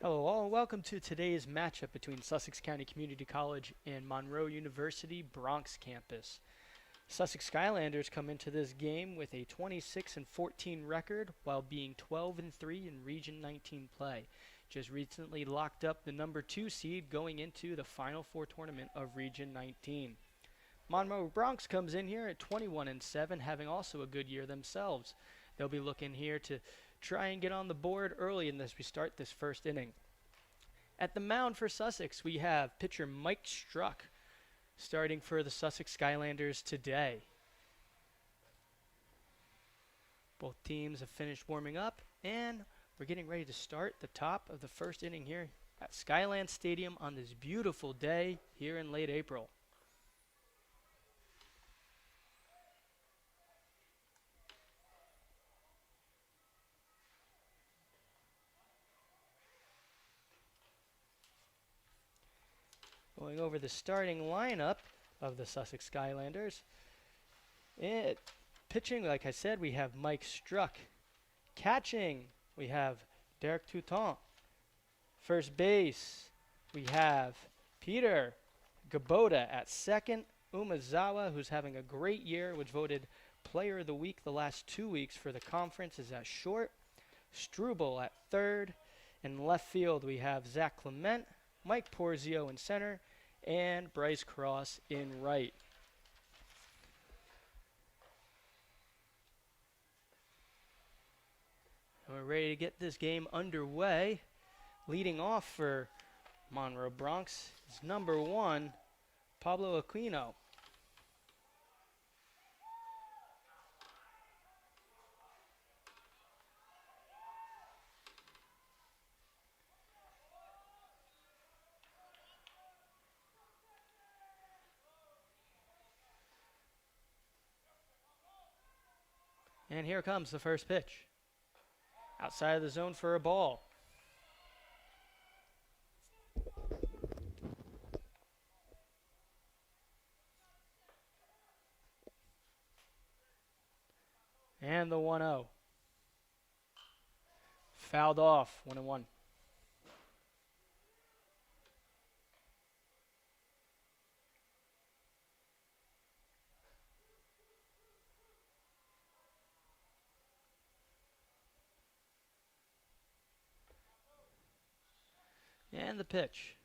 Hello all, welcome to today's matchup between Sussex County Community College and Monroe University Bronx campus. Sussex Skylanders come into this game with a 26-14 record while being 12-3 in Region 19 play. Just recently locked up the number 2 seed going into the Final Four tournament of Region 19. Monroe Bronx comes in here at 21-7, having also a good year themselves. They'll be looking here to try and get on the board early as we start this first inning. At the mound for Sussex, we have pitcher Mike Struck starting for the Sussex Skylanders today. Both teams have finished warming up, and we're getting ready to start the top of the first inning here at Skyland Stadium on this beautiful day here in late April. Going over the starting lineup of the Sussex Skylanders. Pitching, like I said, we have Mike Struck. Catching, we have Derek Touton. First base, we have Peter Gabota at second. Umazawa, who's having a great year, was voted Player of the Week the last 2 weeks for the conference, is at short. Struble at third. In left field, we have Zach Clement, Mike Porzio in center, and Bryce Cross in right. And we're ready to get this game underway. Leading off for Monroe Bronx is number 1, Pablo Aquino. And here comes the first pitch. Outside of the zone for a ball. And the 1-0. Fouled off, 1-1. And the pitch.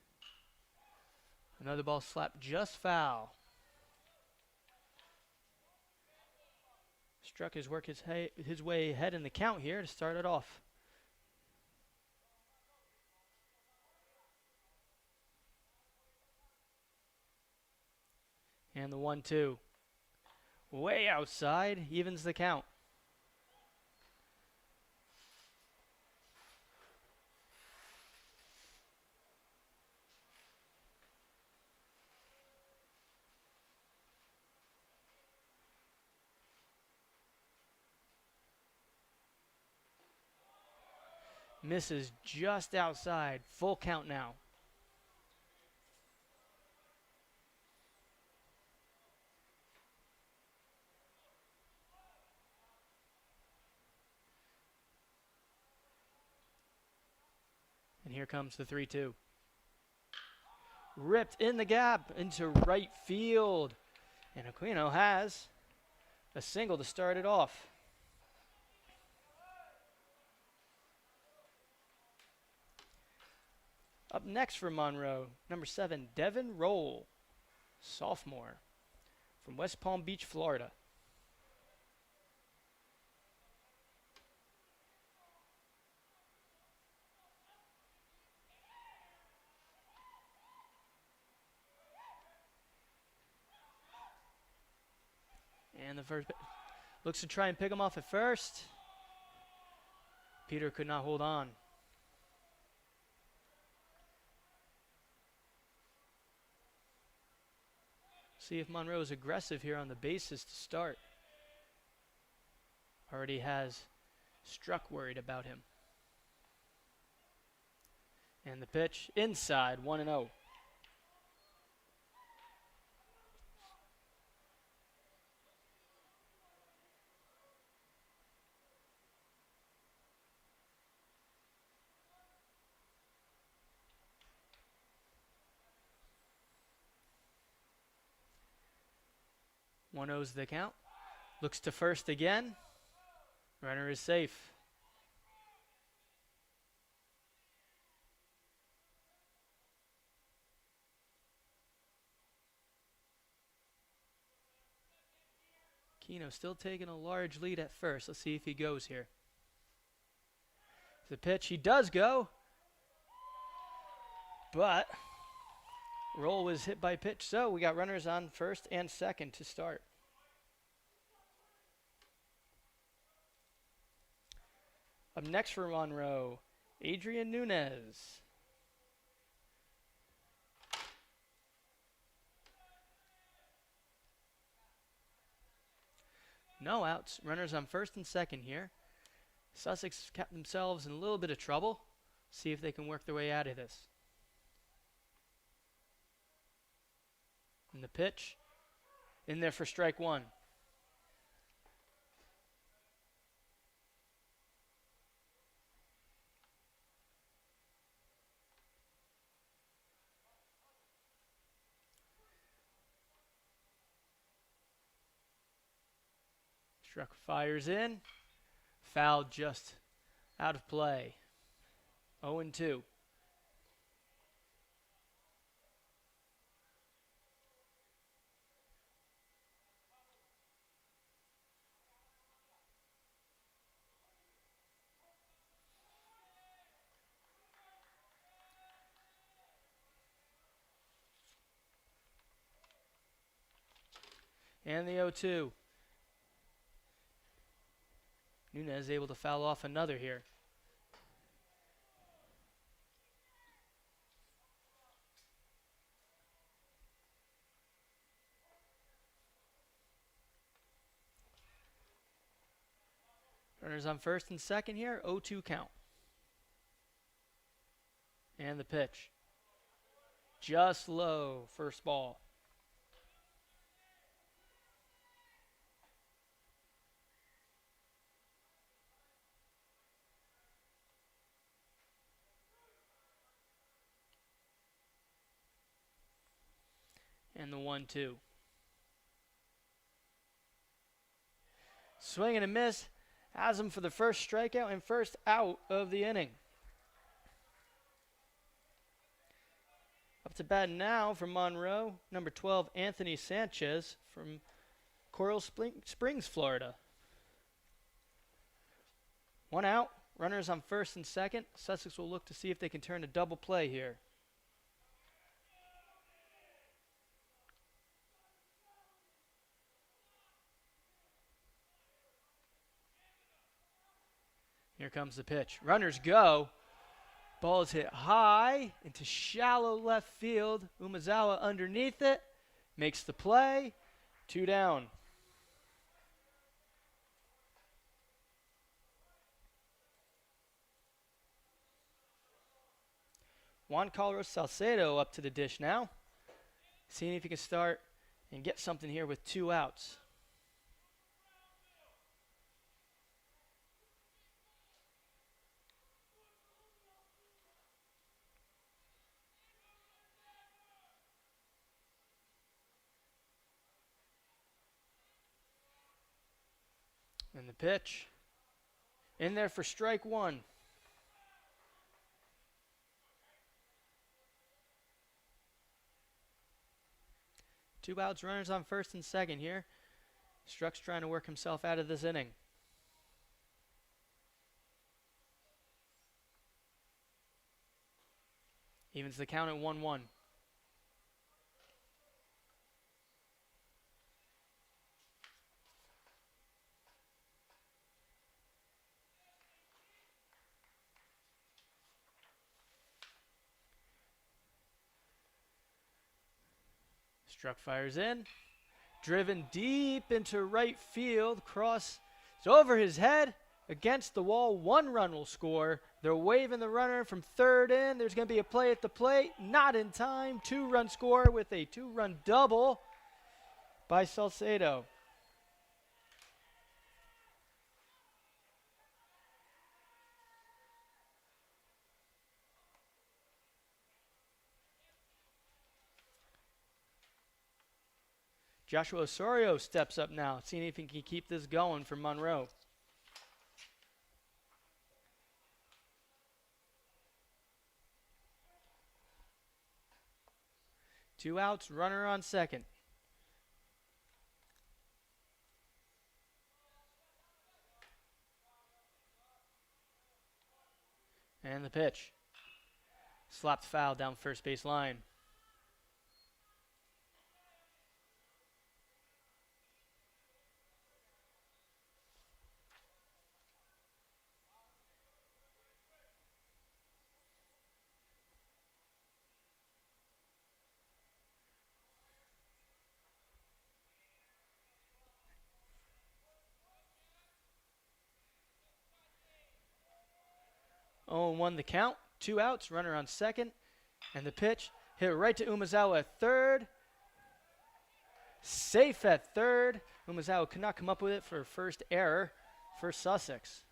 Another ball slapped just foul. Struck his work his way ahead in the count here to start it off. And the 1-2. Way outside, evens the count. Misses just outside. Full count now. And here comes the 3-2. Ripped in the gap into right field. And Aquino has a single to start it off. Up next for Monroe, number 7, Devin Roll, sophomore from West Palm Beach, Florida. And the first looks to try and pick him off at first. Peter could not hold on. See if Monroe is aggressive here on the bases to start. Already has Struck worried about him. And the pitch inside, 1-0. 1-0's the count. Looks to first again. Runner is safe. Keno still taking a large lead at first. Let's see if he goes here. The pitch, he does go. But roll was hit by pitch, so we got runners on first and second to start. Up next for Monroe, Adrian Nunez. No outs. Runners on first and second here. Sussex kept themselves in a little bit of trouble. See if they can work their way out of this. And the pitch, in there for strike one. Struck fires in. Foul just out of play. 0-2. And the 0-2. Nunez able to foul off another here. Runners on first and second here. 0-2 count. And the pitch. Just low. First ball. And the 1-2. Swing and a miss. Has him for the first strikeout and first out of the inning. Up to bat now from Monroe, number 12, Anthony Sanchez from Coral Springs, Florida. 1 out. Runners on first and second. Sussex will look to see if they can turn a double play here. Here comes the pitch. Runners go. Ball is hit high into shallow left field. Umezawa underneath it. Makes the play. 2 down. Juan Carlos Salcedo up to the dish now. Seeing if he can start and get something here with 2 outs. And the pitch. In there for strike 1. Two outs, runners on first and second here. Struck's trying to work himself out of this inning. Evens the count at 1-1. Struck fires in. Driven deep into right field. Cross is over his head. Against the wall. 1 run will score. They're waving the runner from third in. There's going to be a play at the plate. Not in time. 2-run score with a 2-run double by Salcedo. Joshua Osorio steps up now, seeing if he can keep this going for Monroe. Two outs, runner on second. And the pitch. Slapped foul down first base line. Oh, 1 the count. Two outs, runner on second. And the pitch hit right to Umezawa at third. Safe at third. Umezawa could not come up with it for first error for Sussex.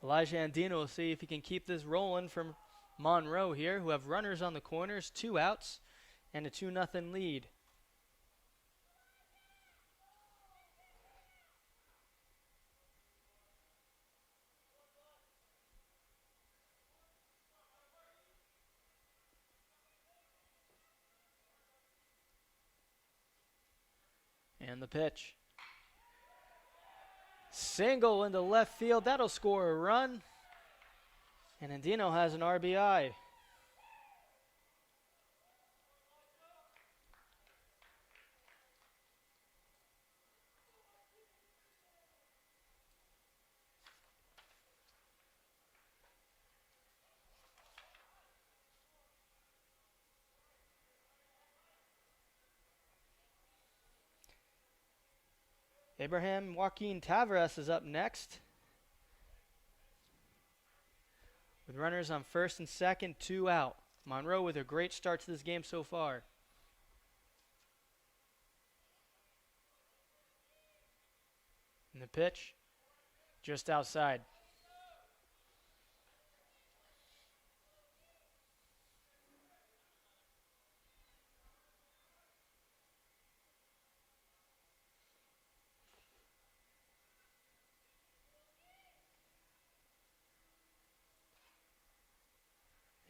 Elijah Andino will see if he can keep this rolling from Monroe here, who have runners on the corners, two outs, and a 2-0 lead. And the pitch. Single into left field. That'll score a run. And Andino has an RBI. Abraham Joaquin Tavares is up next. With runners on first and second, two out. Monroe with a great start to this game so far. And the pitch, just outside.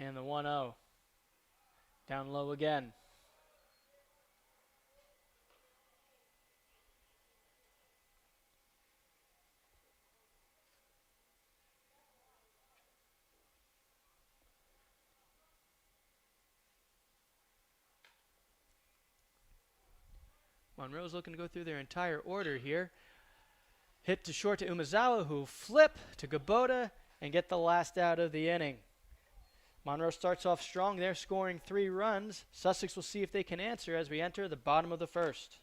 And the 1-0. Down low again. Monroe's looking to go through their entire order here. Hit to short to Umezawa, who flip to Kubota and get the last out of the inning. Monroe starts off strong. They're scoring 3 runs. Sussex will see if they can answer as we enter the bottom of the first.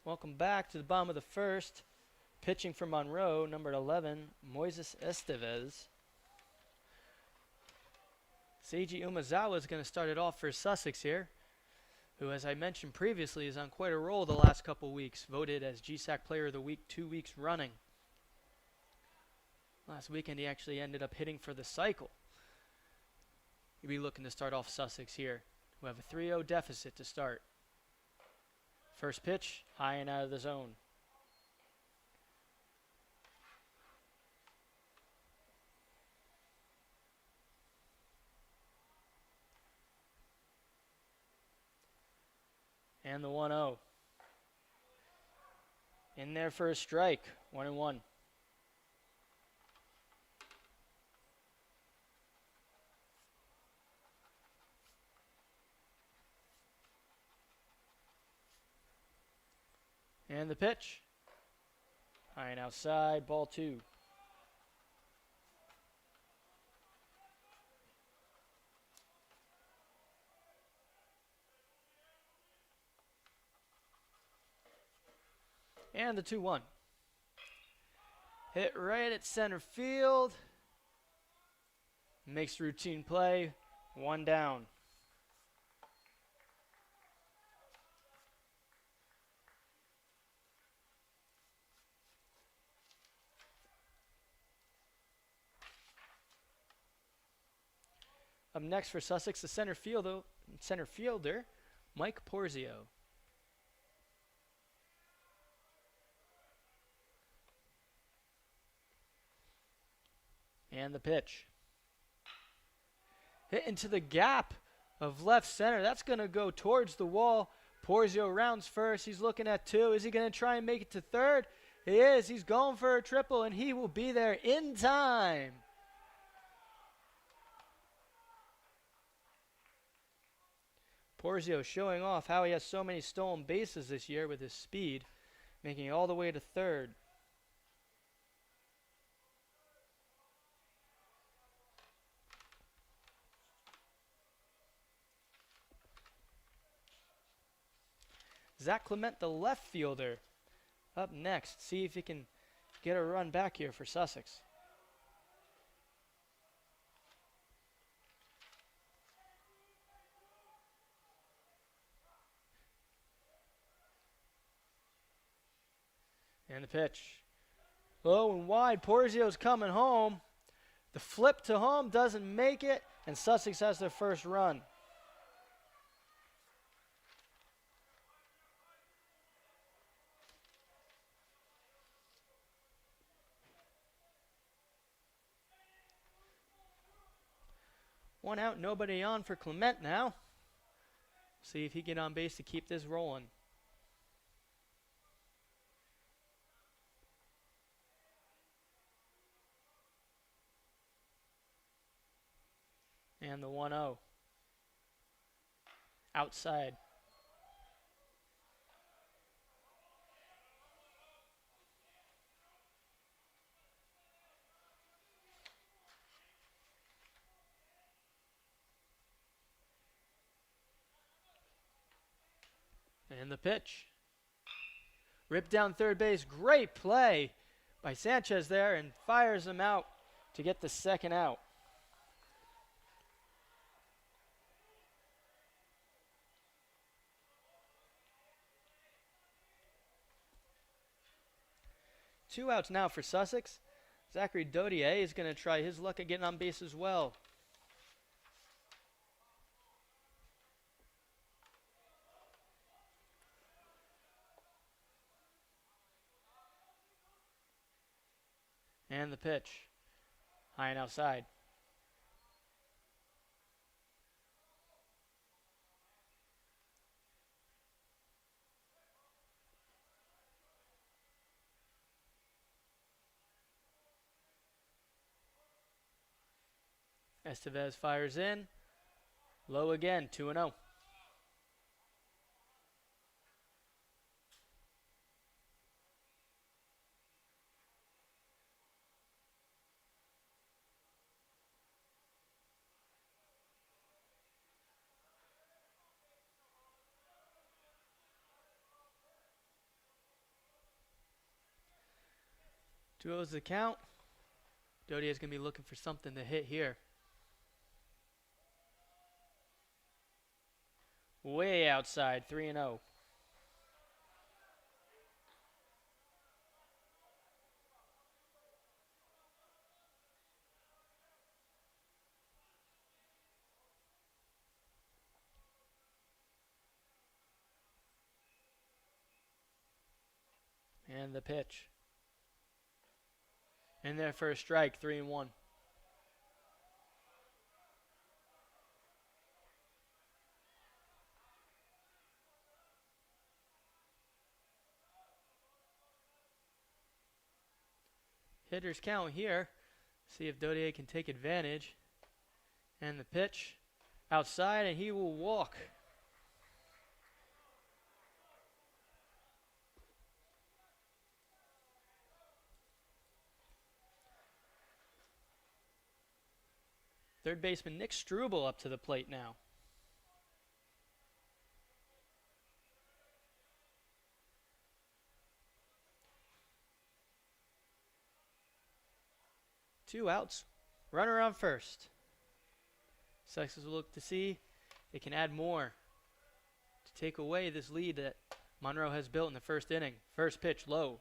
Welcome back to the bottom of the first. Pitching for Monroe, number 11, Moises Estevez. Seiji Umezawa is going to start it off for Sussex here, who, as I mentioned previously, is on quite a roll the last couple weeks. Voted as GSAC Player of the Week 2 weeks running. Last weekend, he actually ended up hitting for the cycle. He'll be looking to start off Sussex here, who have a 3-0 deficit to start. First pitch, high and out of the zone. And the 1-0. In there for a strike, 1-1. And the pitch. High and outside, ball 2. And the 2-1. Hit right at center field. Makes routine play. 1 down. Up next for Sussex, the center fielder, Mike Porzio. And the pitch. Hit into the gap of left center. That's going to go towards the wall. Porzio rounds first. He's looking at 2. Is he going to try and make it to third? He is. He's going for a triple, and he will be there in time. Porzio showing off how he has so many stolen bases this year with his speed, making it all the way to third. Zach Clement, the left fielder, up next. See if he can get a run back here for Sussex. And the pitch. Low and wide. Porzio's coming home. The flip to home doesn't make it, and Sussex has their first run. One out, nobody on for Clement now. See if he can get on base to keep this rolling. And the 1-0. Outside. And the pitch. Ripped down third base. Great play by Sanchez there, and fires him out to get the second out. Two outs now for Sussex. Zachary Dodier is going to try his luck at getting on base as well. And the pitch. High and outside. Estevez fires in. Low again, 2-0. 2-0's the count. Dodier's going to be looking for something to hit here. Way outside, 3-0. And the pitch. In there for a strike, 3-1. Hitters count here. See if Dodier can take advantage. And the pitch outside, and he will walk. Third baseman Nick Struble up to the plate now. Two outs. Runner on first. Sussex will look to see they can add more to take away this lead that Monroe has built in the first inning. First pitch low.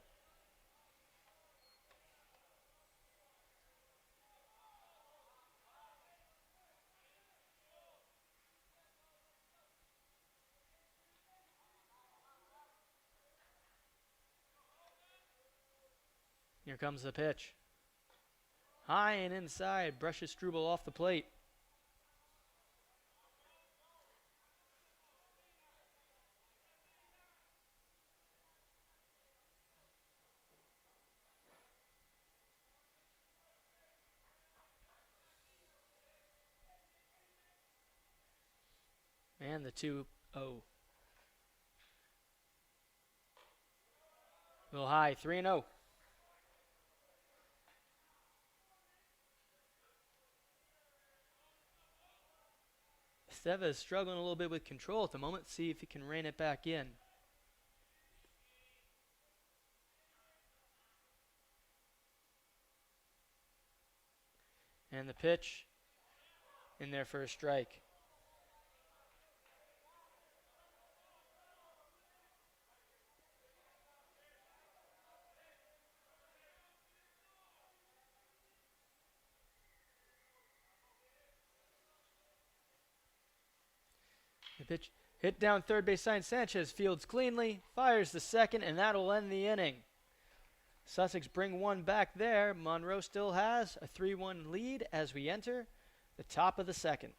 Here comes the pitch. High and inside, brushes Struble off the plate. And the 2-0. A little high, 3-0. Esteva is struggling a little bit with control at the moment. See if he can rein it back in. And the pitch in there for a strike. The pitch hit down third base side. Sanchez fields cleanly, fires the second, and that'll end the inning. Sussex bring one back there. Monroe still has a 3-1 lead as we enter the top of the second.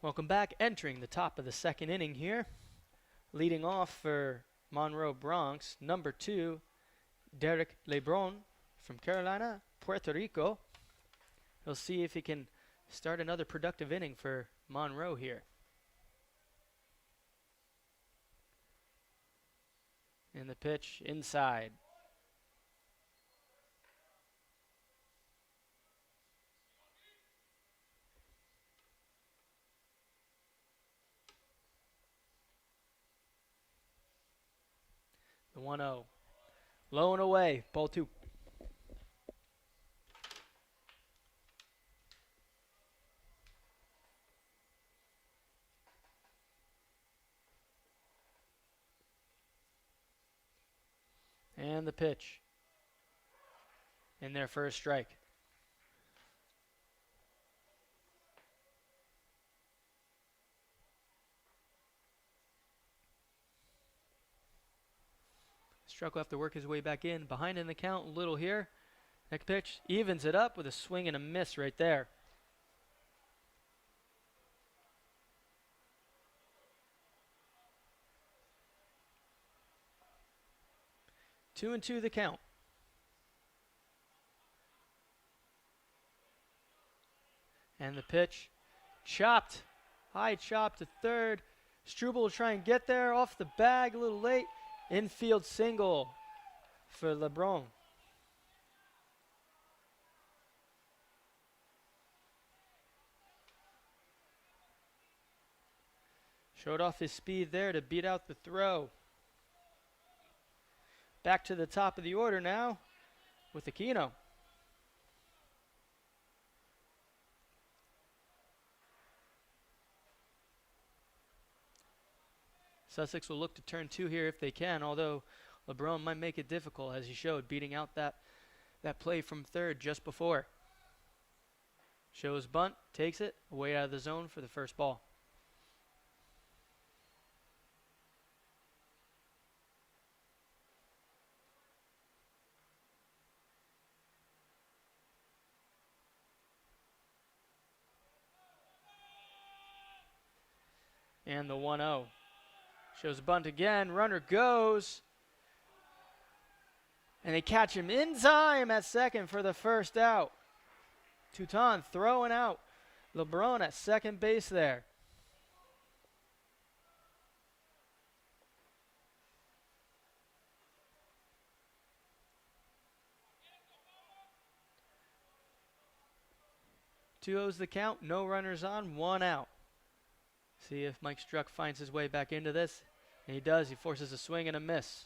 Welcome back. Entering the top of the second inning here. Leading off for Monroe Bronx, number 2, Derek Lebron from Carolina, Puerto Rico. We'll see if he can start another productive inning for Monroe here. And the pitch inside. The 1-0. Low and away, ball 2. And the pitch. In there for a strike. Struck will have to work his way back in. Behind in the count, a little here. Next pitch, evens it up with a swing and a miss right there. 2-2 the count. And the pitch, chopped. High chop to third. Struble will try and get there off the bag a little late. Infield single for LeBron. Showed off his speed there to beat out the throw. Back to the top of the order now with Aquino. Sussex will look to turn 2 here if they can, although LeBron might make it difficult, as he showed, beating out that play from third just before. Shows bunt, takes it, away out of the zone for the first ball. And the 1-0. Shows a bunt again. Runner goes. And they catch him in time at second for the first out. Touton throwing out LeBron at second base there. Two O's the count. No runners on. 1 out. See if Mike Struck finds his way back into this. And he does. He forces a swing and a miss.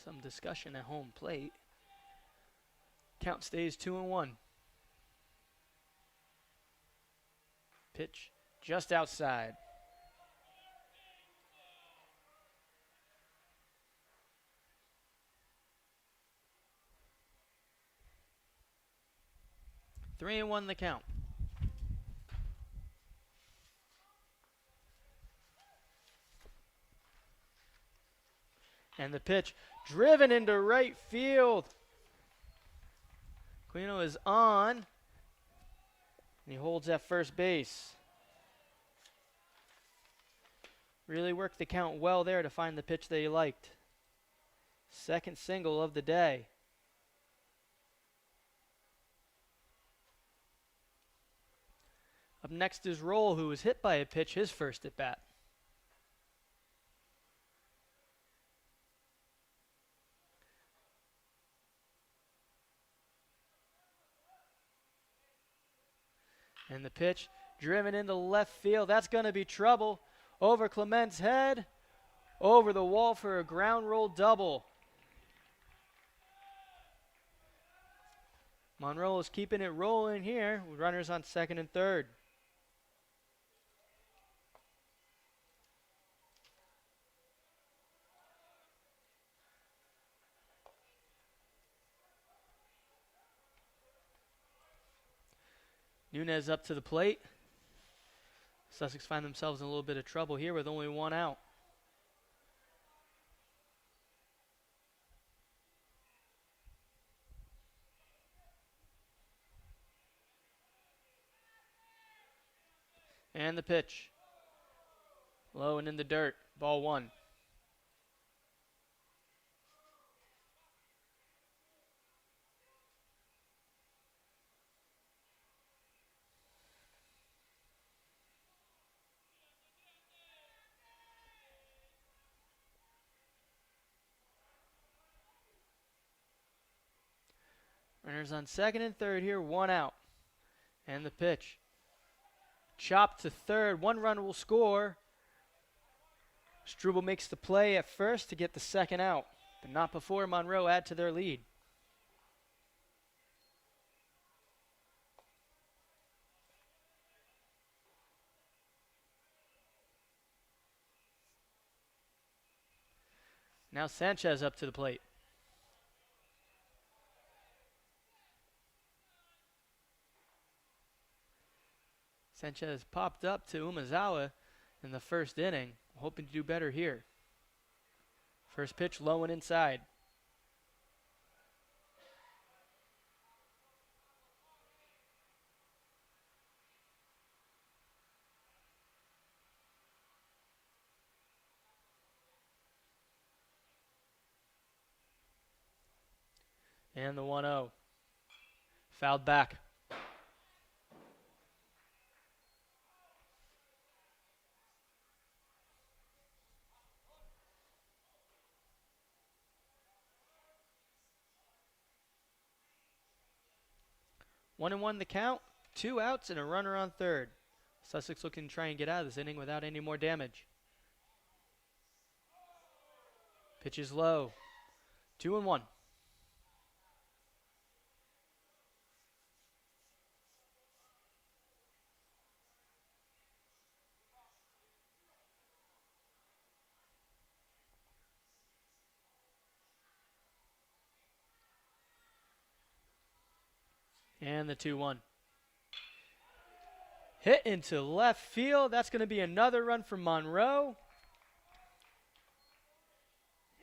Some discussion at home plate. Count stays 2-1. Pitch just outside. Three and 1 the count. And the pitch driven into right field. Aquino is on. And he holds at first base. Really worked the count well there to find the pitch that he liked. Second single of the day. Up next is Roll, who was hit by a pitch his first at bat. And the pitch driven into left field. That's going to be trouble. Over Clement's head. Over the wall for a ground roll double. Monroe is keeping it rolling here with runners on second and third. Nunez up to the plate. Sussex find themselves in a little bit of trouble here with only one out. And the pitch. Low and in the dirt. Ball 1. Runners on second and third here, 1 out. And the pitch. Chopped to third, 1 run will score. Struble makes the play at first to get the second out, but not before Monroe add to their lead. Now Sanchez up to the plate. Sanchez popped up to Umezawa in the first inning, hoping to do better here. First pitch low and inside. And the 1-0. Fouled back. One and one the count, 2 outs and a runner on third. Sussex looking to try and get out of this inning without any more damage. Pitch is low. 2-1. And the 2-1. Hit into left field. That's going to be another run for Monroe.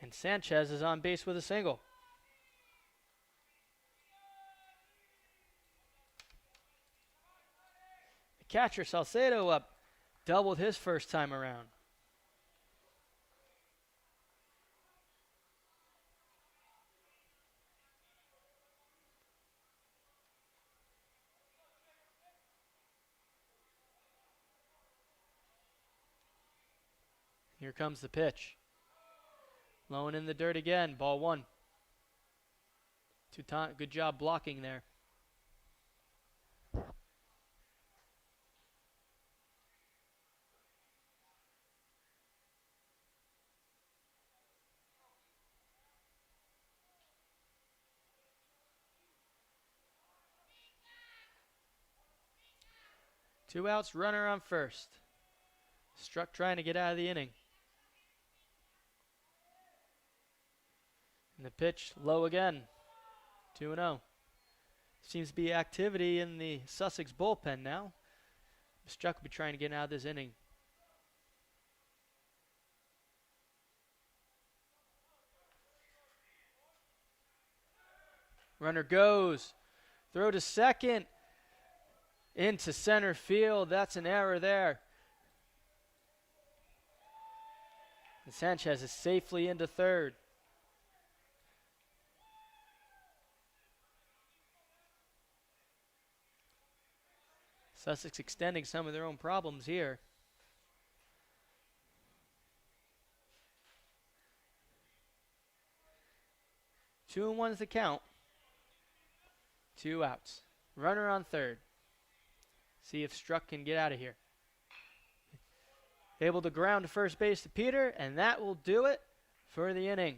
And Sanchez is on base with a single. The catcher, Salcedo, up. Doubled his first time around. Here comes the pitch. Low and in the dirt again. Ball 1. Good job blocking there. Two outs, runner on first. Struck trying to get out of the inning. And the pitch low again. 2-0. Seems to be activity in the Sussex bullpen now. Struck will be trying to get out of this inning. Runner goes. Throw to second. Into center field. That's an error there. And Sanchez is safely into third. Sussex extending some of their own problems here. Two and one is the count. 2 outs. Runner on third. See if Struck can get out of here. Able to ground to first base to Peter, and that will do it for the inning.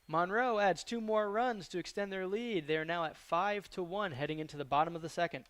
Monroe adds 2 more runs to extend their lead. They are now at 5-1 heading into the bottom of the second.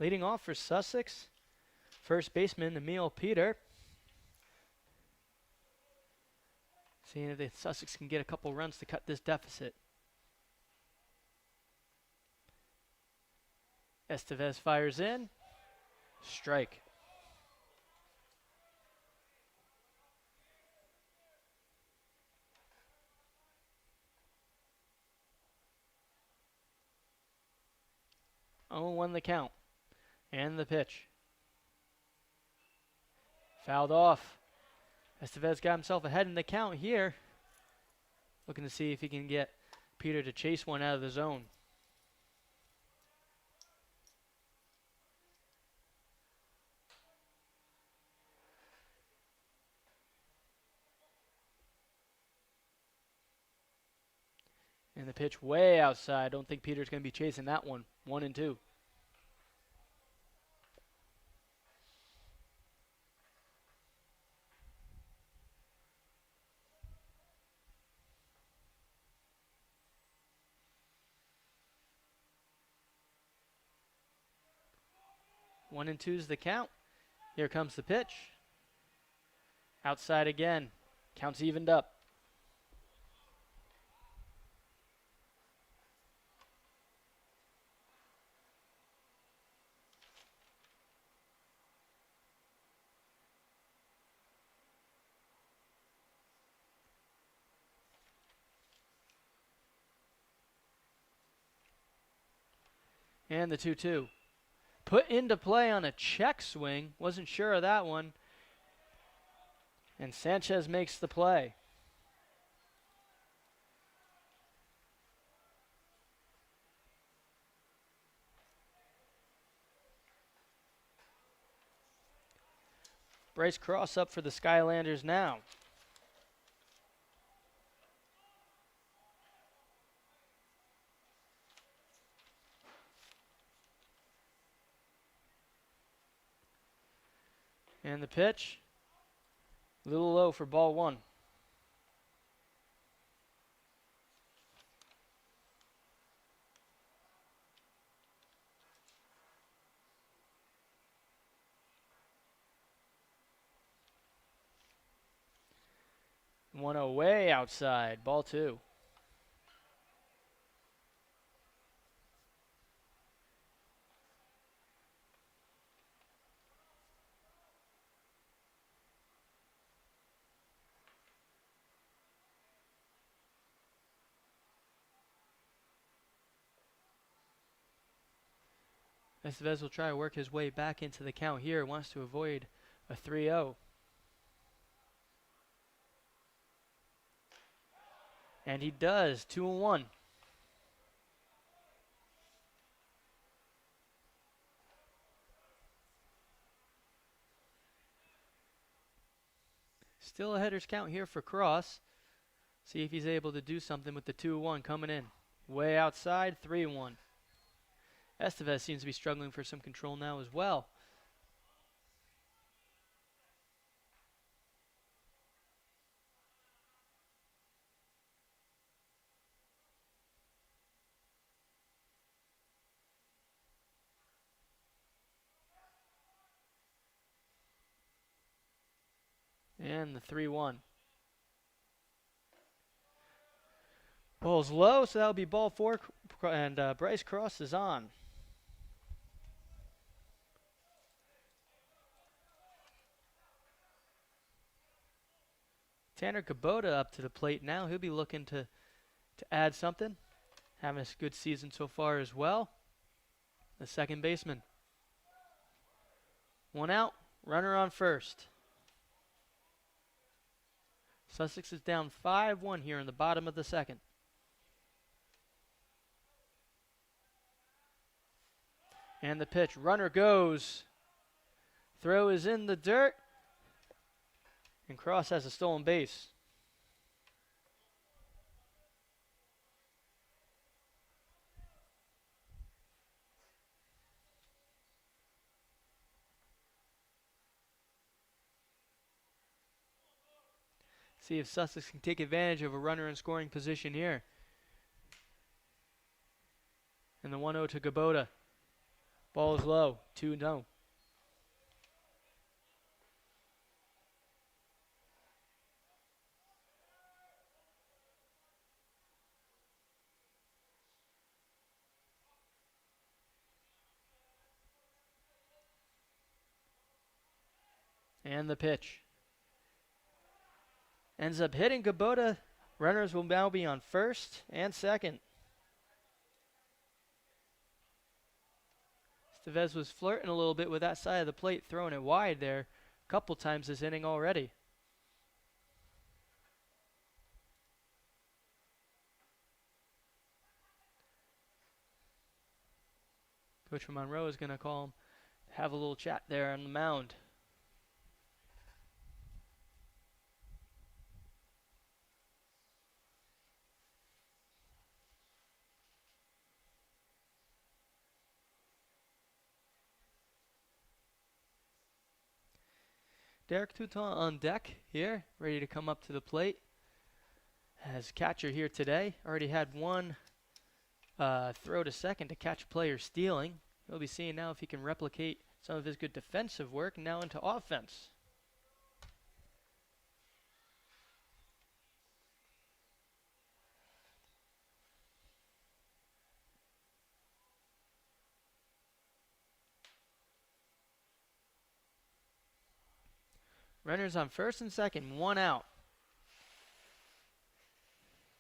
Leading off for Sussex, first baseman Emil Peter. Seeing if the Sussex can get a couple runs to cut this deficit. Estevez fires in. Strike. Oh, 1 the count. And the pitch. Fouled off. Estevez got himself ahead in the count here. Looking to see if he can get Peter to chase one out of the zone. And the pitch way outside. Don't think Peter's going to be chasing that one. 1-2. One and two's the count. Here comes the pitch. Outside again. Count's evened up. And the 2-2. Put into play on a check swing. Wasn't sure of that one. And Sanchez makes the play. Bryce Cross up for the Skylanders now. And the pitch, a little low for ball 1. One away outside, ball 2. Estevez will try to work his way back into the count here. Wants to avoid a 3-0. And he does. 2-1. Still a hitter's count here for Cross. See if he's able to do something with the 2-1 coming in. Way outside, 3-1. Estevez seems to be struggling for some control now as well. And the 3-1. Ball's low, so that'll be ball 4, and Bryce Cross is on. Tanner Kubota up to the plate now. He'll be looking to add something. Having a good season so far as well. The second baseman. One out, runner on first. Sussex is down 5-1 here in the bottom of the second. And the pitch, runner goes. Throw is in the dirt. And Cross has a stolen base. See if Sussex can take advantage of a runner in scoring position here. And the 1-0 to Kubota. Ball is low, 2-0. And the pitch. Ends up hitting Kubota. Runners will now be on first and second. Estevez was flirting a little bit with that side of the plate, throwing it wide there a couple times this inning already. Coach from Monroe is going to call him, have a little chat there on the mound. Derek Touton on deck here, ready to come up to the plate. As catcher here today, already had one throw to second to catch a player stealing. We'll be seeing now if he can replicate some of his good defensive work now into offense. Runners on first and second, 1 out.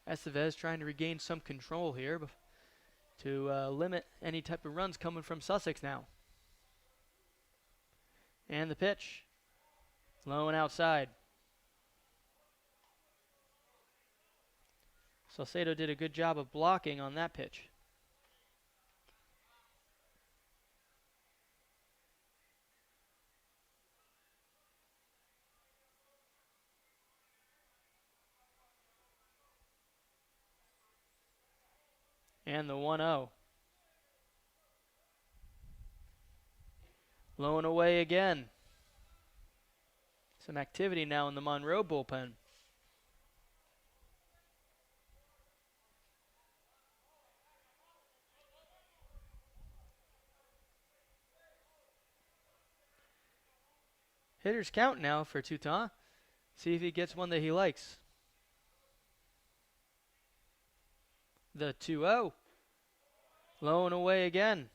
Estevez trying to regain some control here to limit any type of runs coming from Sussex now. And the pitch, low and outside. Salcedo did a good job of blocking on that pitch. And the 1-0. Low and away again. Some activity now in the Monroe bullpen. Hitters count now for Touton. See if he gets one that he likes. The 2-0. Low and away again.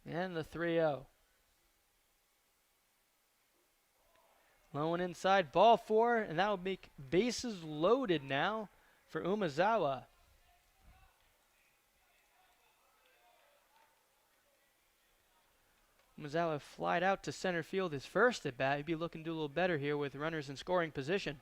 And the 3-0. Low and inside, ball 4, and that will make bases loaded now for Umezawa. Umezawa flied out to center field his first at bat. He'd be looking to do a little better here with runners in scoring position.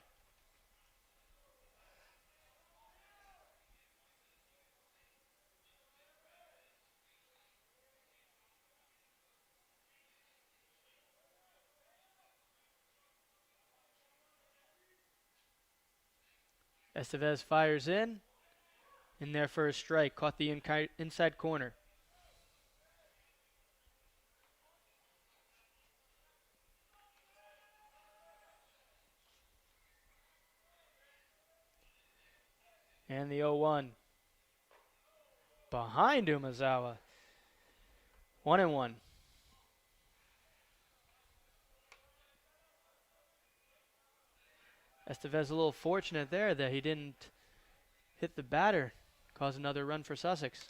Estevez fires in there for a strike. Caught the inside corner. And the 0-1. Behind Umezawa. 1-1. Estevez a little fortunate there that he didn't hit the batter, cause another run for Sussex.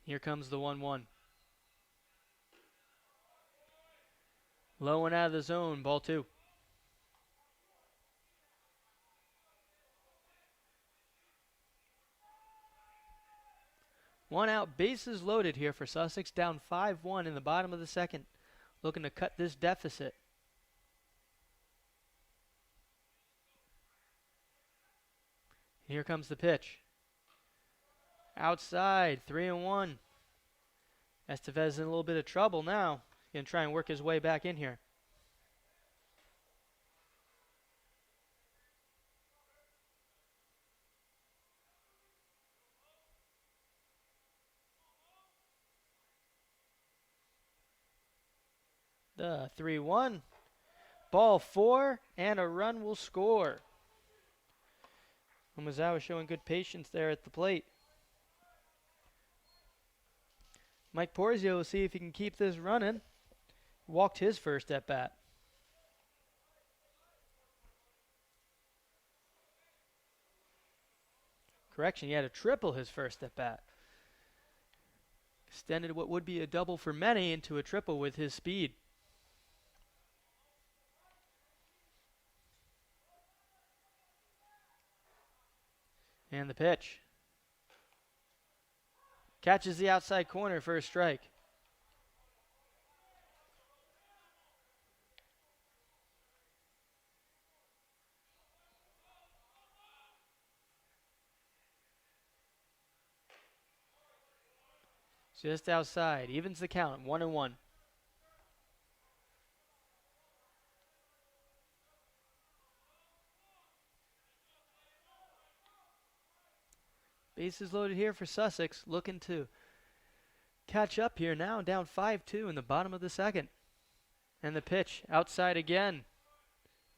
Here comes the 1-1. Low and out of the zone, ball 2. One out, bases loaded here for Sussex, down 5-1 in the bottom of the second, looking to cut this deficit. Here comes the pitch. Outside, 3-1. Estevez in a little bit of trouble now. He's going to try and work his way back in here. The 3-1. Ball 4, and a run will score. Umezawa showing good patience there at the plate. Mike Porzio will see if he can keep this running. Walked his first at bat. Correction, he had a triple his first at bat. Extended what would be a double for many into a triple with his speed. And the pitch. Catches the outside corner for a strike. Just outside. Evens the count. 1-1. Bases loaded here for Sussex. Looking to catch up here now. Down 5-2 in the bottom of the second. And the pitch. Outside again.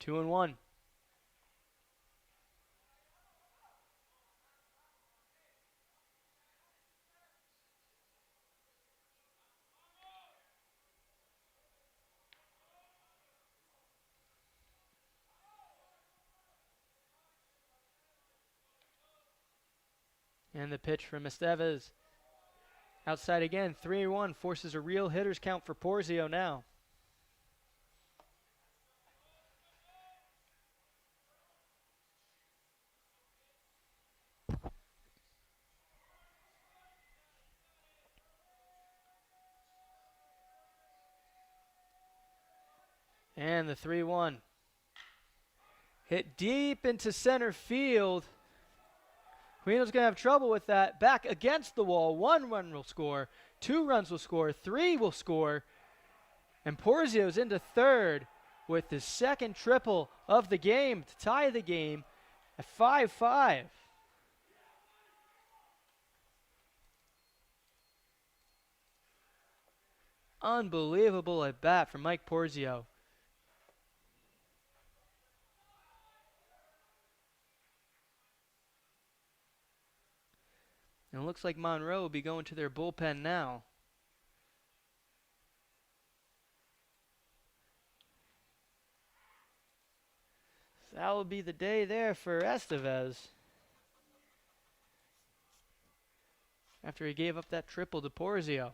2-1. And the pitch from Estevez. Outside again, 3-1. Forces a real hitter's count for Porzio now. And the 3-1. Hit deep into center field. Guino's going to have trouble with that. Back against the wall. 1 run will score. 2 runs will score. 3 will score. And Porzio's into third with the second triple of the game to tie the game at 5-5. Unbelievable at bat from Mike Porzio. And it looks like Monroe will be going to their bullpen now. So that will be the day there for Estevez. After he gave up that triple to Porzio.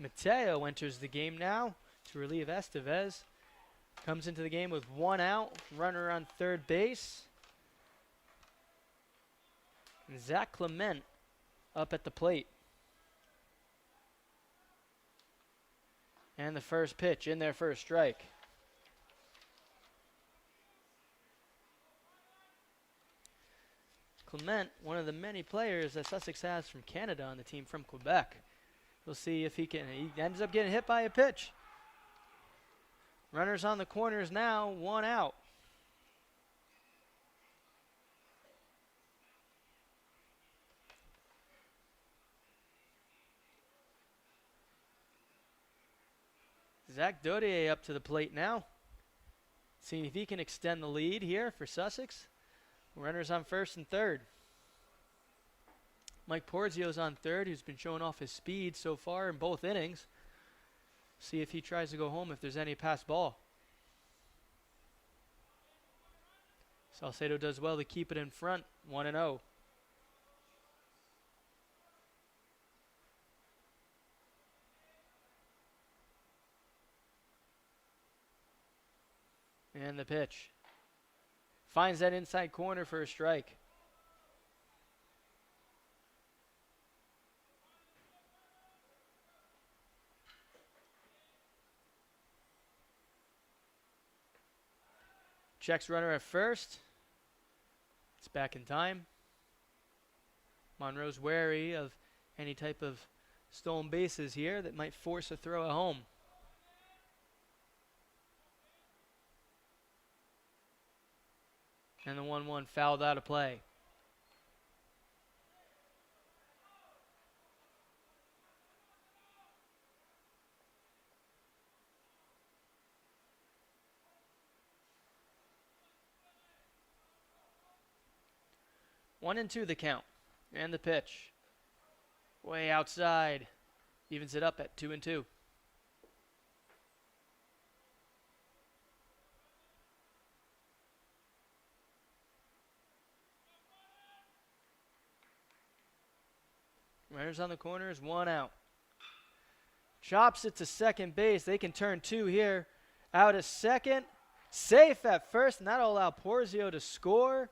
Mateo enters the game now to relieve Estevez. Comes into the game with 1 out, runner on third base. And Zach Clement up at the plate. And the first pitch in there for a strike. Clement, one of the many players that Sussex has from Canada on the team from Quebec. We'll see if he ends up getting hit by a pitch. Runners on the corners now, 1 out. Zach Dodier up to the plate now. Seeing if he can extend the lead here for Sussex. Runners on first and third. Mike Porzio's on third, who's been showing off his speed so far in both innings. See if he tries to go home if there's any pass ball. Salcedo does well to keep it in front, 1-0. And the pitch. Finds that inside corner for a strike. Checks runner at first. It's back in time. Monroe's wary of any type of stolen bases here that might force a throw at home. And the 1-1 fouled out of play. One and two the count. And the pitch. Way outside. Evens it up at 2-2. Runners on the corners, 1 out. Chops it to second base. They can turn 2 here. Out at second. Safe at first, and that'll allow Porzio to score.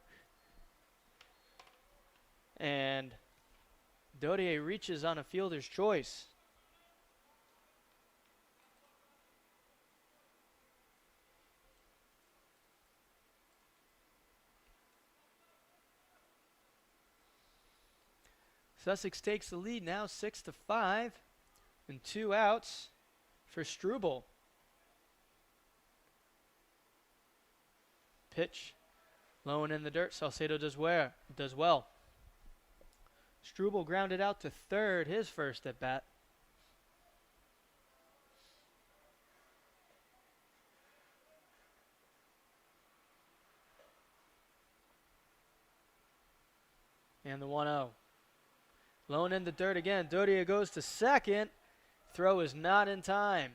And Dodier reaches on a fielder's choice. Sussex takes the lead now, 6-5, and 2 outs for Struble. Pitch, low and in the dirt. Salcedo does well. Struble grounded out to third, his first at bat. And the 1-0. Low and in the dirt again. Dodier goes to second. Throw is not in time.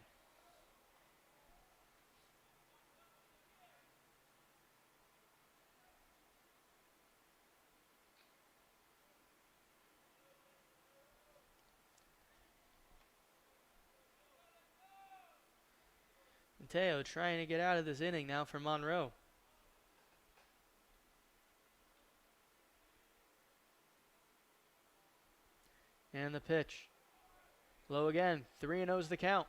Mateo trying to get out of this inning now for Monroe. And the pitch. Low again. 3-0's the count.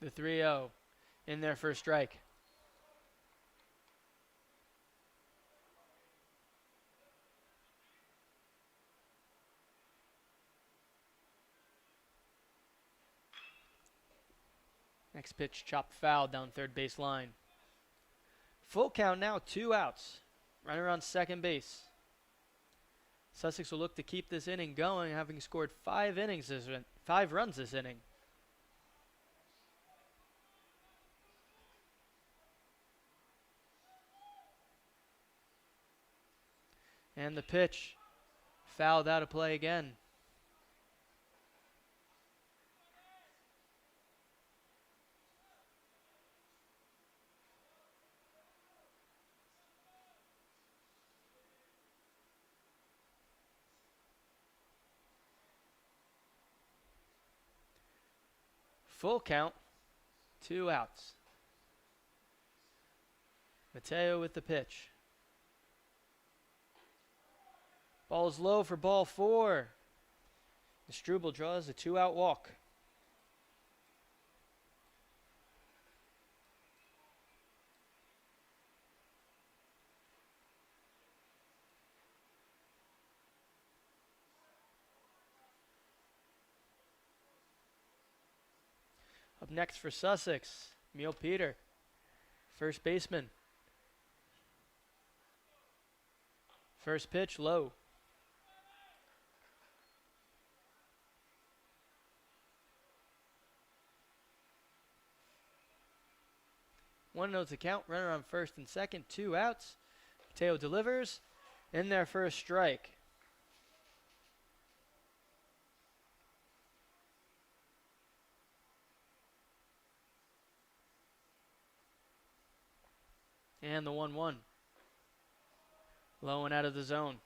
The 3-0 in there for a strike. Next pitch, chopped foul down third base line. Full count now, 2 outs. Runner on second base. Sussex will look to keep this inning going, having scored 5 runs this inning. And the pitch, fouled out of play again. Full count. 2 outs. Mateo with the pitch. Ball's low for ball 4. Struble draws a 2-out walk. Up next for Sussex, Emil Peter, first baseman. First pitch, low. One note to count, runner on first and second, 2 outs. Mateo delivers, in there for a strike. And the 1-1. Low and out of the zone.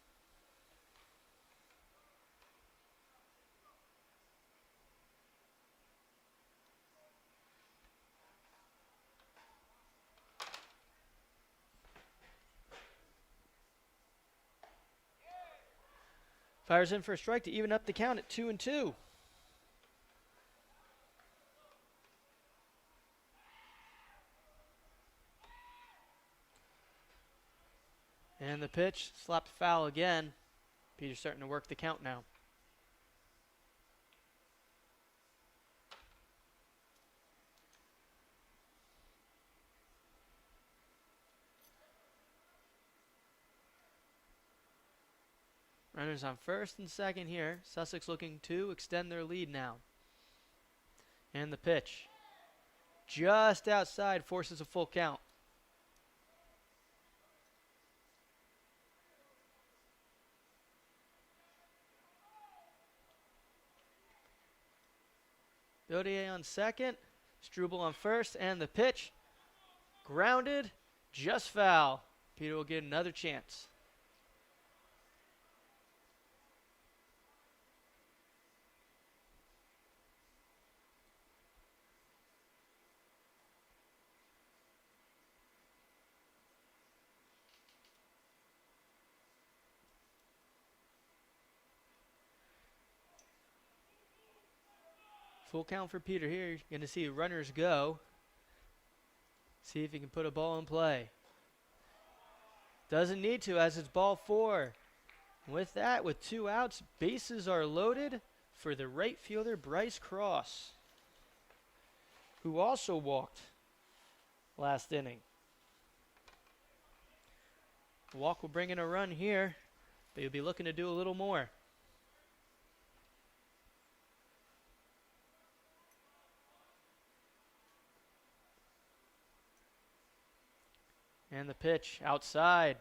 Fires in for a strike to even up the count at 2-2. And the pitch, slapped foul again. Peter's starting to work the count now. Runners on first and second here. Sussex looking to extend their lead now. And the pitch. Just outside, forces a full count. Dodier on second, Struble on first, and the pitch. Grounded, just foul. Peter will get another chance. Full count for Peter here. You're going to see runners go. See if he can put a ball in play. Doesn't need to as it's ball 4. With that, with 2 outs, bases are loaded for the right fielder, Bryce Cross, who also walked last inning. The walk will bring in a run here, but he'll be looking to do a little more. And the pitch outside.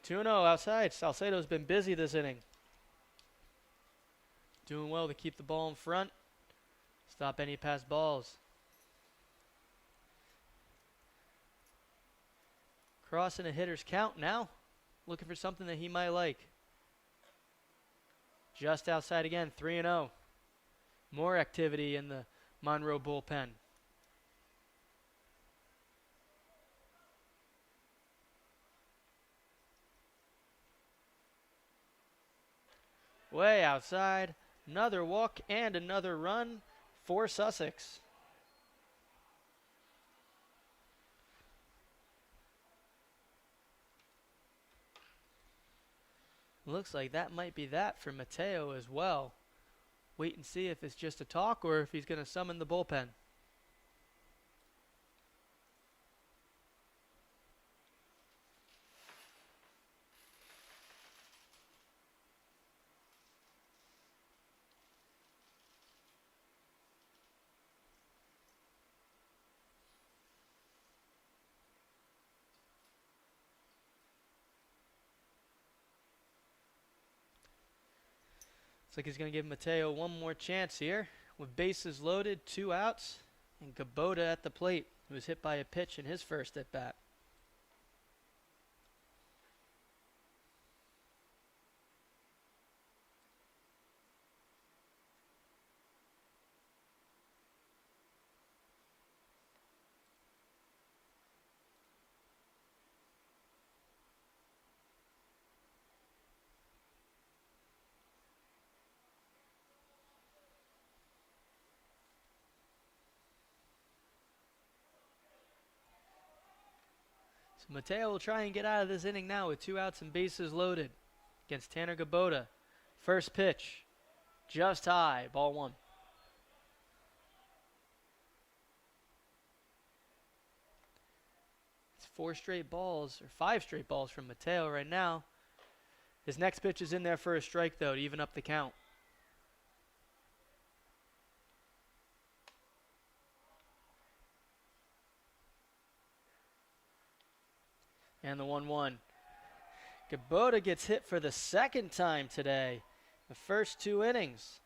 Two 2-0 outside. Salcedo's been busy this inning. Doing well to keep the ball in front. Stop any pass balls. Crossing a hitter's count now. Looking for something that he might like. Just outside again, 3-0. More activity in the Monroe bullpen. Way outside. Another walk and another run for Sussex. Looks like that might be that for Mateo as well. Wait and see if it's just a talk or if he's going to summon the bullpen. Looks like he's going to give Mateo one more chance here. with bases loaded, 2 outs, and Kubota at the plate, who was hit by a pitch in his first at bat. So Mateo will try and get out of this inning now with 2 outs and bases loaded against Tanner Kubota. First pitch, just high, ball 1. It's 5 straight balls from Mateo right now. His next pitch is in there for a strike, though, to even up the count. And the 1-1. Kubota gets hit for the second time today. The first 2 innings.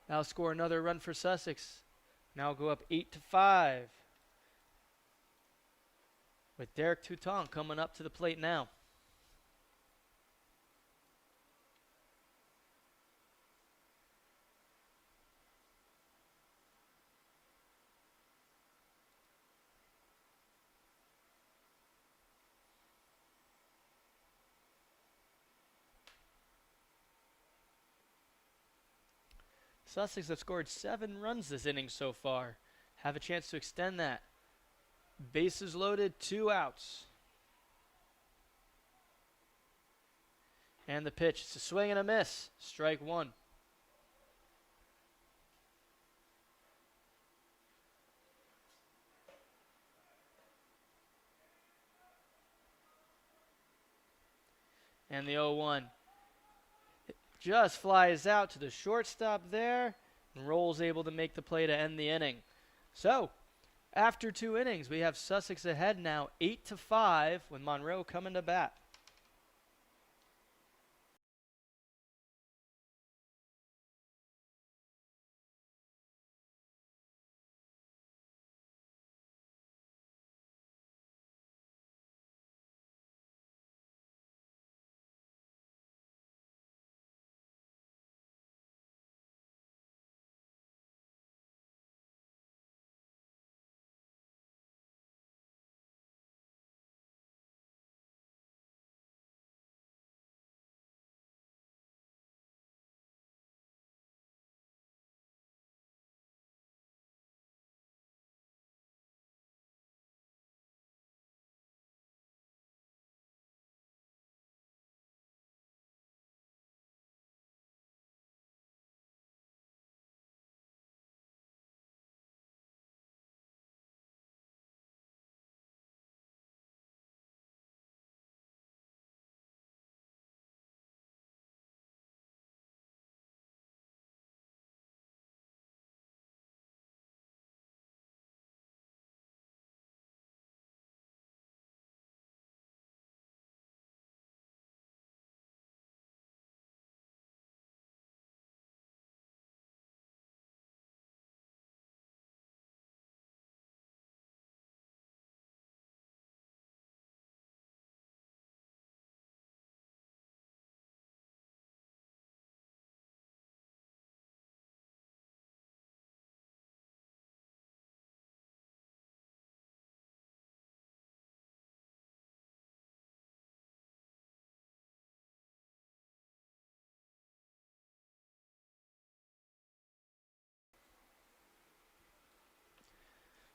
Now score another run for Sussex. Now go up 8-5. With Derek Touton coming up to the plate now. Sussex have scored 7 runs this inning so far. Have a chance to extend that. Bases loaded, 2 outs. And the pitch. It's a swing and a miss. Strike 1. And the 0-1. Just flies out to the shortstop there, and Roll's able to make the play to end the inning. So, after 2 innings, we have Sussex ahead now 8-5 with Monroe coming to bat.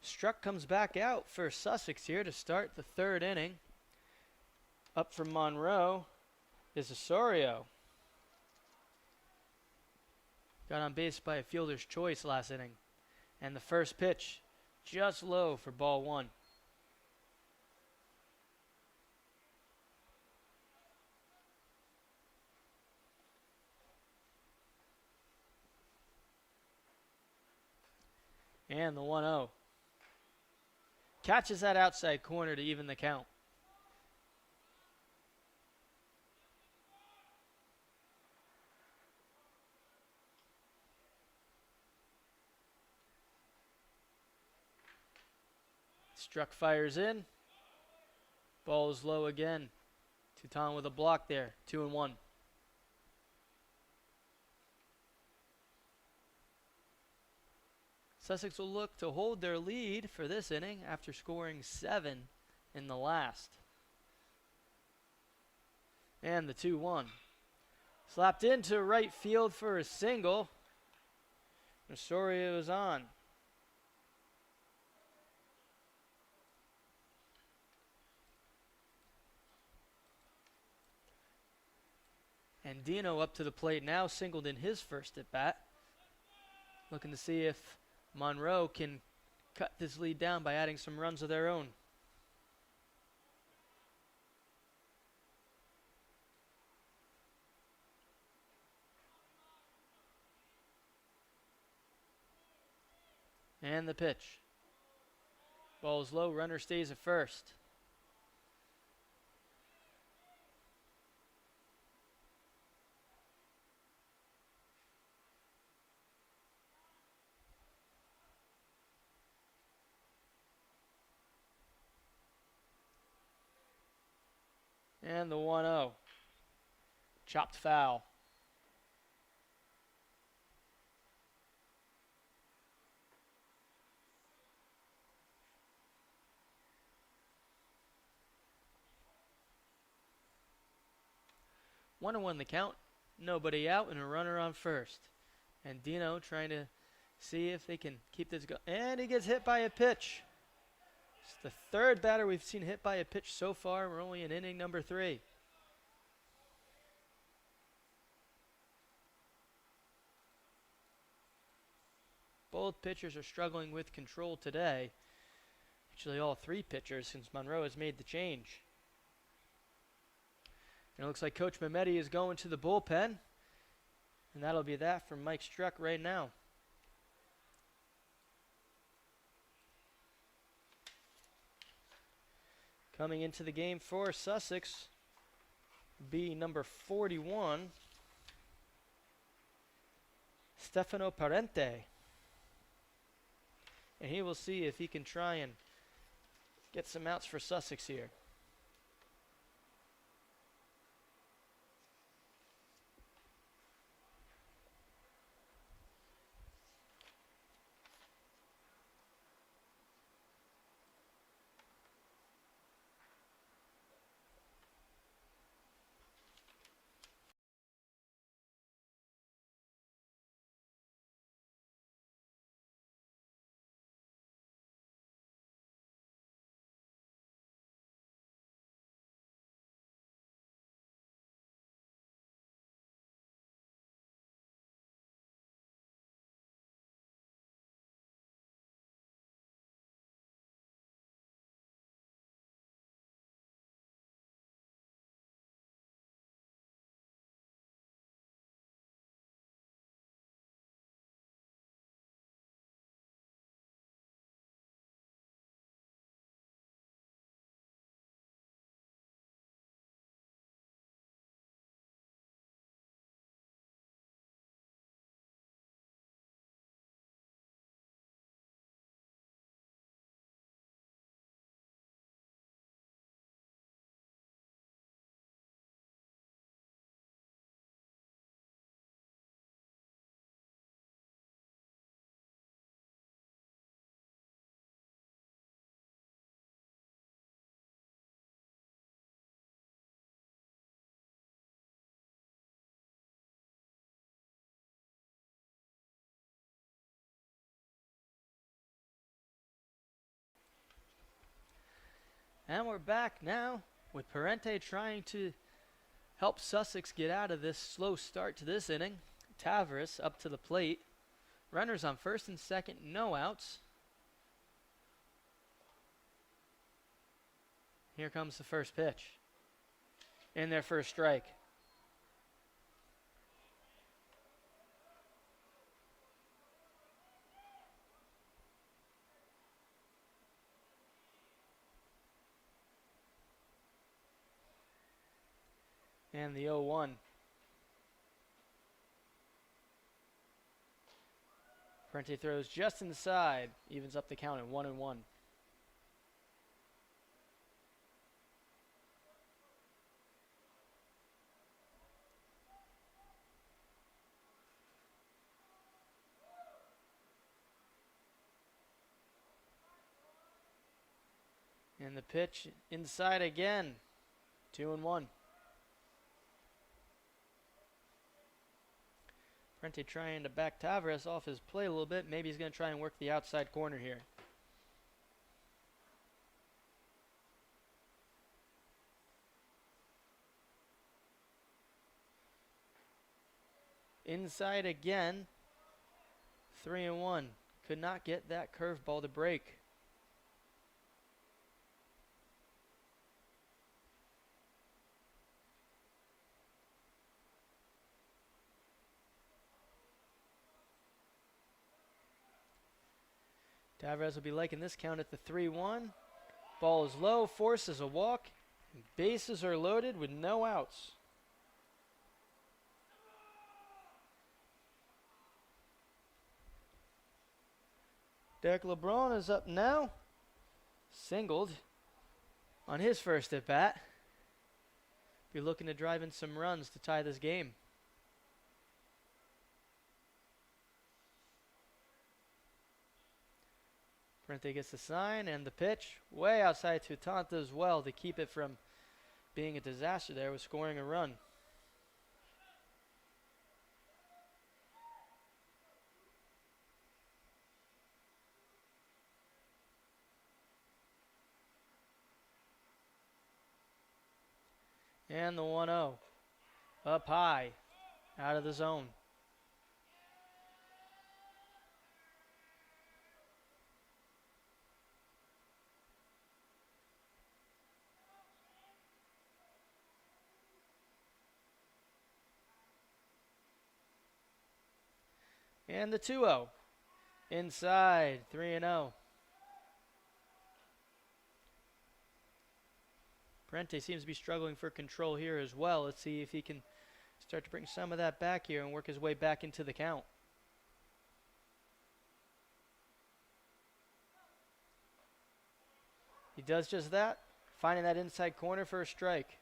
Struck comes back out for Sussex here to start the 3rd inning. Up from Monroe is Osorio. Got on base by a fielder's choice last inning. And the first pitch, just low for ball 1. And the 1-0. Catches that outside corner to even the count. Struck fires in. Ball is low again. Touton with a block there. 2-1. Sussex will look to hold their lead for this inning after scoring 7 in the last. And the 2-1. Slapped into right field for a single. Osorio is on. And Dino up to the plate now, singled in his first at bat. Looking to see if Monroe can cut this lead down by adding some runs of their own. And the pitch. Ball is low, runner stays at first. And the 1-0. Chopped foul. One and one the count. Nobody out and a runner on first. And Dino trying to see if they can keep this going. And he gets hit by a pitch. It's the third batter we've seen hit by a pitch so far. We're only in inning number 3. Both pitchers are struggling with control today. Actually, all 3 pitchers since Monroe has made the change. And it looks like Coach Mehmeti is going to the bullpen. And that'll be that from Mike Struck right now. Coming into the game for Sussex, be number 41, Stefano Parente. And he will see if he can try and get some outs for Sussex here. And we're back now with Parente trying to help Sussex get out of this slow start to this inning. Tavares up to the plate. Runners on first and second, no outs. Here comes the first pitch. In their first strike. And the 0-1. Parente throws just inside, evens up the count at 1-1. And the pitch inside again. 2-1. Prente trying to back Tavares off his play a little bit. Maybe he's going to try and work the outside corner here. Inside again. 3-1. Could not get that curveball to break. Tavares will be liking this count at the 3-1. Ball is low, forces a walk. Bases are loaded with no outs. Derek LeBron is up now. Singled on his first at bat. Be looking to drive in some runs to tie this game. Prente gets the sign and the pitch way outside to Tanta as well to keep it from being a disaster there with scoring a run. And the 1-0 up high out of the zone. And the 2-0 inside, 3-0. Prente seems to be struggling for control here as well. Let's see if he can start to bring some of that back here and work his way back into the count. He does just that, finding that inside corner for a strike.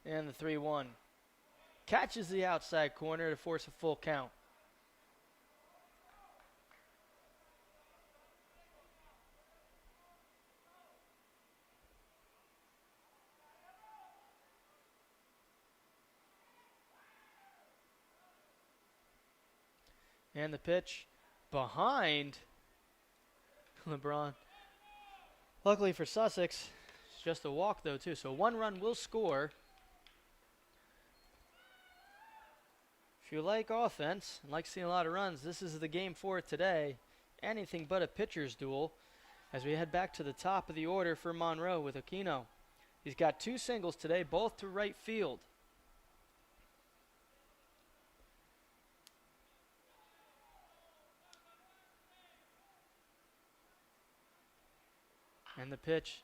And the 3-1. Catches the outside corner to force a full count. And the pitch behind LeBron. Luckily for Sussex, it's just a walk though too. So 1 run will score. If you like offense and like seeing a lot of runs, this is the game for it today. Anything but a pitcher's duel as we head back to the top of the order for Monroe with Aquino. He's got 2 singles today, both to right field. And the pitch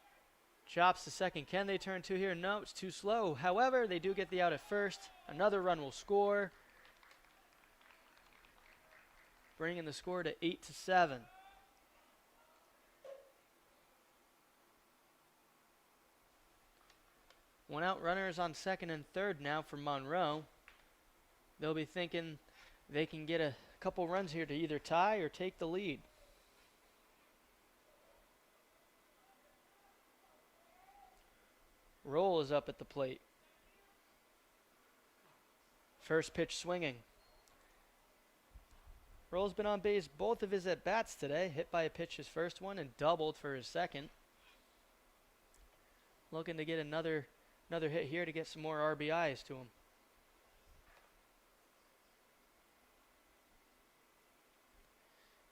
chops to second. Can they turn 2 here? No, it's too slow. However, they do get the out at first. Another run will score, bringing the score to 8-7. One out, runners on second and third now for Monroe. They'll be thinking they can get a couple runs here to either tie or take the lead. Roll is up at the plate. First pitch swinging. Roll's been on base both of his at-bats today. Hit by a pitch his first one and doubled for his second. Looking to get another hit here to get some more RBIs to him.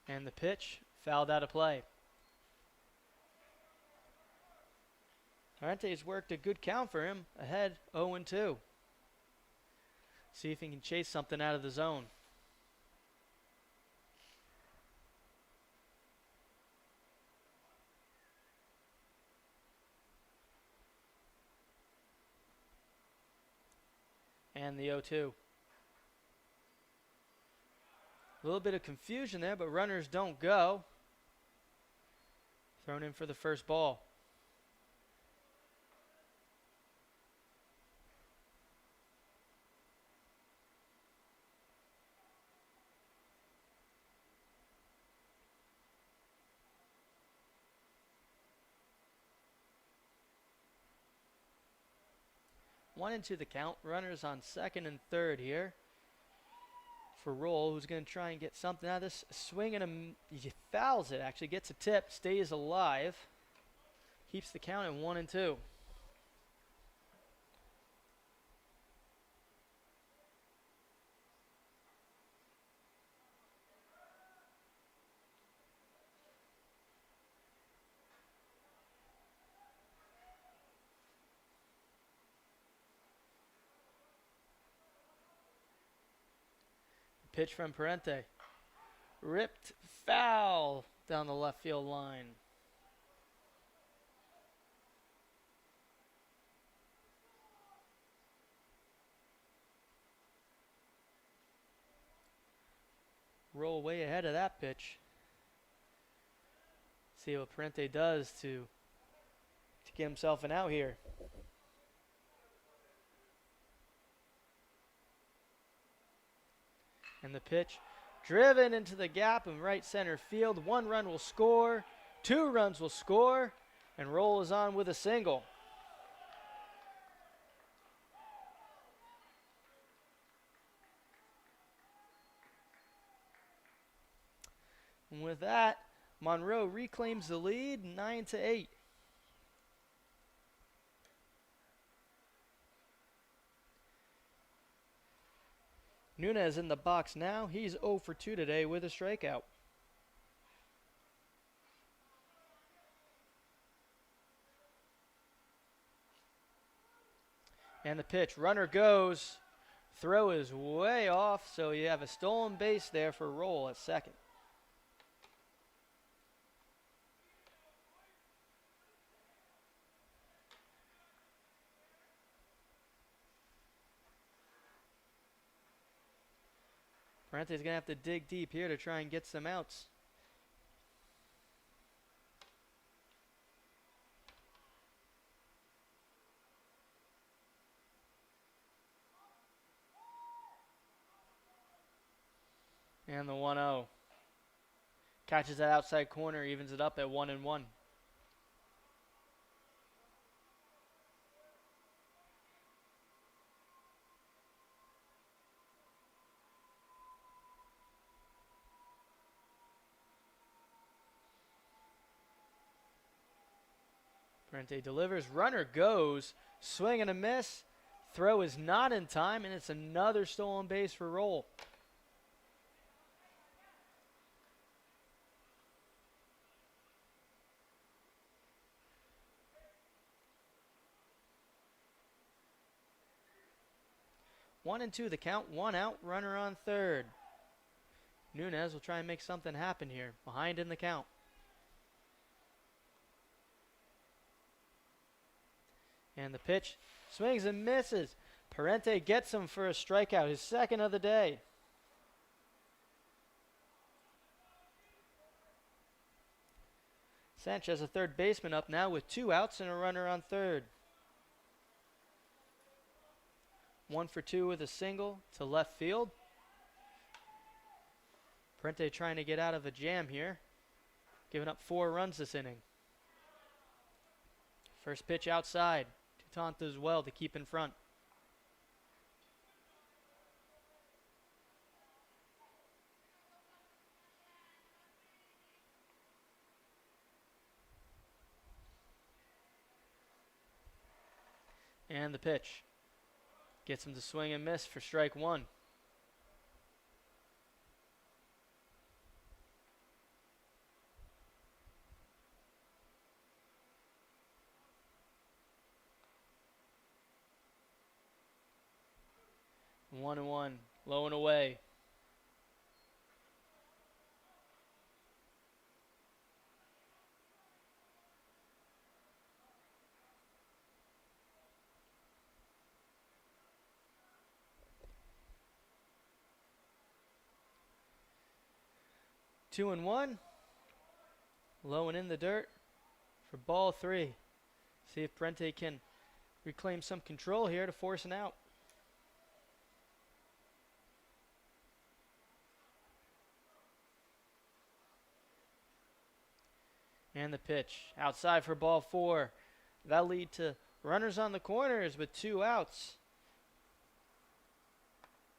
And the pitch fouled out of play. Arante's worked a good count for him. Ahead 0-2. See if he can chase something out of the zone. And the 0-2. A little bit of confusion there, but runners don't go. Thrown in for the first ball. 1-2 the count. Runners on second and third here for Roll, who's going to try and get something out of this. Swing and he fouls it. Actually gets a tip, stays alive, keeps the count at 1-2. Pitch from Parente. Ripped foul down the left field line. Roll way ahead of that pitch. See what Parente does to get himself an out here. And the pitch driven into the gap in right center field. 1 run will score, 2 runs will score, and Roll is on with a single. And with that, Monroe reclaims the lead, 9-8. Nunez in the box now. He's 0 for 2 today with a strikeout. And the pitch, runner goes. Throw is way off, so you have a stolen base there for Roll at second. Parente's going to have to dig deep here to try and get some outs. And the 1-0. Catches that outside corner, evens it up at 1-1. Parente delivers, runner goes, swing and a miss. Throw is not in time, and it's another stolen base for Roll. One and two the count, 1 out, runner on third. Nunez will try and make something happen here, behind in the count. And the pitch, swings and misses. Parente gets him for a strikeout, his second of the day. Sanchez, a third baseman, up now with 2 outs and a runner on third. 1 for 2 with a single to left field. Parente trying to get out of a jam here, giving up 4 runs this inning. First pitch outside. Taunt as well to keep in front. And the pitch. Gets him to swing and miss for strike 1. One and one, low and away. Two and one, low and in the dirt for ball 3. See if Parente can reclaim some control here to force an out. And the pitch outside for ball 4. That'll lead to Runners on the corners with 2 outs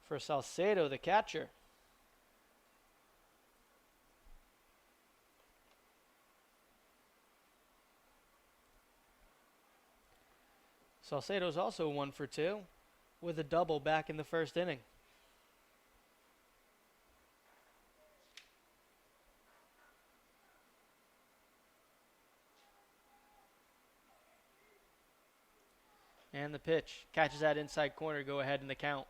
for Salcedo, the catcher. Salcedo's also 1 for 2 with a double back in the first inning. And the pitch. Catches that inside corner. Go ahead in the count.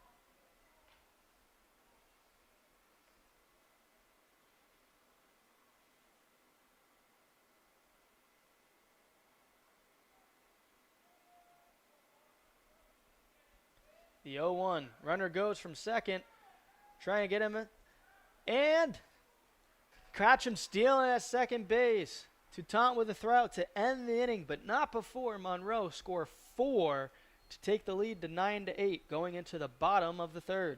The 0-1. Runner goes from second. Trying to get him. And catch him stealing at second base. To taunt with a throw to end the inning, but not before Monroe score 4 to take the lead to 9-8 going into the bottom of the third.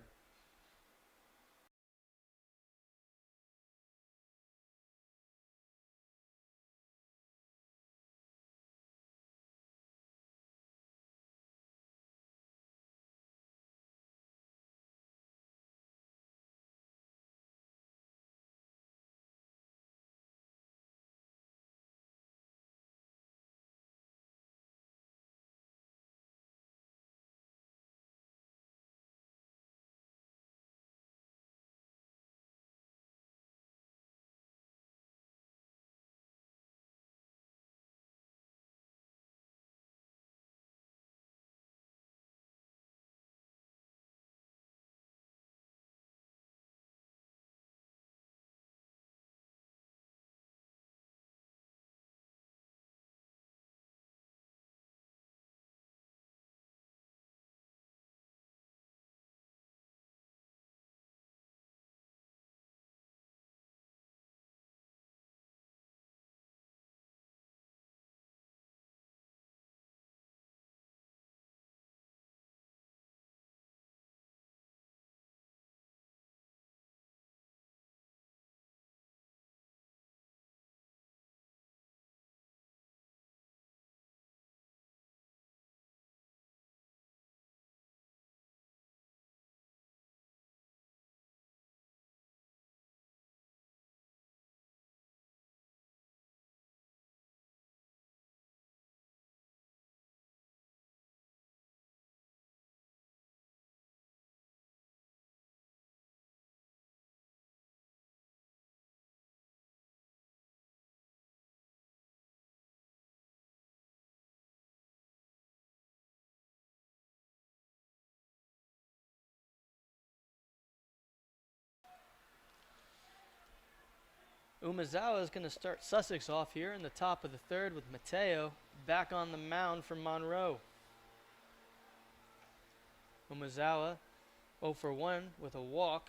Umezawa is going to start Sussex off here in the top of the third with Mateo back on the mound for Monroe. Umezawa 0 for 1 with a walk,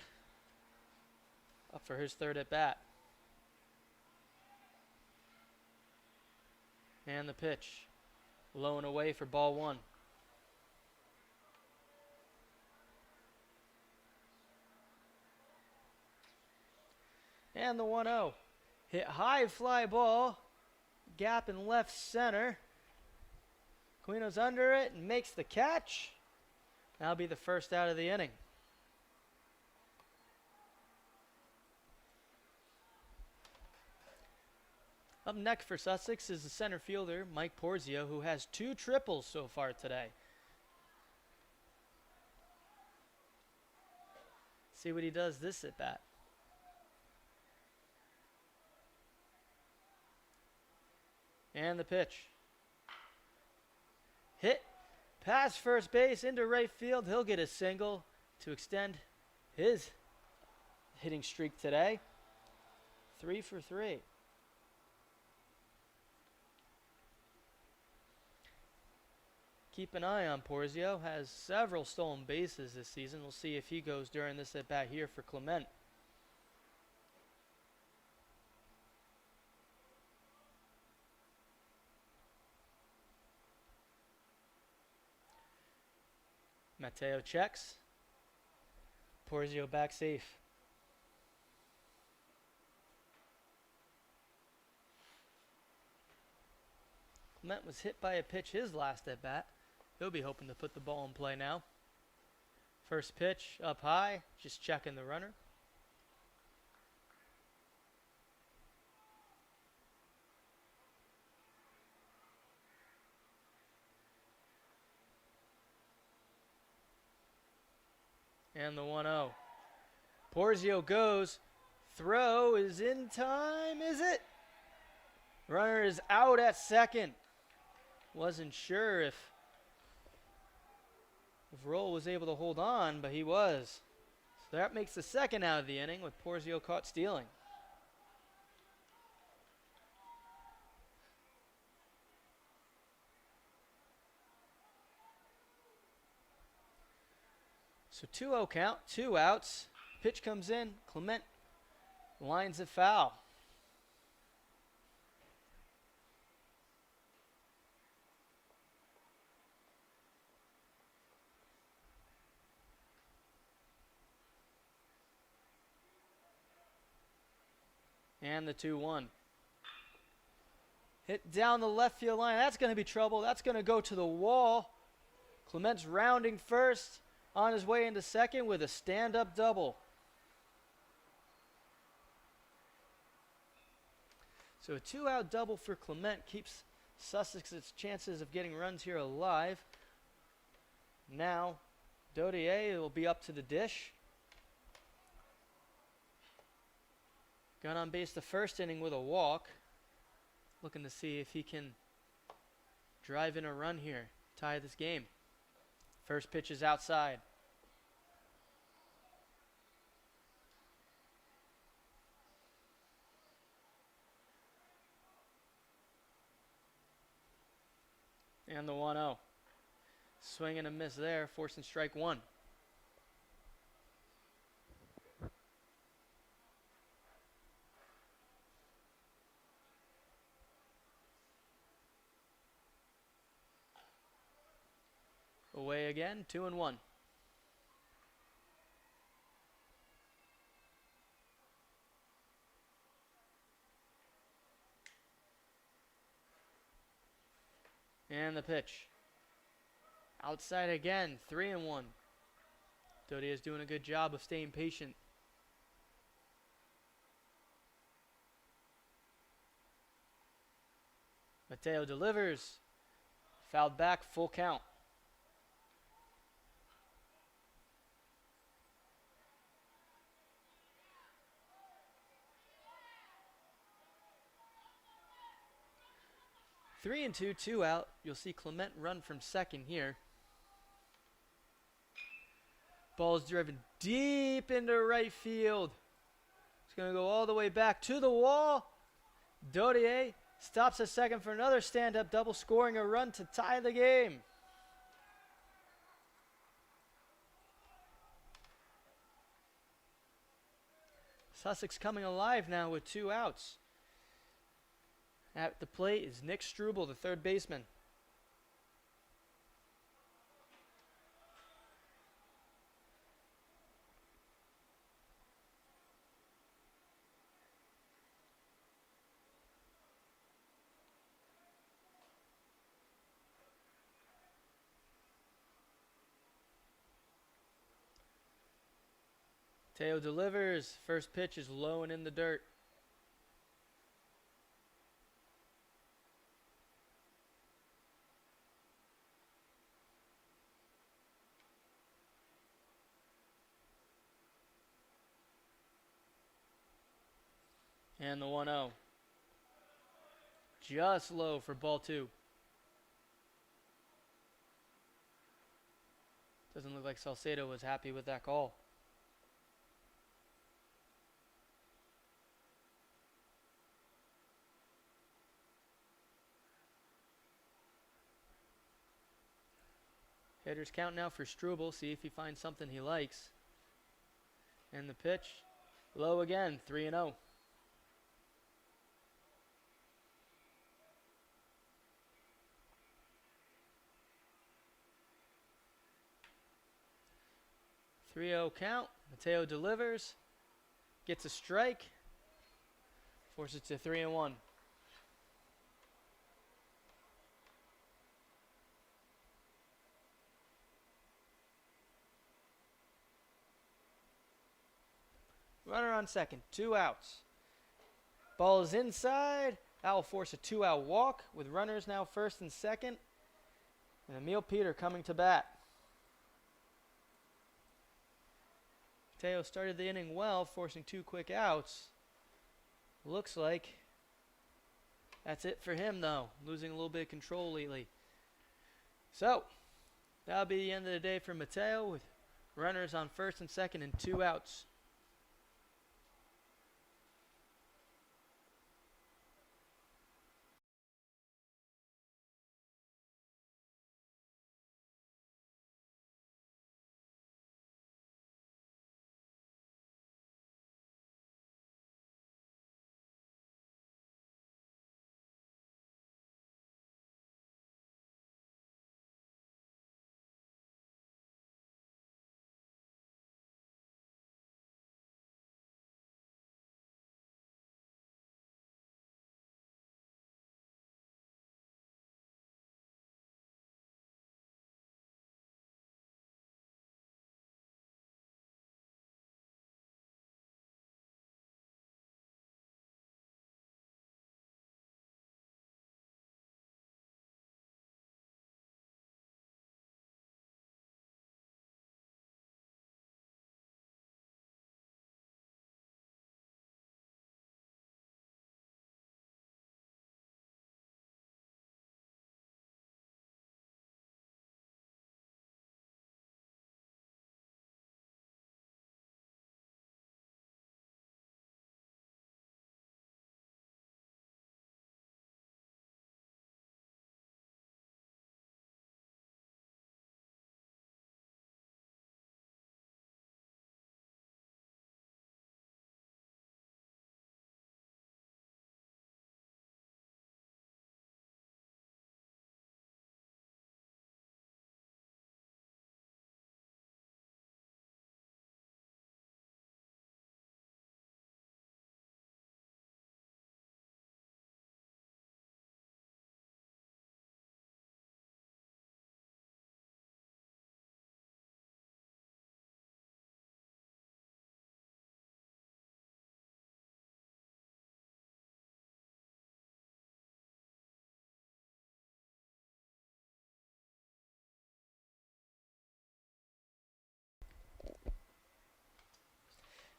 up for his third at bat. And the pitch, low and away for ball 1. And the 1-0. Hit high fly ball, gap in left center. Quino's under it and makes the catch. That'll be the first out of the inning. Up next for Sussex is the center fielder, Mike Porzio, who has 2 triples so far today. See what he does this at bat. And the pitch. Hit past first base into right field. He'll get a single to extend his hitting streak today. 3 for 3. Keep an eye on Porzio. Has several stolen bases this season. We'll see if he goes during this at bat here for Clement. Mateo checks. Porzio back safe. Clement was hit by a pitch his last at bat. He'll be hoping to put the ball in play now. First pitch up high, just checking the runner. And the 1-0. Porzio goes. Throw is in time, is it? Runner is out at second. Wasn't sure if Roll was able to hold on, but he was. So that makes the second out of the inning with Porzio caught stealing. So 2-0 count, 2 outs. Pitch comes in. Clement lines it foul. And the 2-1. Hit down the left field line. That's going to be trouble. That's going to go to the wall. Clement's rounding first, on his way into second with a stand-up double. So a 2-out double for Clement keeps Sussex's chances of getting runs here alive. Now, Dodier will be up to the dish. Got on base the first inning with a walk. Looking to see if he can drive in a run here, tie this game. First pitch is outside. And the 1-0. Swing and a miss there, forcing strike one. Away again, 2-1. And the pitch. Outside again, 3-1. Dodi is doing a good job of staying patient. Mateo delivers. Fouled back, full count. Three and two, 2 out. You'll see Clement run from second here. Ball is driven deep into right field. It's going to go all the way back to the wall. Dodier stops at second for another stand-up double, scoring a run to tie the game. Sussex coming alive now with 2 outs. At the plate is Nick Struble, the third baseman. Teo delivers. First pitch is low and in the dirt. And the 1-0. Just low for ball 2. Doesn't look like Salcedo was happy with that call. Hitters count now for Struble. See if he finds something he likes. And the pitch, low again, 3-0. Count. Mateo delivers. Gets a strike. Forces it to 3-1. Runner on second. 2 outs. Ball is inside. That will force a 2-out walk with runners now first and second. And Emil Peter coming to bat. Teo started the inning well, forcing 2 quick outs. Looks like that's it for him, though. Losing a little bit of control lately. So, that'll be the end of the day for Mateo with runners on first and second and 2 outs.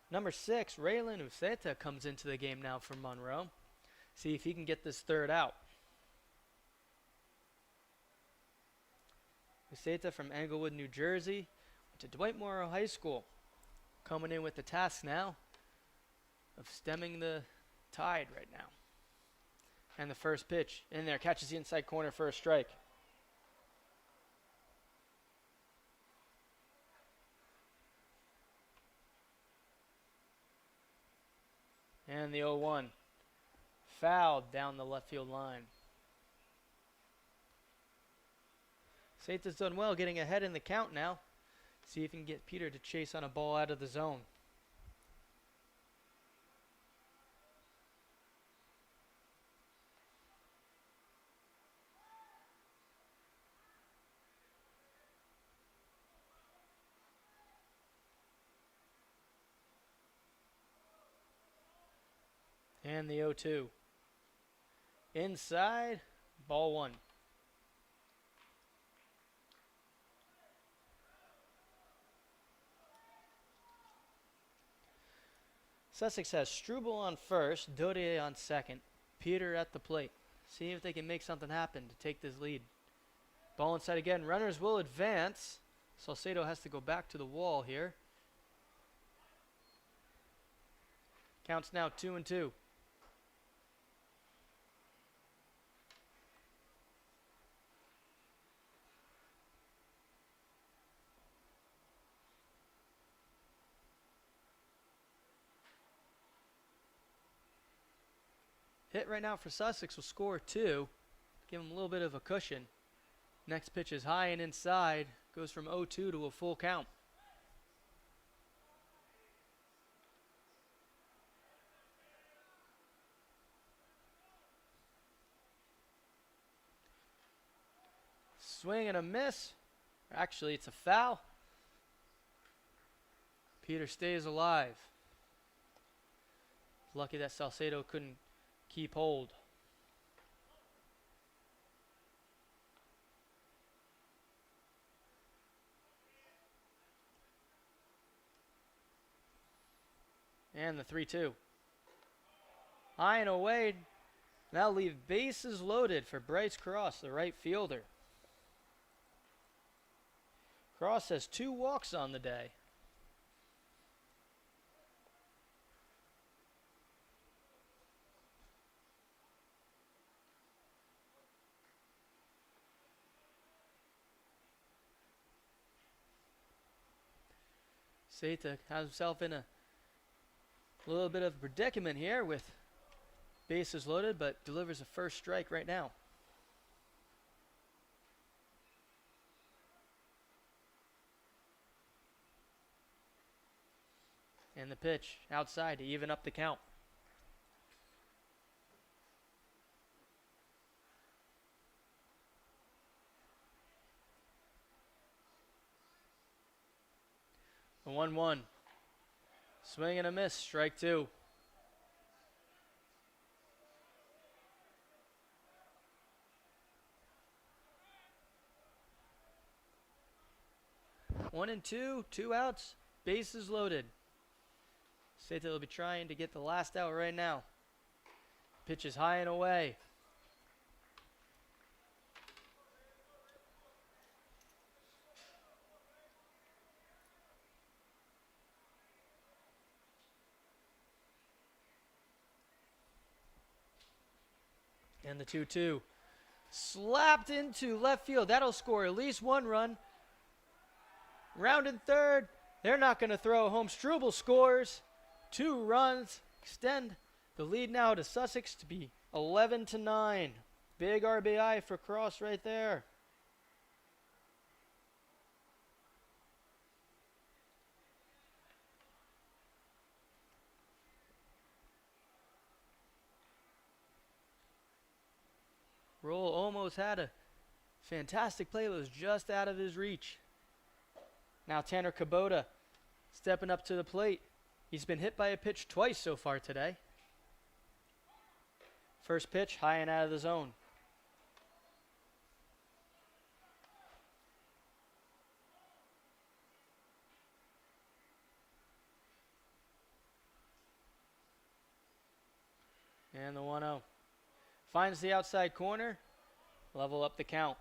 Number 6, Raylan Uceta comes into the game now for Monroe. See if he can get this third out. Uceta from Englewood, New Jersey, went to Dwight Morrow High School. Coming in with the task now of stemming the tide right now. And the first pitch in there, catches the inside corner for a strike. And the 0-1. Fouled down the left field line. Uceta's done well getting ahead in the count now. See if he can get Peter to chase on a ball out of the zone. And the 0-2. Inside, ball 1. Sussex has Struble on first, Dodier on second, Peter at the plate. See if they can make something happen to take this lead. Ball inside again. Runners will advance. Salcedo has to go back to the wall here. Counts now 2-2. Hit right now for Sussex will score 2. Give him a little bit of a cushion. Next pitch is high and inside. Goes from 0-2 to a full count. Swing and a miss. Actually, it's a foul. Peter stays alive. Lucky that Salcedo couldn't keep hold. And the 3-2. High and away. That'll leave bases loaded for Bryce Cross, the right fielder. Cross has 2 walks on the day. Seta has himself in a little bit of a predicament here with bases loaded, but delivers a first strike right now. And the pitch outside to even up the count. A 1-1. Swing and a miss, strike 2. One and two, 2 outs, bases loaded. Seta will be trying to get the last out right now. Pitch is high and away. And the 2-2. Slapped into left field. That'll score at least 1 run. Rounded third. They're not going to throw home. Struble scores 2 runs. Extend the lead now to Sussex to be 11-9. Big RBI for Cross right there. Roll almost had a fantastic play, but was just out of his reach. Now Tanner Kubota stepping up to the plate. He's been hit by a pitch twice so far today. First pitch, high and out of the zone. And the 1-0. Finds the outside corner. Level up the count.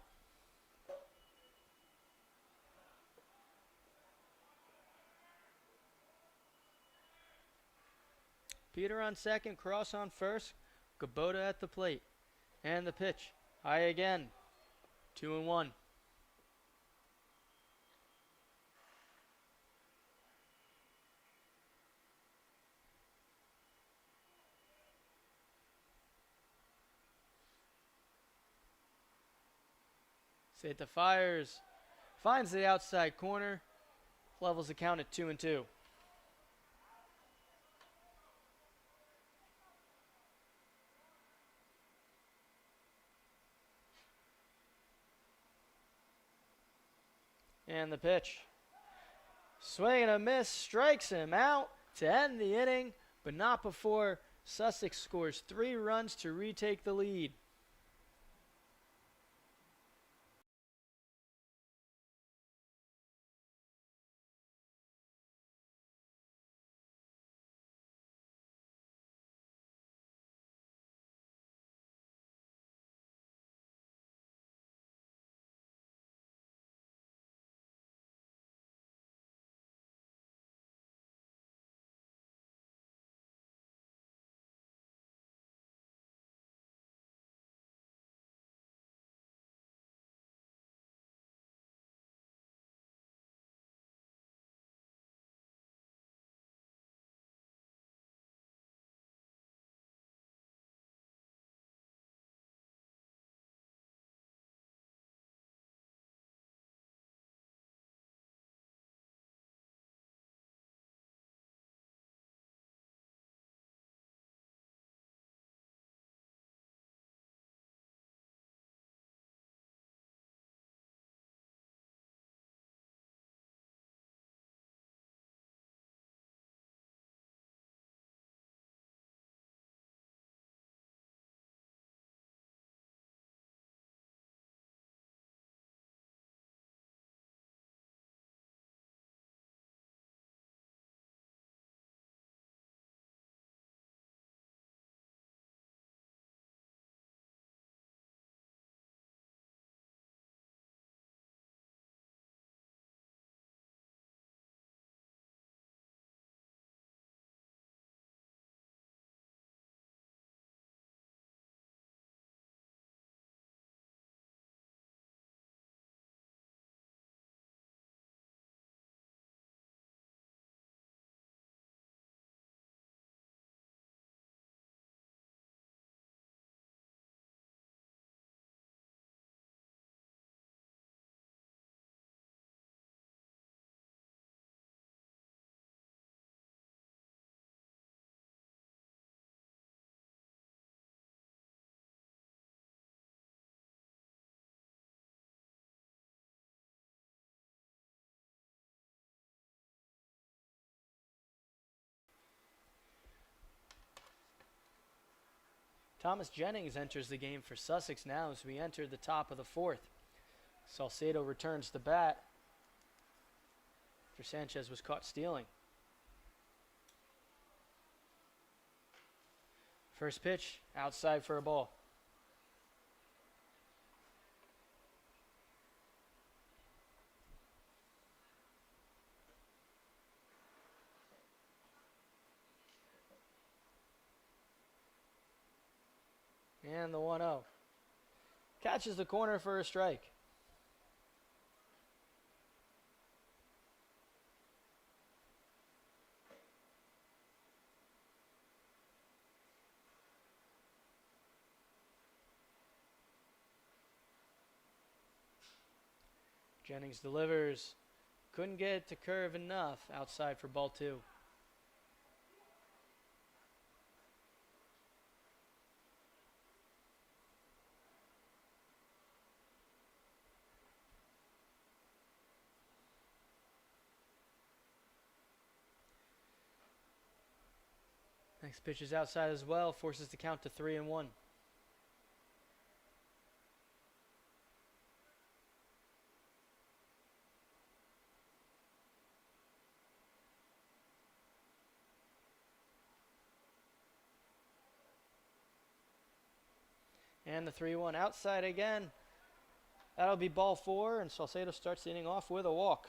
Peter on second, Cross on first. Kubota at the plate. And the pitch. High again. 2-1. Seta fires. Finds the outside corner. Levels the count at 2-2. And the pitch. Swing and a miss. Strikes him out to end the inning, but not before Sussex scores 3 runs to retake the lead. Thomas Jennings enters the game for Sussex now as we enter the top of the fourth. Salcedo returns the bat after Sanchez was caught stealing. First pitch, outside for a ball. And the 1-0. Catches the corner for a strike. Jennings delivers. Couldn't get it to curve enough. Outside for ball 2. Next pitch is outside as well. Forces the count to 3-1. And the 3-1 outside again. That'll be ball 4, and Salcedo starts the inning off with a walk.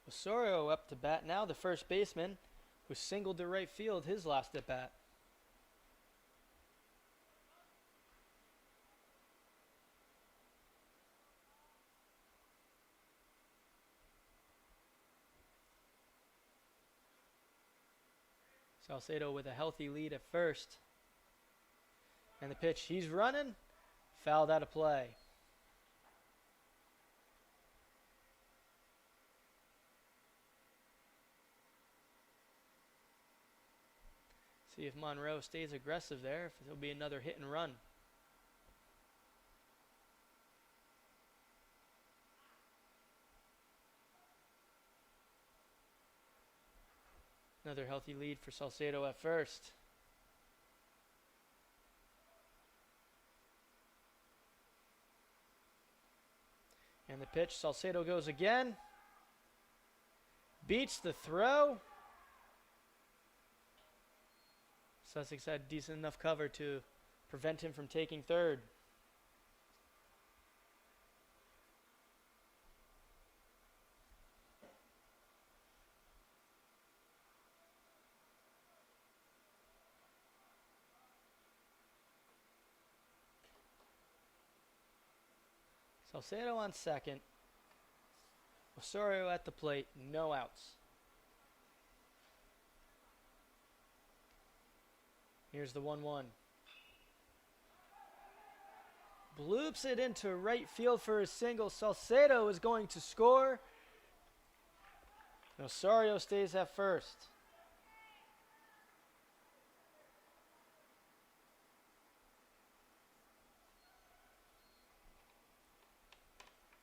Osorio up to bat now, the first baseman, who singled to right field his last at bat. Salcedo with a healthy lead at first. And the pitch, he's running, fouled out of play. See if Monroe stays aggressive there, if there'll be another hit and run. Another healthy lead for Salcedo at first. And the pitch, Salcedo goes again. Beats the throw. Sussex had decent enough cover to prevent him from taking third. Salcedo on second. Osorio at the plate, no outs. Here's the 1-1. Bloops it into right field for a single. Salcedo is going to score. Osorio stays at first.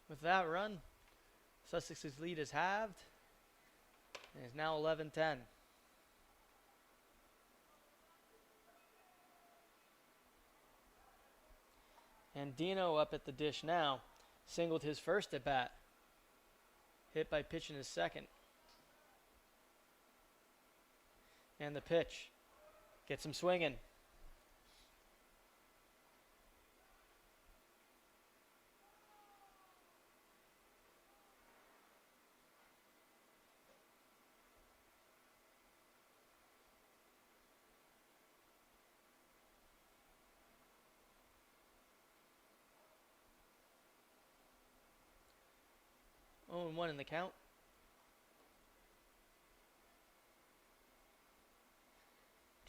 With that run, Sussex's lead is halved and is now 11-10. And Dino up at the dish now. Singled his first at bat. Hit by pitch in his second. And the pitch. Gets him swinging. Oh, and 1 in the count.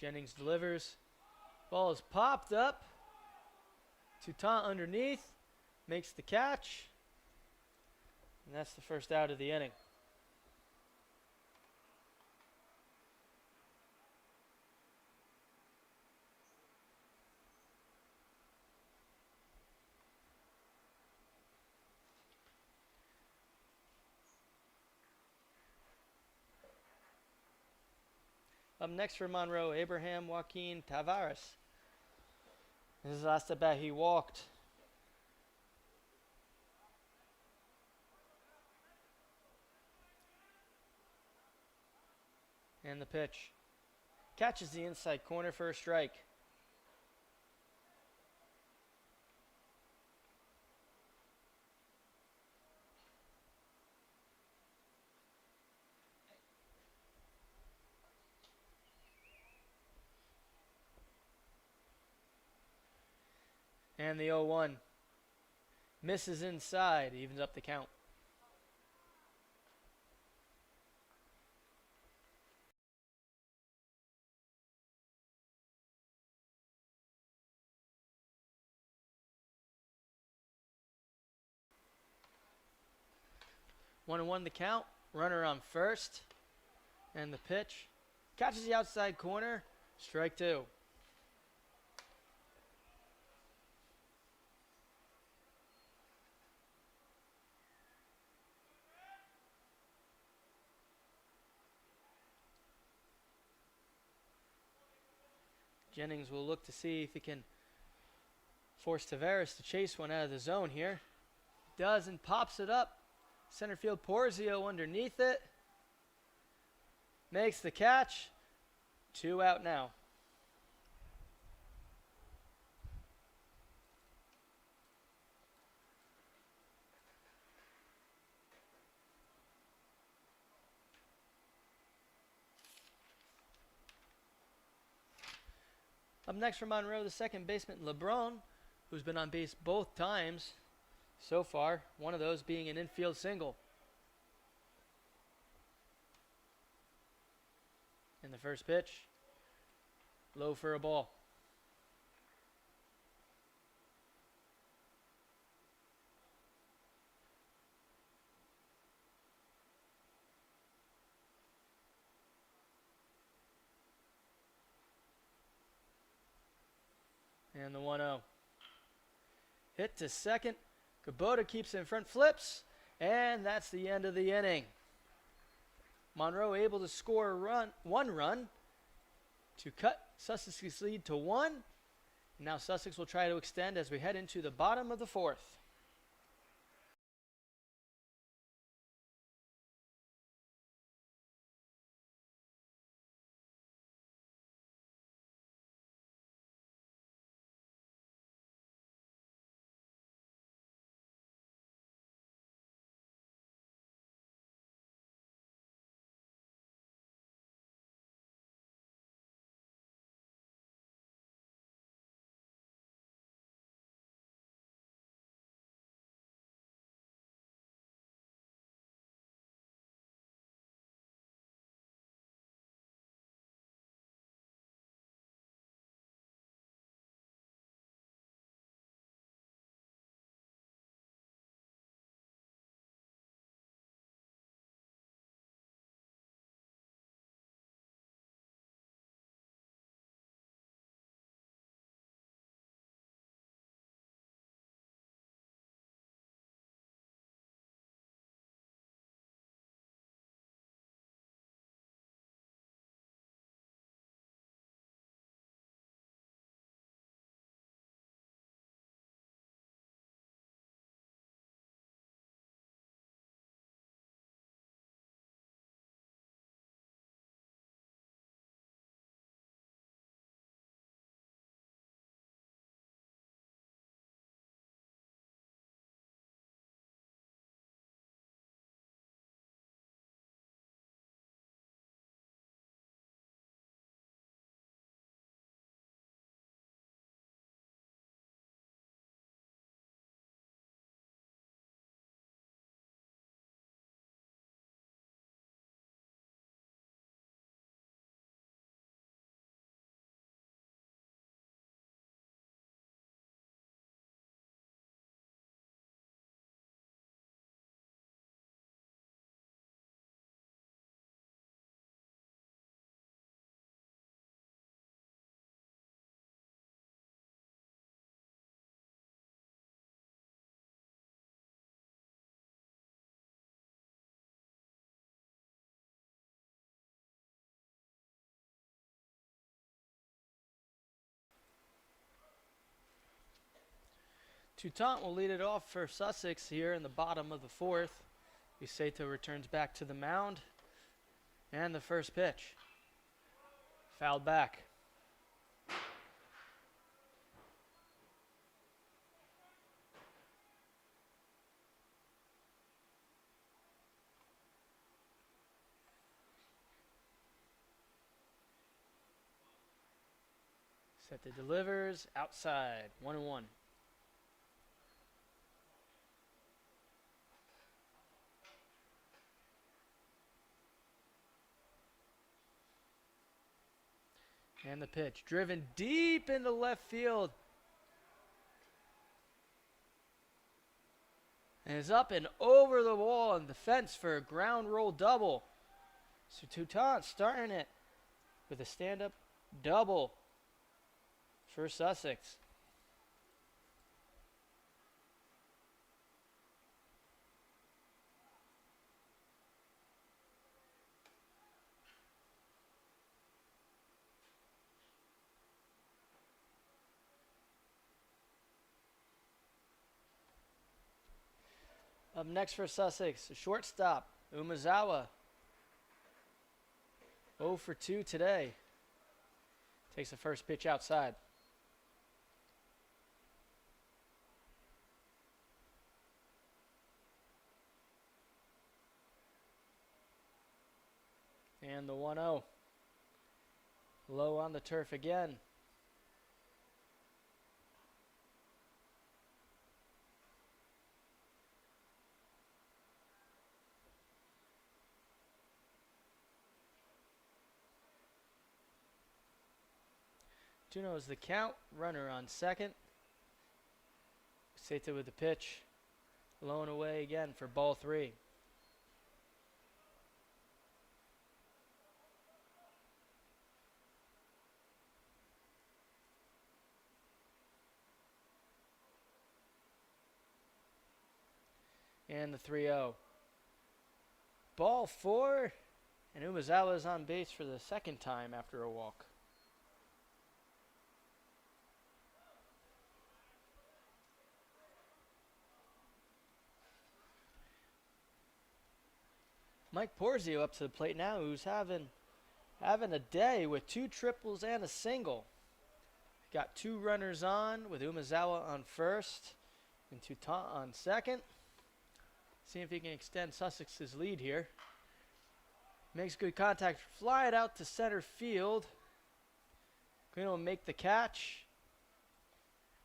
Jennings delivers. Ball is popped up. Toutant underneath. Makes the catch. And that's the first out of the inning. Up next for Monroe, Abraham Joaquin Tavares. His last at bat, he walked. And the pitch. Catches the inside corner for a strike. And the 0-1. Misses inside, evens up the count. One and one the count. Runner on first. And the pitch. Catches the outside corner. Strike two. Jennings will look to see if he can force Tavares to chase one out of the zone here. Does and pops it up. Center field Porzio underneath it. Makes the catch. 2 out now. Up next for Monroe, the second baseman, LeBron, who's been on base both times so far, one of those being an infield single. In the first pitch, low for a ball. And the 1-0. Hit to second. Kubota keeps in front, flips, and that's the end of the inning. Monroe able to score one run to cut Sussex's lead to 1. Now Sussex will try to extend as we head into the bottom of the 4th. Toutant will lead it off for Sussex here in the bottom of the fourth. Usato returns back to the mound. And the first pitch. Fouled back. Set the delivers outside. 1-1. And the pitch driven deep into left field. And is up and over the wall and the fence for a ground roll double. So Toutant starting it with a stand-up double for Sussex. Up next for Sussex, a shortstop, Umezawa. 0 for 2 today. Takes the first pitch outside. And the 1-0. Low on the turf again. Tuno is the count. Runner on second. Sato with the pitch. Low and away again for ball 3. And the 3-0. Ball 4. And Umezawa is on base for the second time after a walk. Mike Porzio up to the plate now, who's having a day with 2 triples and a single. Got 2 runners on with Umezawa on first and Toutant on second. See if he can extend Sussex's lead here. Makes good contact. Fly it out to center field. Quinn will make the catch.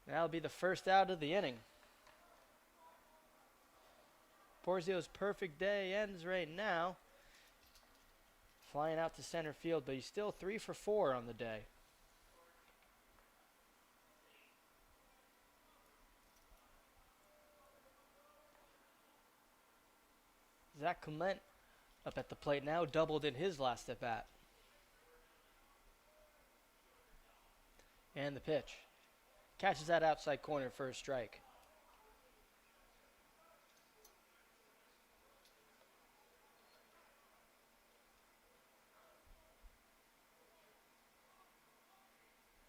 That'll be the first out of the inning. Porzio's perfect day ends right now. Flying out to center field, but he's still 3 for 4 on the day. Zach Clement up at the plate now, doubled in his last at bat. And the pitch. Catches that outside corner for a strike.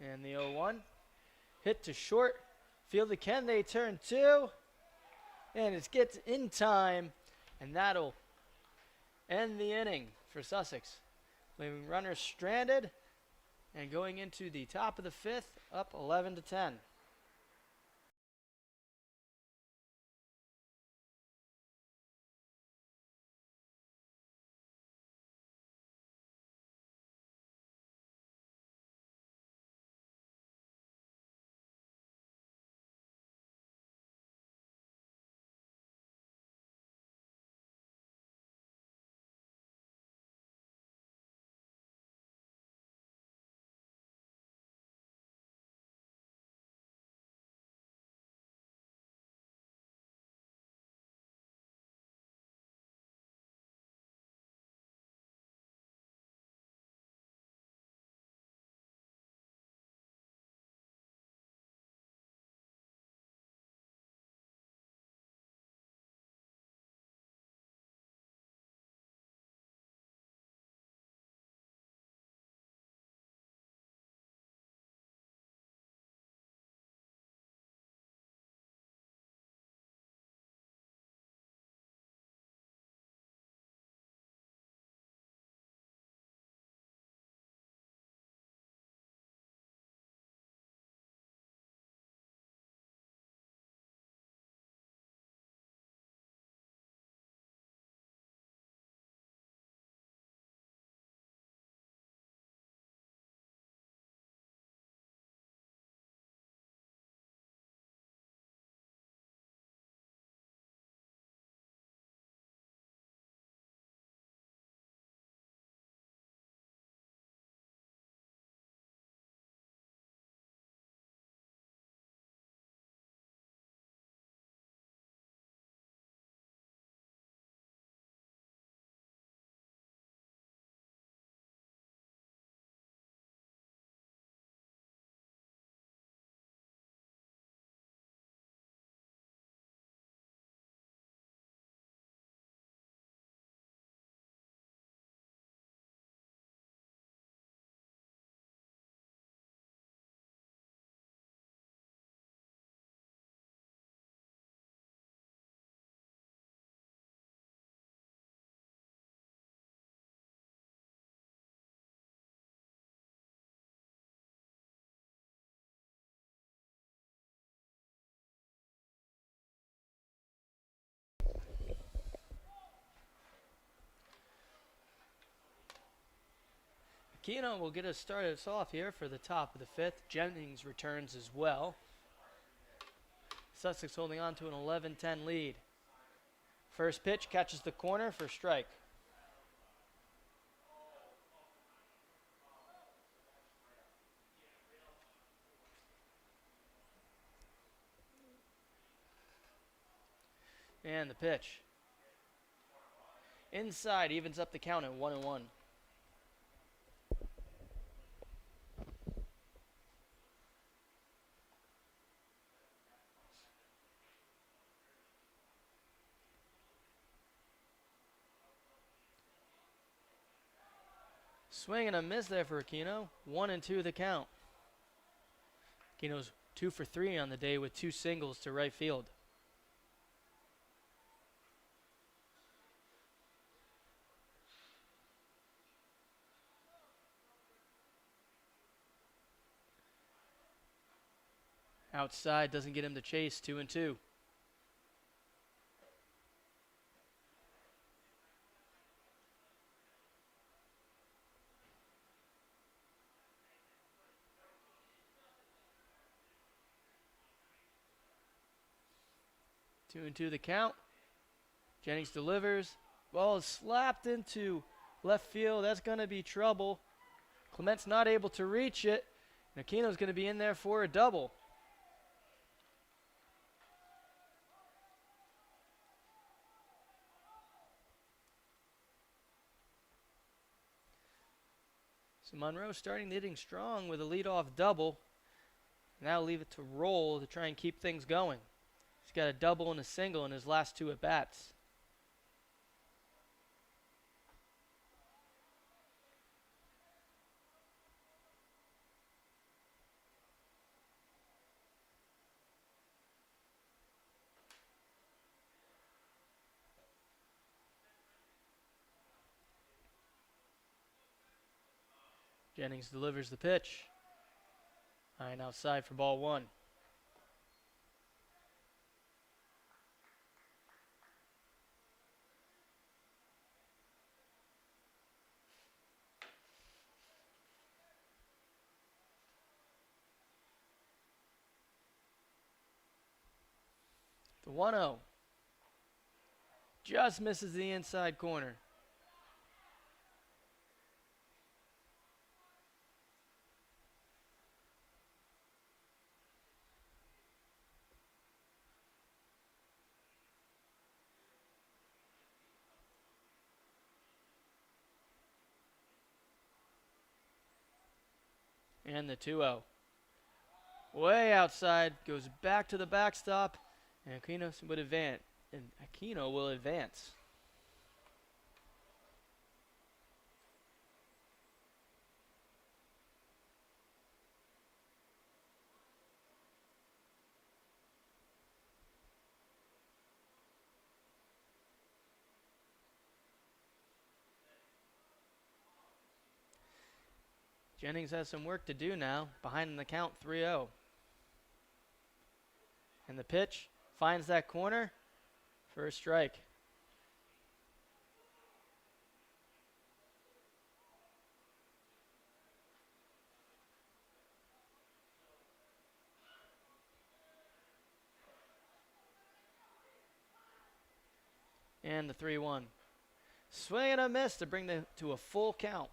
And the 0-1. Hit to short. Field again. They turn 2. And it gets in time. And that'll end the inning for Sussex. Leaving runners stranded. And going into the top of the 5th, up 11-10. Keno will get us started us off here for the top of the fifth. Jennings returns as well. Sussex holding on to an 11-10 lead. First pitch catches the corner for strike. And the pitch. Inside, evens up the count at 1-1. Swing and a miss there for Aquino. 1-2 the count. Aquino's 2 for 3 on the day with 2 singles to right field. Outside, doesn't get him to chase. 2-2. Two and two the count. Jennings delivers. Ball is slapped into left field. That's going to be trouble. Clement's not able to reach it. And Aquino's going to be in there for a double. So Monroe starting the inning strong with a leadoff double. Now leave it to roll to try and keep things going. He's got a double and a single in his last 2 at-bats. Jennings delivers the pitch. High and outside for ball 1. The 1-0. Just misses the inside corner. And the 2-0. Way outside, goes back to the backstop, and Aquino would advance. And Aquino will advance. Jennings has some work to do now, behind in the count 3-0. And the pitch finds that corner for a strike. And the 3-1. Swing and a miss to bring the to a full count.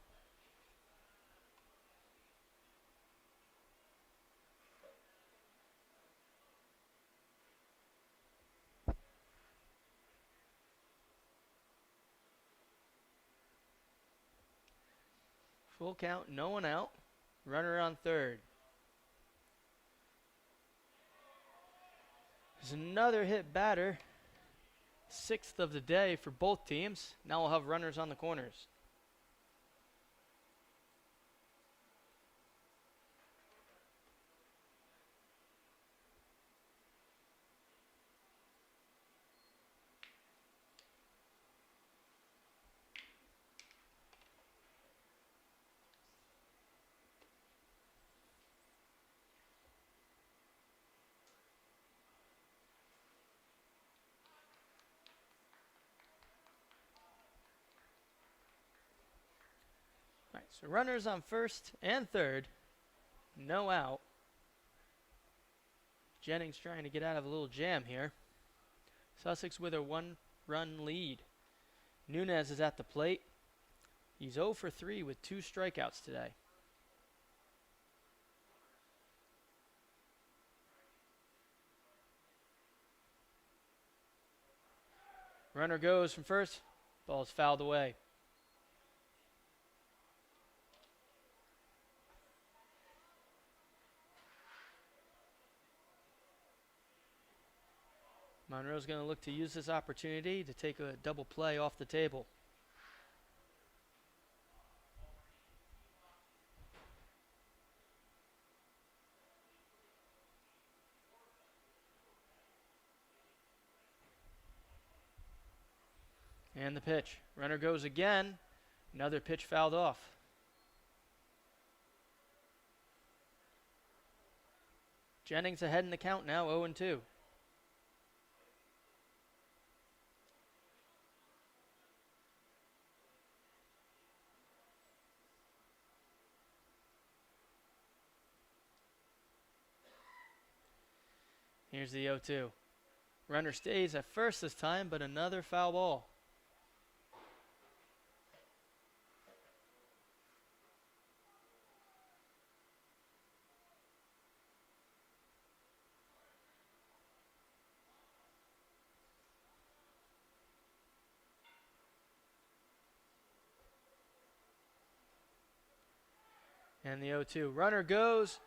Full count, no one out. Runner on third. There's another hit batter. 6th of the day for both teams. Now we'll have runners on the corners. So runners on first and third. No out. Jennings trying to get out of a little jam here. Sussex with a 1-run lead. Nunez is at the plate. He's 0 for 3 with 2 strikeouts today. Runner goes from first. Ball's fouled away. Monroe's going to look to use this opportunity to take a double play off the table. And the pitch. Runner goes again. Another pitch fouled off. Jennings ahead in the count now, 0-2. Here's the 0-2. Runner stays at first this time, but another foul ball. And the 0-2. Runner goes,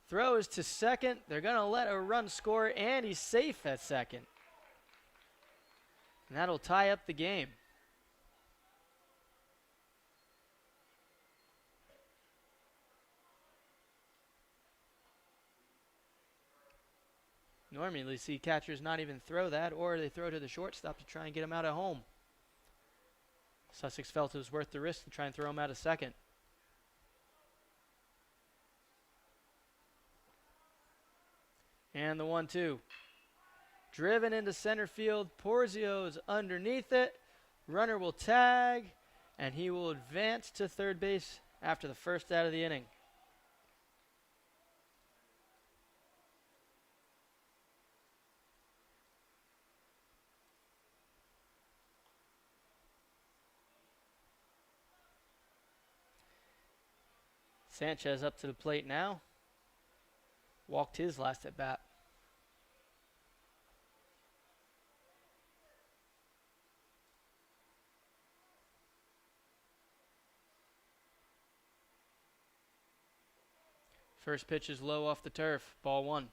throws to second. They're going to let a run score, and he's safe at second. And that'll tie up the game. Normally, you see catchers not even throw that, or they throw to the shortstop to try and get him out at home. Sussex felt it was worth the risk to try and throw him out at second. And the 1-2. Driven into center field. Porzio's underneath it. Runner will tag, and he will advance to third base after the first out of the inning. Sanchez up to the plate now. Walked his last at bat. First pitch is low off the turf. Ball 1.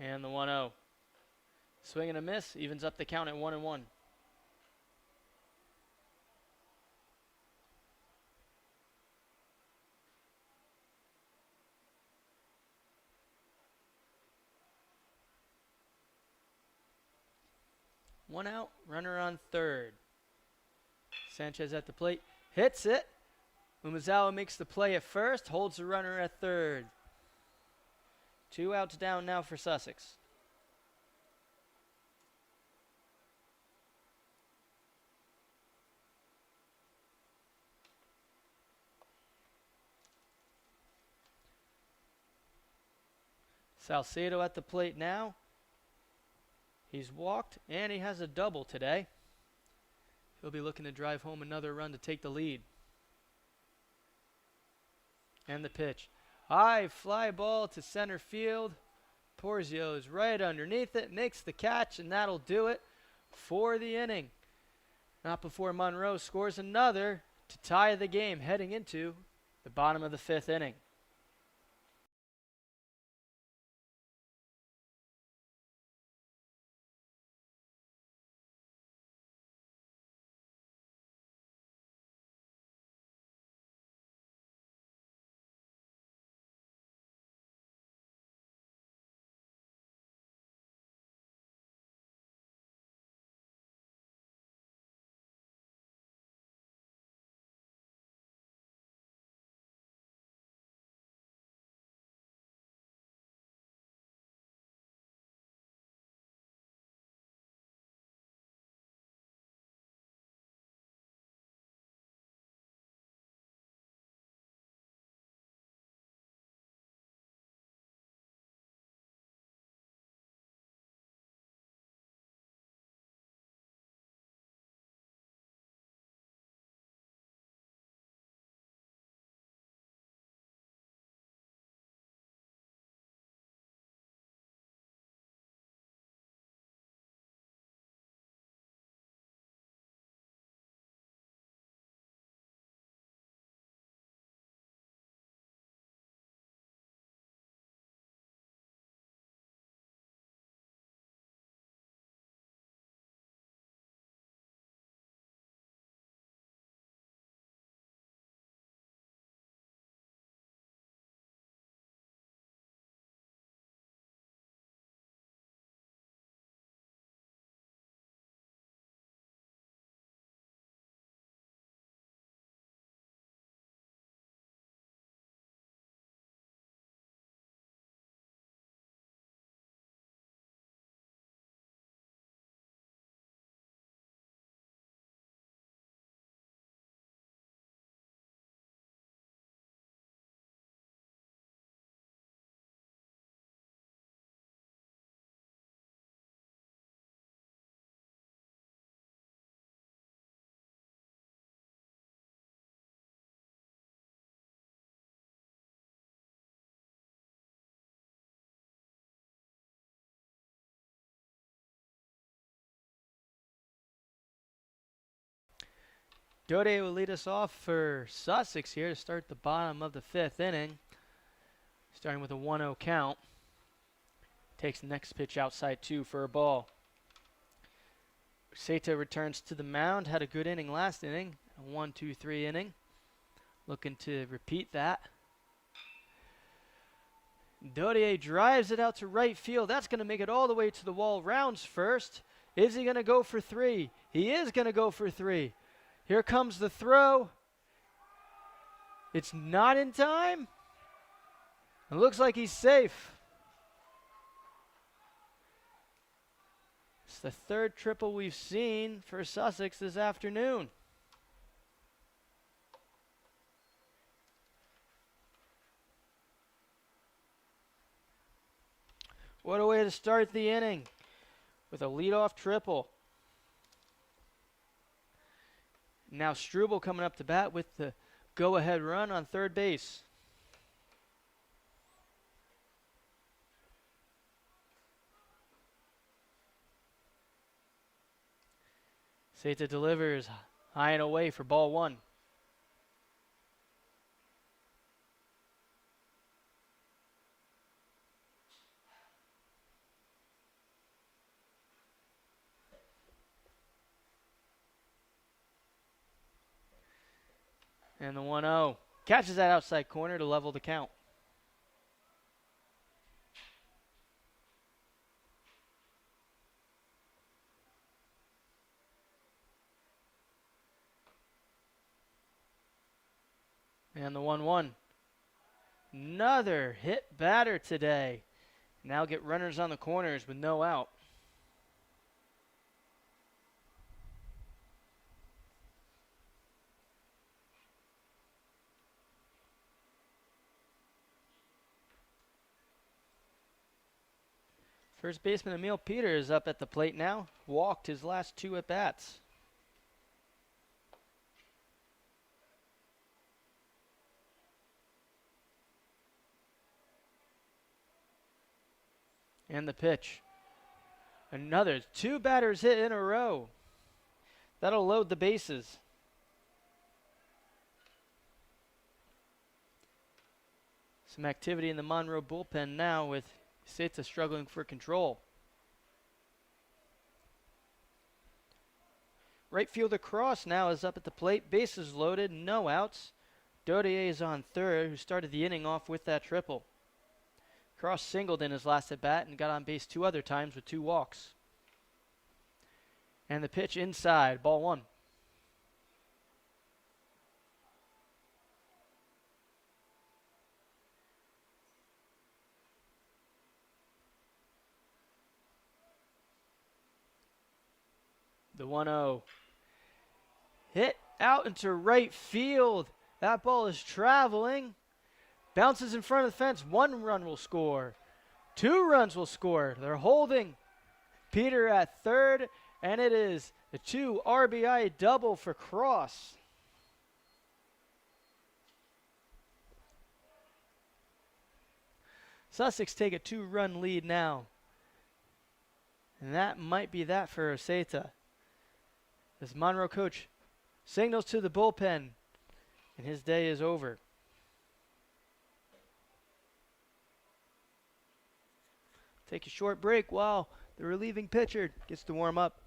And the 1-0. Swing and a miss, evens up the count at 1-1. One out, runner on third. Sanchez at the plate, hits it. Umezawa makes the play at first, holds the runner at third. 2 outs down now for Sussex. Salcedo at the plate now. He's walked, and he has a double today. He'll be looking to drive home another run to take the lead. And the pitch. High fly ball to center field. Porzio is right underneath it, makes the catch, and that'll do it for the inning. Not before Monroe scores another to tie the game heading into the bottom of the 5th inning. Dode will lead us off for Sussex here to start the bottom of the 5th inning. Starting with a 1-0 count. Takes the next pitch outside 2 for a ball. Seta returns to the mound. Had a good inning last inning. A 1-2-3 inning. Looking to repeat that. Dodier drives it out to right field. That's going to make it all the way to the wall. Rounds first. Is he going to go for 3? He is going to go for 3. Here comes the throw. It's not in time. It looks like he's safe. It's the 3rd triple we've seen for Sussex this afternoon. What a way to start the inning with a leadoff triple. Now Struble coming up to bat with the go-ahead run on 3rd base. Seta delivers high and away for ball 1. And the 1-0 catches that outside corner to level the count. And the 1-1. Another hit batter today. Now get runners on the corners with no out. First baseman Emil Peter is up at the plate now. Walked his last 2 at-bats. And the pitch. Another 2 batters hit in a row. That'll load the bases. Some activity in the Monroe bullpen now with Seta struggling for control. Right fielder Cross now is up at the plate. Bases loaded, no outs. Dodier is on 3rd, who started the inning off with that triple. Cross singled in his last at-bat and got on base 2 other times with 2 walks. And the pitch inside, ball 1. The 1-0. Hit out into right field. That ball is traveling. Bounces in front of the fence. 1 run will score. 2 runs will score. They're holding Peter at 3rd, and it is a 2 RBI double for Cross. Sussex take a 2-run lead now. And that might be that for Seta. As Monroe coach signals to the bullpen, and his day is over. Take a short break while the relieving pitcher gets to warm up.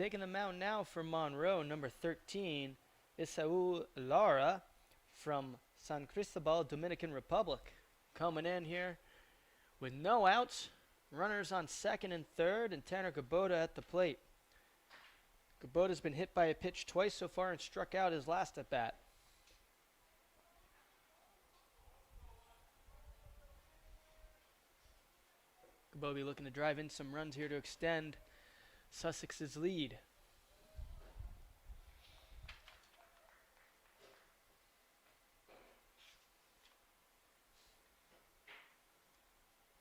Taking the mound now for Monroe, number 13, Isaú Lara from San Cristobal, Dominican Republic. Coming in here with no outs, runners on second and third, and Tanner Kubota at the plate. Kubota's been hit by a pitch twice so far and struck out his last at bat. Kubota looking to drive in some runs here to extend Sussex's lead.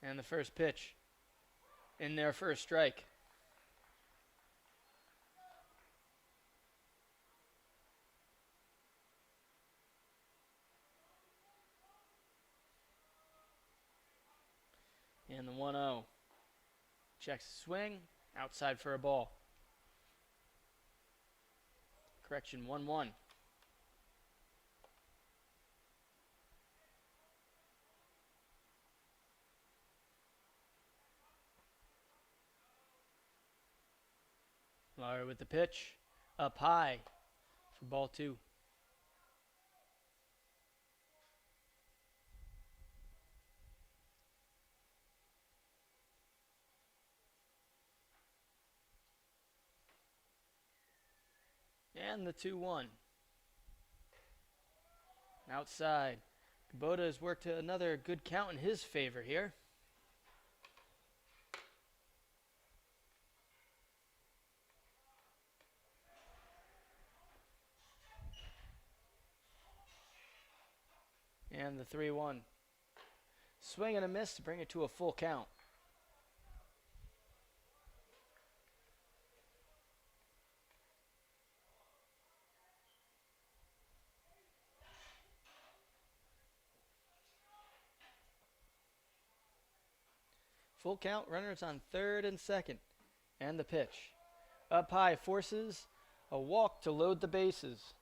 And the first pitch in there for a strike. And the 1-0. Checks the swing, outside for a ball. Correction, 1-1. Lara with the pitch, up high for ball 2. And the 2-1. Outside. Kubota has worked another good count in his favor here. And the 3-1. Swing and a miss to bring it to a full count. Full count, runners on third and second. And the pitch. Up high, forces a walk to load the bases.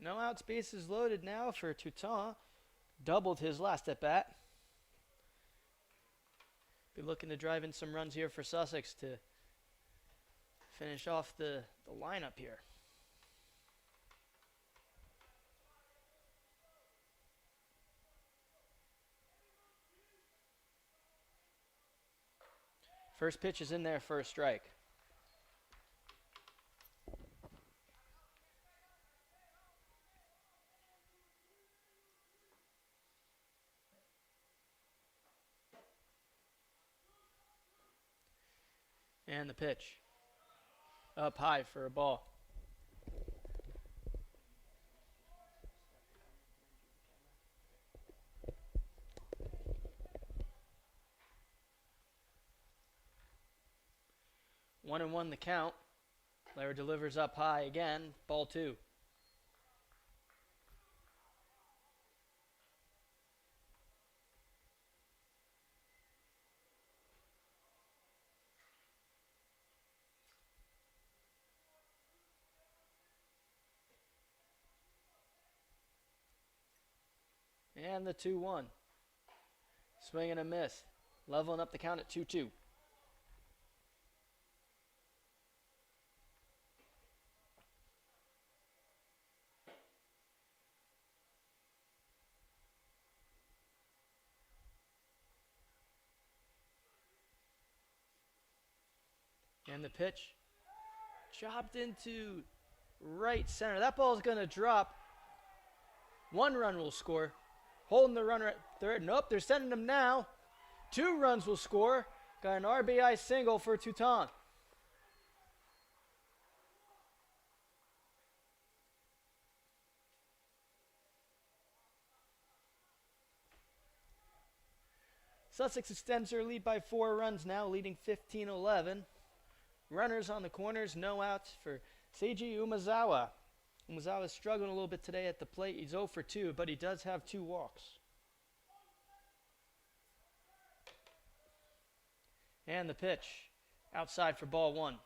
No outs, bases loaded now for Toutant. Doubled his last at bat. Be looking to drive in some runs here for Sussex to finish off the lineup here. First pitch is in there for a strike. And the pitch. Up high for a ball. One and one the count. Lara delivers up high again. Ball 2. And the 2-1. Swing and a miss. Leveling up the count at 2-2. And the pitch. Chopped into right center. That ball is going to drop. 1 run will score. Holding the runner at third. Nope, they're sending him now. 2 runs will score. Got an RBI single for Toutant. Sussex extends their lead by 4 runs now, leading 15-11. Runners on the corners, no outs for Seiji Umezawa. Umezawa's struggling a little bit today at the plate. He's 0 for 2, but he does have 2 walks. And the pitch. Outside for ball 1.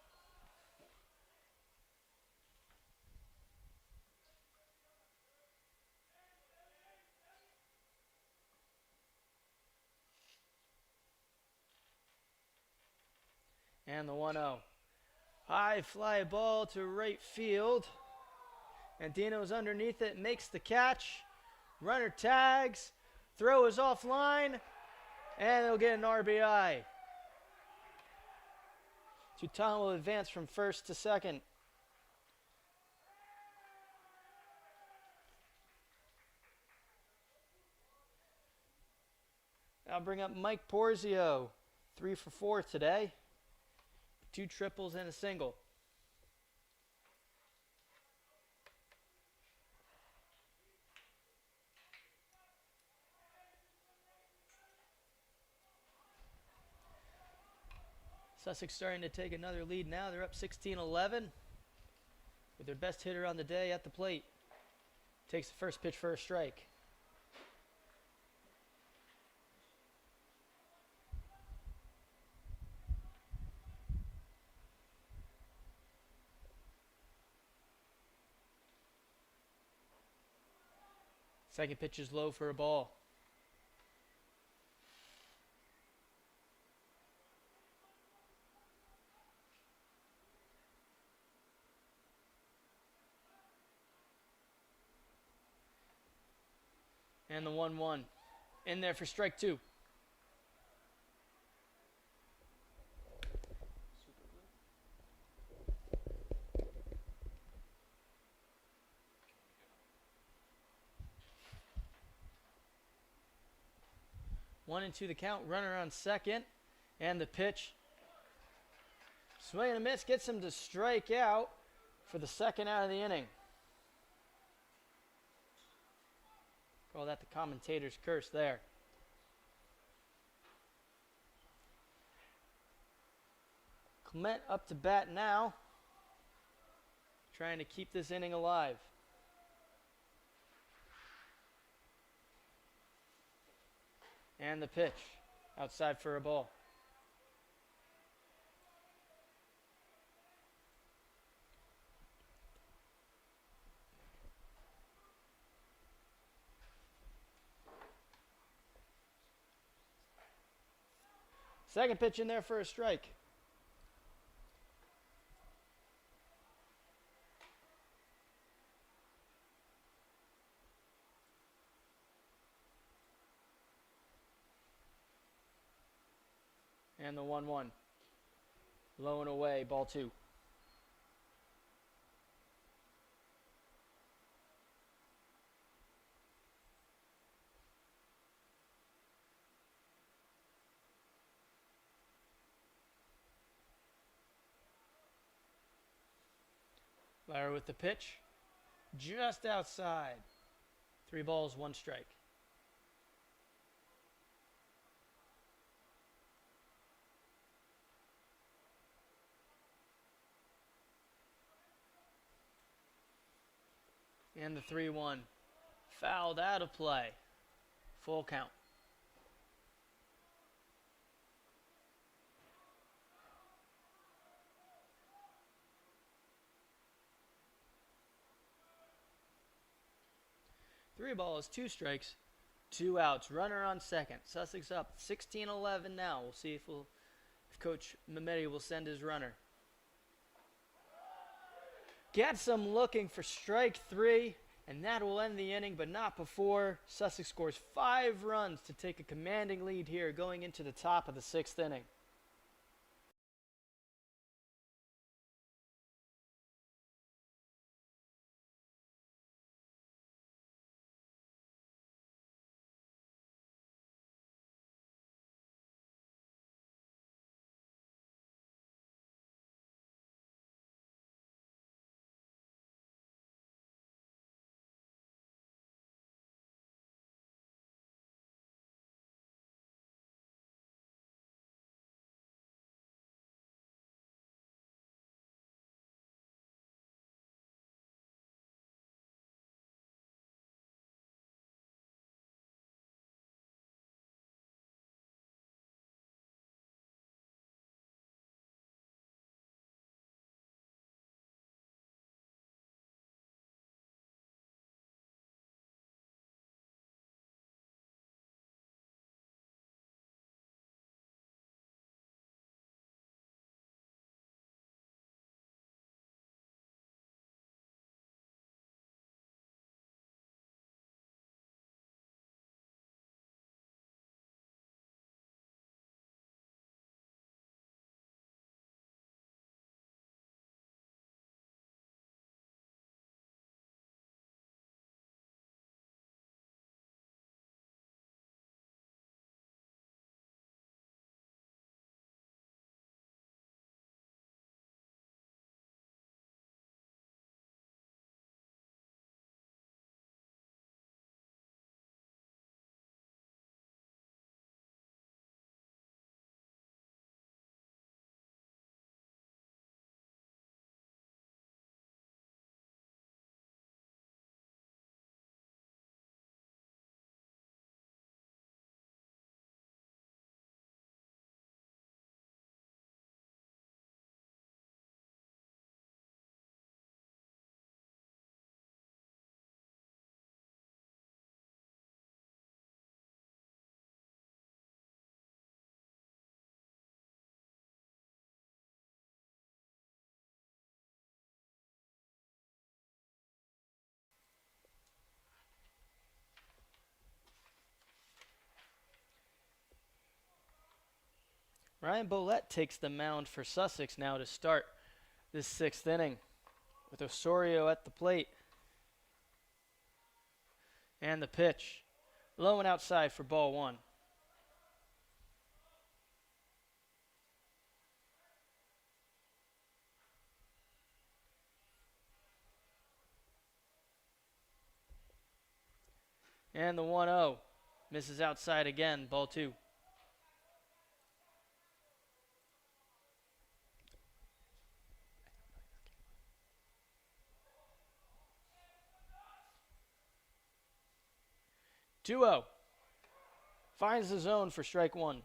And the 1-0. High fly ball to right field. And Dino's underneath it, makes the catch. Runner tags. Throw is offline. And they'll get an RBI. Tutan will advance from first to second. I'll bring up Mike Porzio. 3 for 4 today. 2 triples and a single. Sussex starting to take another lead now. They're up 16-11 with their best hitter on the day at the plate. Takes the first pitch for a strike. Second pitch is low for a ball. And the 1-1. In there for strike 2. One and two the count. Runner on second. And the pitch. Swing and a miss gets him to strike out for the second out of the inning. Call that the commentator's curse there. Clement up to bat now. Trying to keep this inning alive. And the pitch. Outside for a ball. Second pitch in there for a strike. And the 1-1. Low and away, ball 2. Larry with the pitch. Just outside. 3 balls, 1 strike. And the 3-1. Fouled out of play. Full count. Three balls, 2 strikes, 2 outs. Runner on second. Sussex up 16-11 now. We'll see if Coach Mehmeti will send his runner. Gets him looking for strike 3, and that will end the inning, but not before Sussex scores 5 runs to take a commanding lead here going into the top of the 6th inning. Ryan Bolett takes the mound for Sussex now to start this 6th inning with Osorio at the plate. And the pitch. Low and outside for ball 1. And the 1-0. Misses outside again, ball 2. Two-0. Finds the zone for strike 1.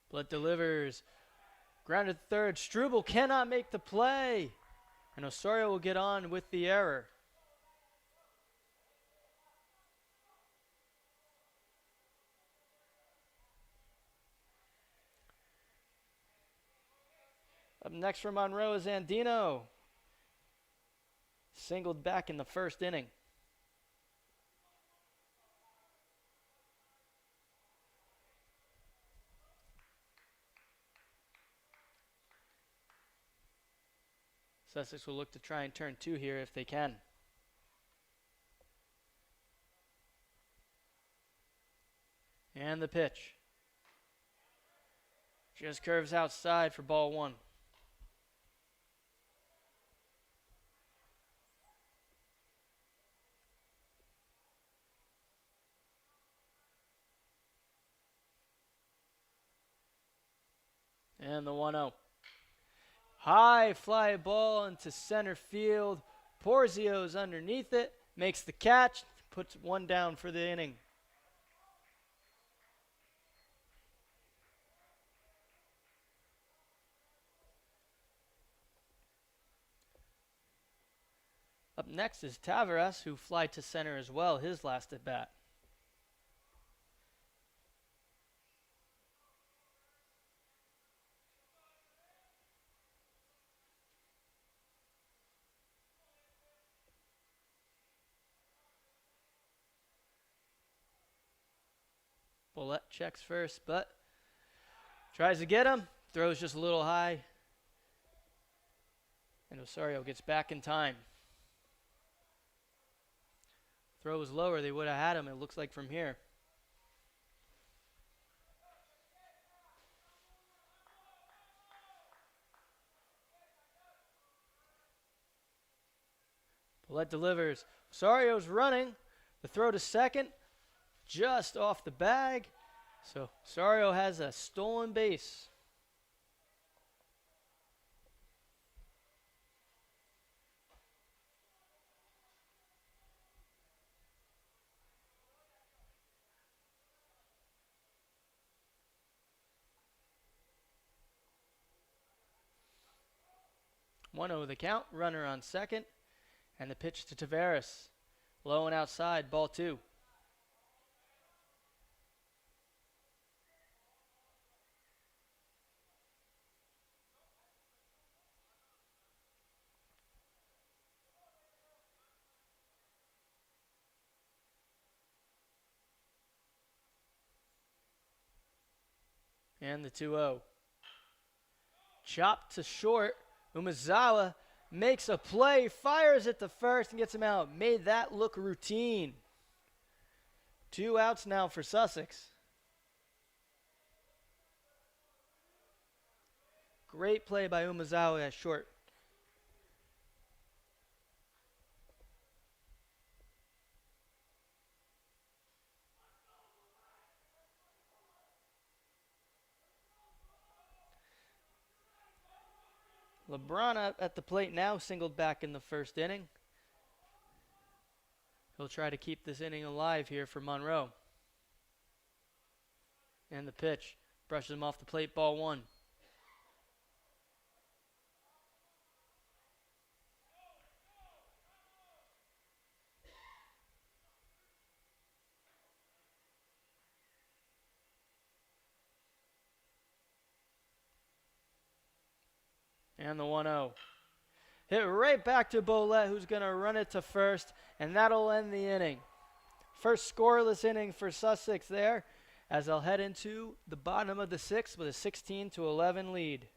Blett delivers. Grounded third. Struble cannot make the play. And Osorio will get on with the error. Up next for Monroe is Andino. Singled back in the 1st inning. Sussex will look to try and turn 2 here if they can. And the pitch. Just curves outside for ball 1. And the 1-0. High fly ball into center field. Porzio's underneath it. Makes the catch. Puts 1 down for the inning. Up next is Tavares, who flied to center as well, his last at bat. Bolett checks first, but tries to get him. Throws just a little high. And Osorio gets back in time. Throw was lower. They would have had him, it looks like, from here. Bolett delivers. Osorio's running. The throw to second. Just off the bag. So Osorio has a stolen base. One over the count. Runner on second. And the pitch to Tavares. Low and outside. Ball 2. And the 2-0. Chopped to short. Umezawa makes a play, fires at the first and gets him out. Made that look routine. 2 outs now for Sussex. Great play by Umezawa at short. LeBron at the plate now, singled back in the 1st inning. He'll try to keep this inning alive here for Monroe. And the pitch. Brushes him off the plate, ball 1. And the 1-0. Hit right back to Bolette, who's going to run it to first, and that'll end the inning. First scoreless inning for Sussex there, as they'll head into the bottom of the sixth with a 16-11 lead.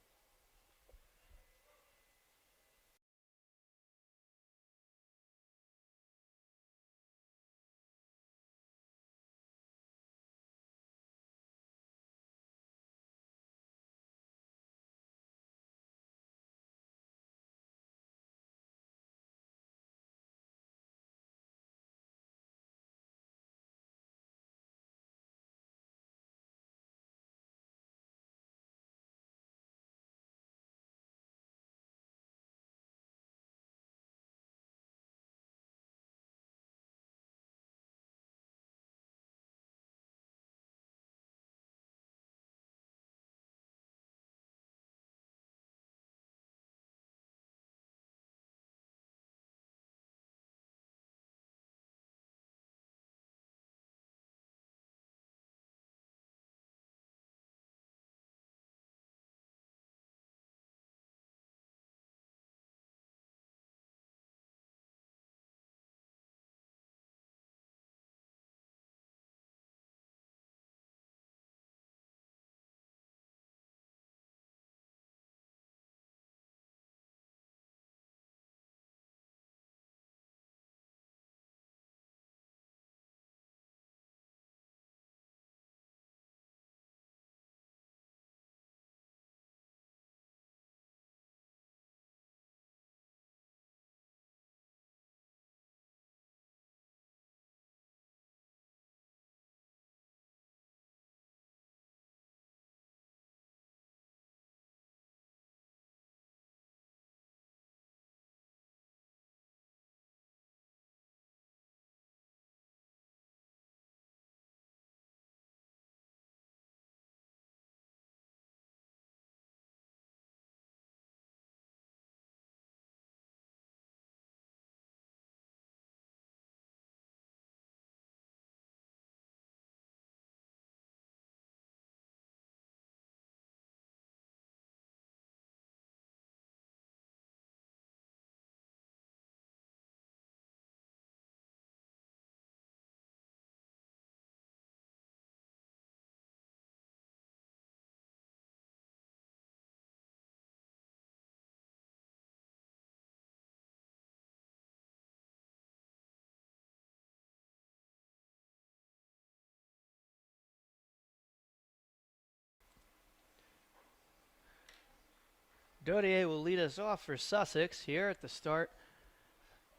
Dodier will lead us off for Sussex here at the start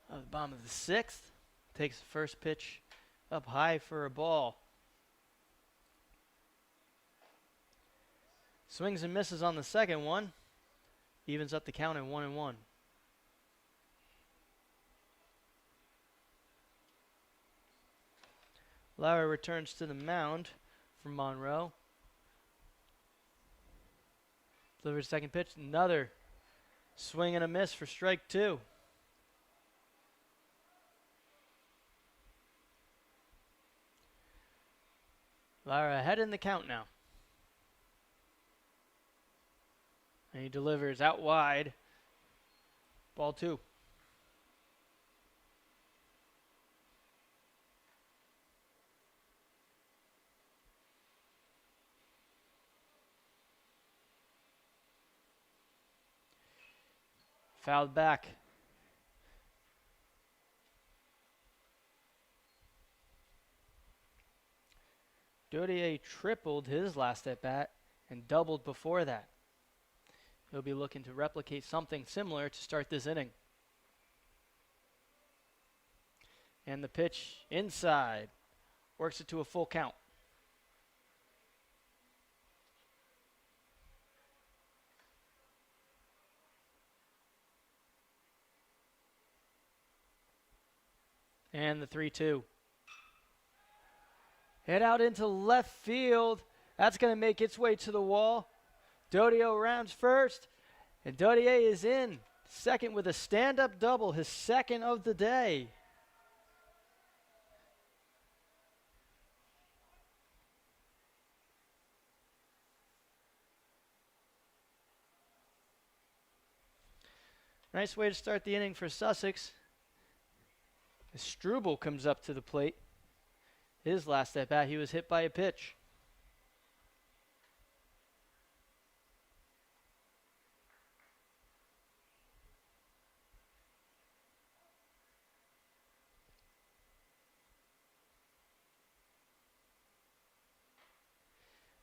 of the bottom of the sixth. Takes the first pitch up high for a ball. Swings and misses on the second one. Evens up the count at 1-1. Lauer returns to the mound for Monroe. Delivers second pitch. Another swing and a miss for strike two. Lauer ahead in the count now. And he delivers out wide. Ball two. Fouled back. Dodier tripled his last at bat and doubled before that. He'll be looking to replicate something similar to start this inning. And the pitch inside. Works it to a full count. And the 3-2. Head out into left field. That's going to make its way to the wall. Dodier rounds first. And Dodier is in second with a stand-up double, his second of the day. Nice way to start the inning for Sussex. Struble comes up to the plate. His last at bat, he was hit by a pitch.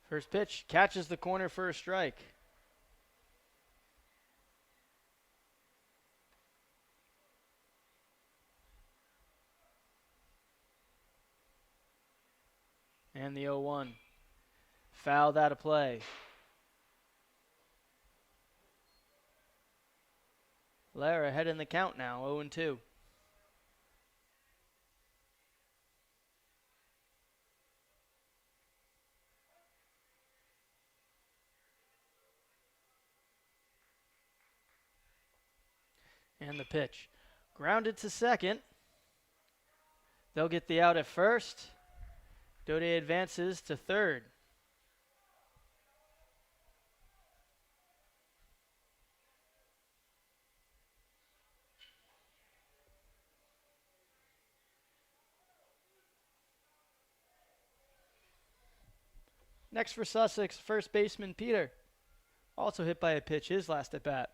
First pitch, catches the corner for a strike. And the 0-1. Fouled out of play. Lara ahead in the count now, 0-2. And the pitch. Grounded to second. They'll get the out at first. Dode advances to third. Next for Sussex, first baseman Peter. Also hit by a pitch, his last at bat.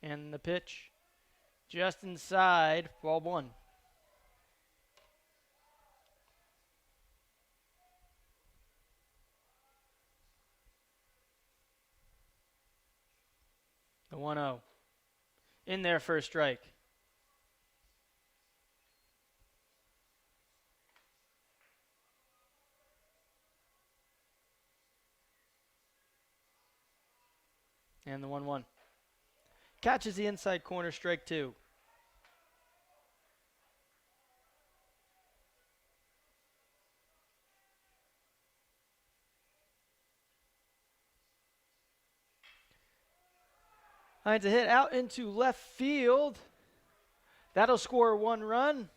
And the pitch just inside, ball one. The 1-0. In there for a strike. And the 1-1. Catches the inside corner, strike two. Hines a hit out into left field. That'll score one run.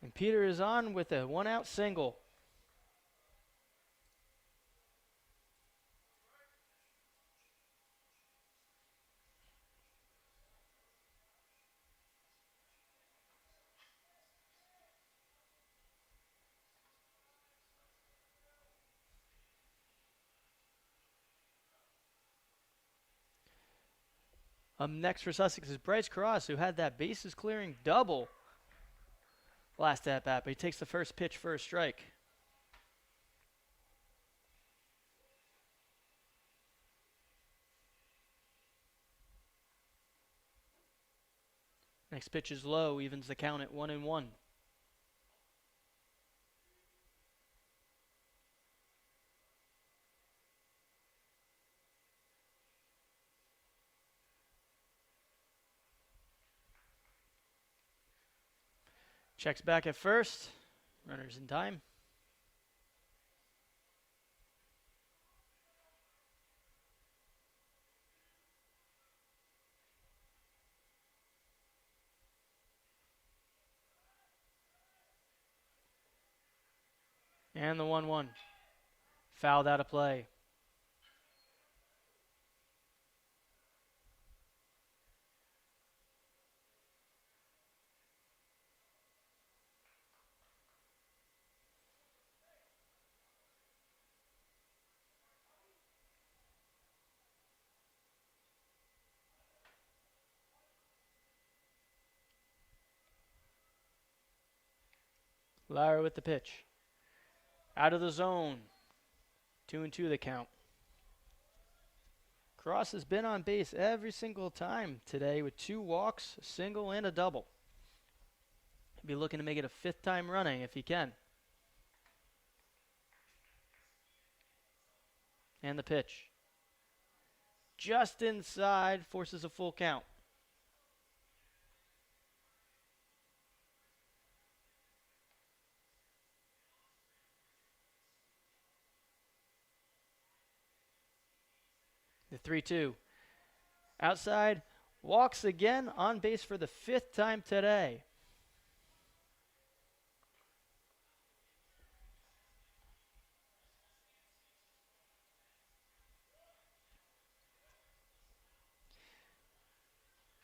And Peter is on with a one-out single. Next for Sussex is Bryce Cross, who had that bases clearing double last at bat, but he takes the first pitch for a strike. Next pitch is low, evens the count at 1-1. Checks back at first. Runners in time. And the 1-1. Fouled out of play. Lara with the pitch. Out of the zone. 2-2 the count. Cross has been on base every single time today with 2 walks, a single, and a double. He'll be looking to make it a 5th time running if he can. And the pitch. Just inside, forces a full count. The 3-2. Outside, walks again, on base for the 5th time today.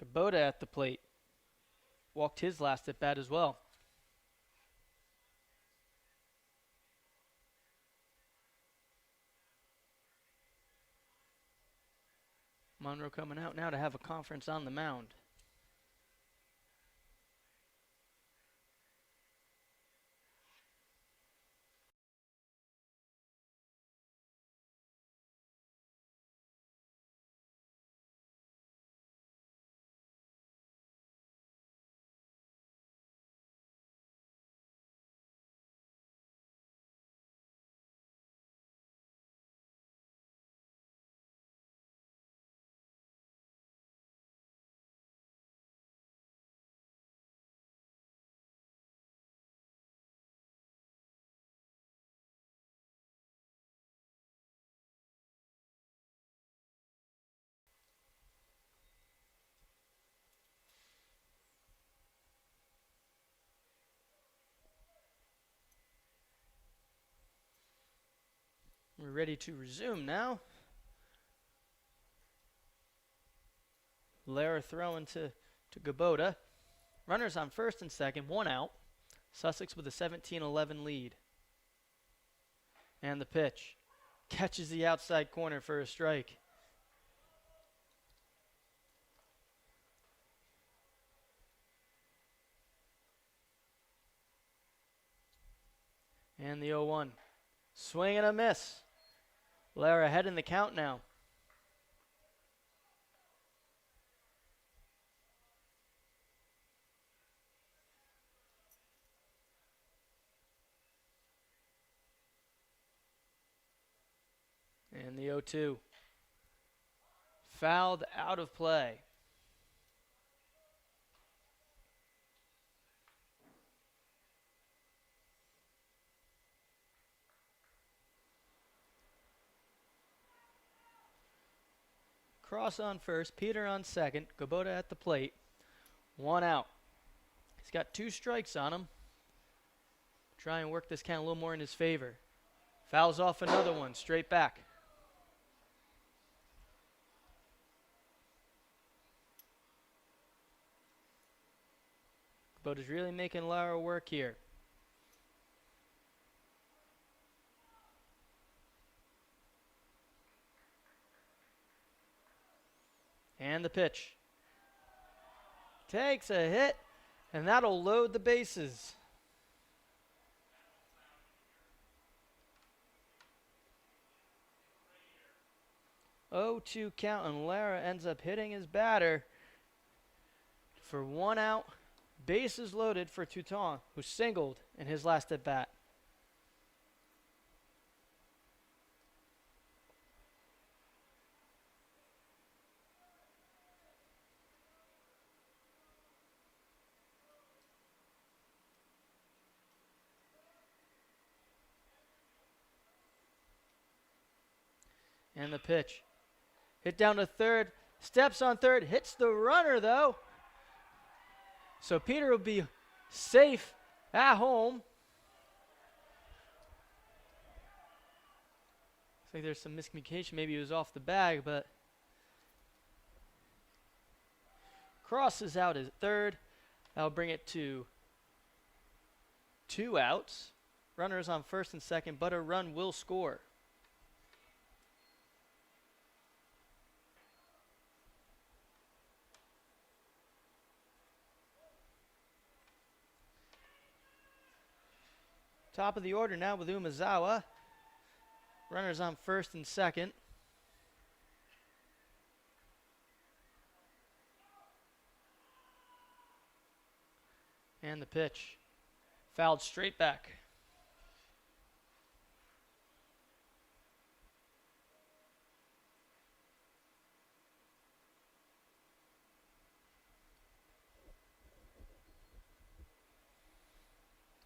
Kubota at the plate. Walked his last at bat as well. Monroe coming out now to have a conference on the mound. We're ready to resume now. Lara throwing to Kubota. Runners on first and second, 1 out. Sussex with a 17-11 lead. And the pitch. Catches the outside corner for a strike. And the 0-1. Swing and a miss. Lara ahead in the count now. And the 0-2. Fouled out of play. Cross on first, Peter on second, Kubota at the plate. 1 out. He's got 2 strikes on him. Try and work this count a little more in his favor. Fouls off another one, straight back. Kubota's really making Lara work here. And the pitch. Takes a hit, and that'll load the bases. 0-2 count, and Lara ends up hitting his batter for 1 out. Bases loaded for Touton, who singled in his last at bat. And the pitch. Hit down to third. Steps on third. Hits the runner, though. So Peter will be safe at home. Looks like there's some miscommunication. Maybe he was off the bag, but crosses out at third. That'll bring it to 2 outs. Runners on first and second, but a run will score. Top of the order now with Umezawa. Runners on first and second. And the pitch. Fouled straight back.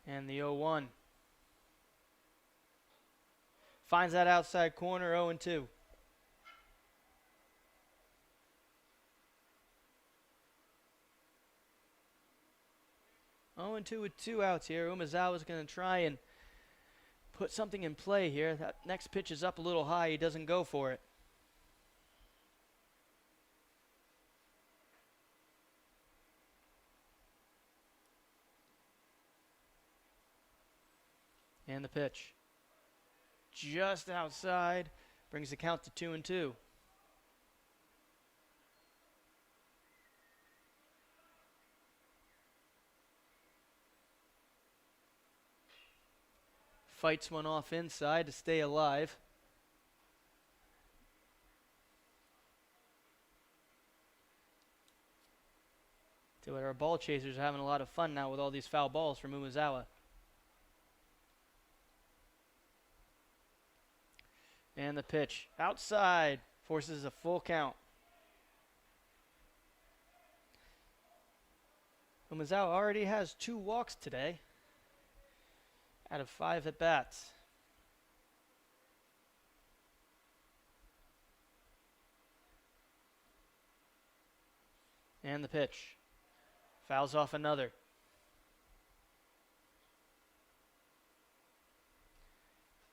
And the 0-1. Finds that outside corner, 0-2. Oh, and 2 with 2 outs here. Umezawa's going to try and put something in play here. That next pitch is up a little high. He doesn't go for it. And the pitch. Just outside. Brings the count to 2-2. Fights one off inside to stay alive. Our ball chasers are having a lot of fun now with all these foul balls from Umezawa. And the pitch outside forces a full count. Umezawa already has 2 walks today out of 5 at bats. And the pitch. Fouls off another.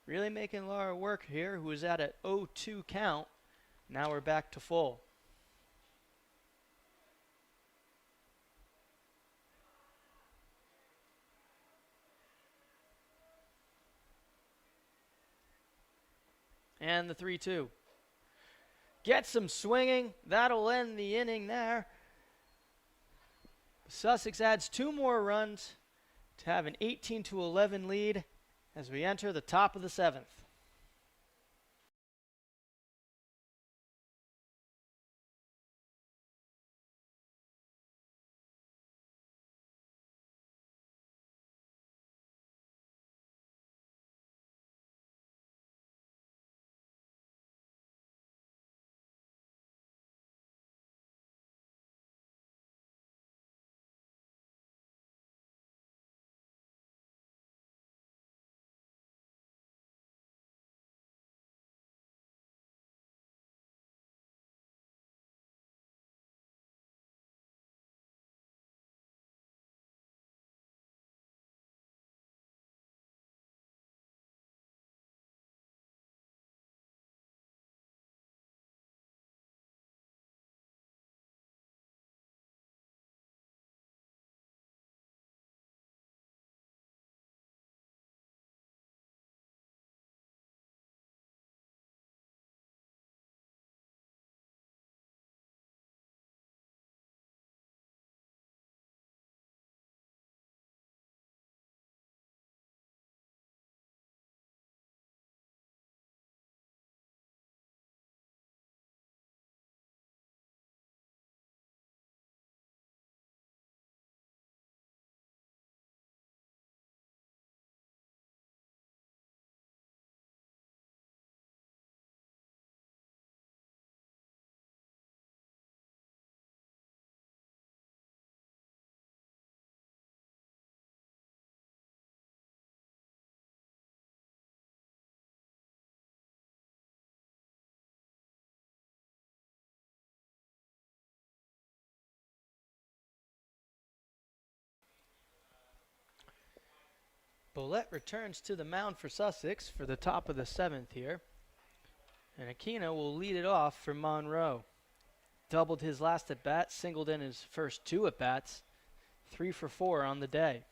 Really making a lot of work here, who was at an 0-2 count. Now we're back to full. And the 3-2. Gets him swinging. That'll end the inning there. Sussex adds 2 more runs to have an 18-11 lead as we enter the top of the 7th. Bolette returns to the mound for Sussex for the top of the 7th here. And Aquino will lead it off for Monroe. Doubled his last at bat, singled in his first 2 at bats, 3 for 4 on the day.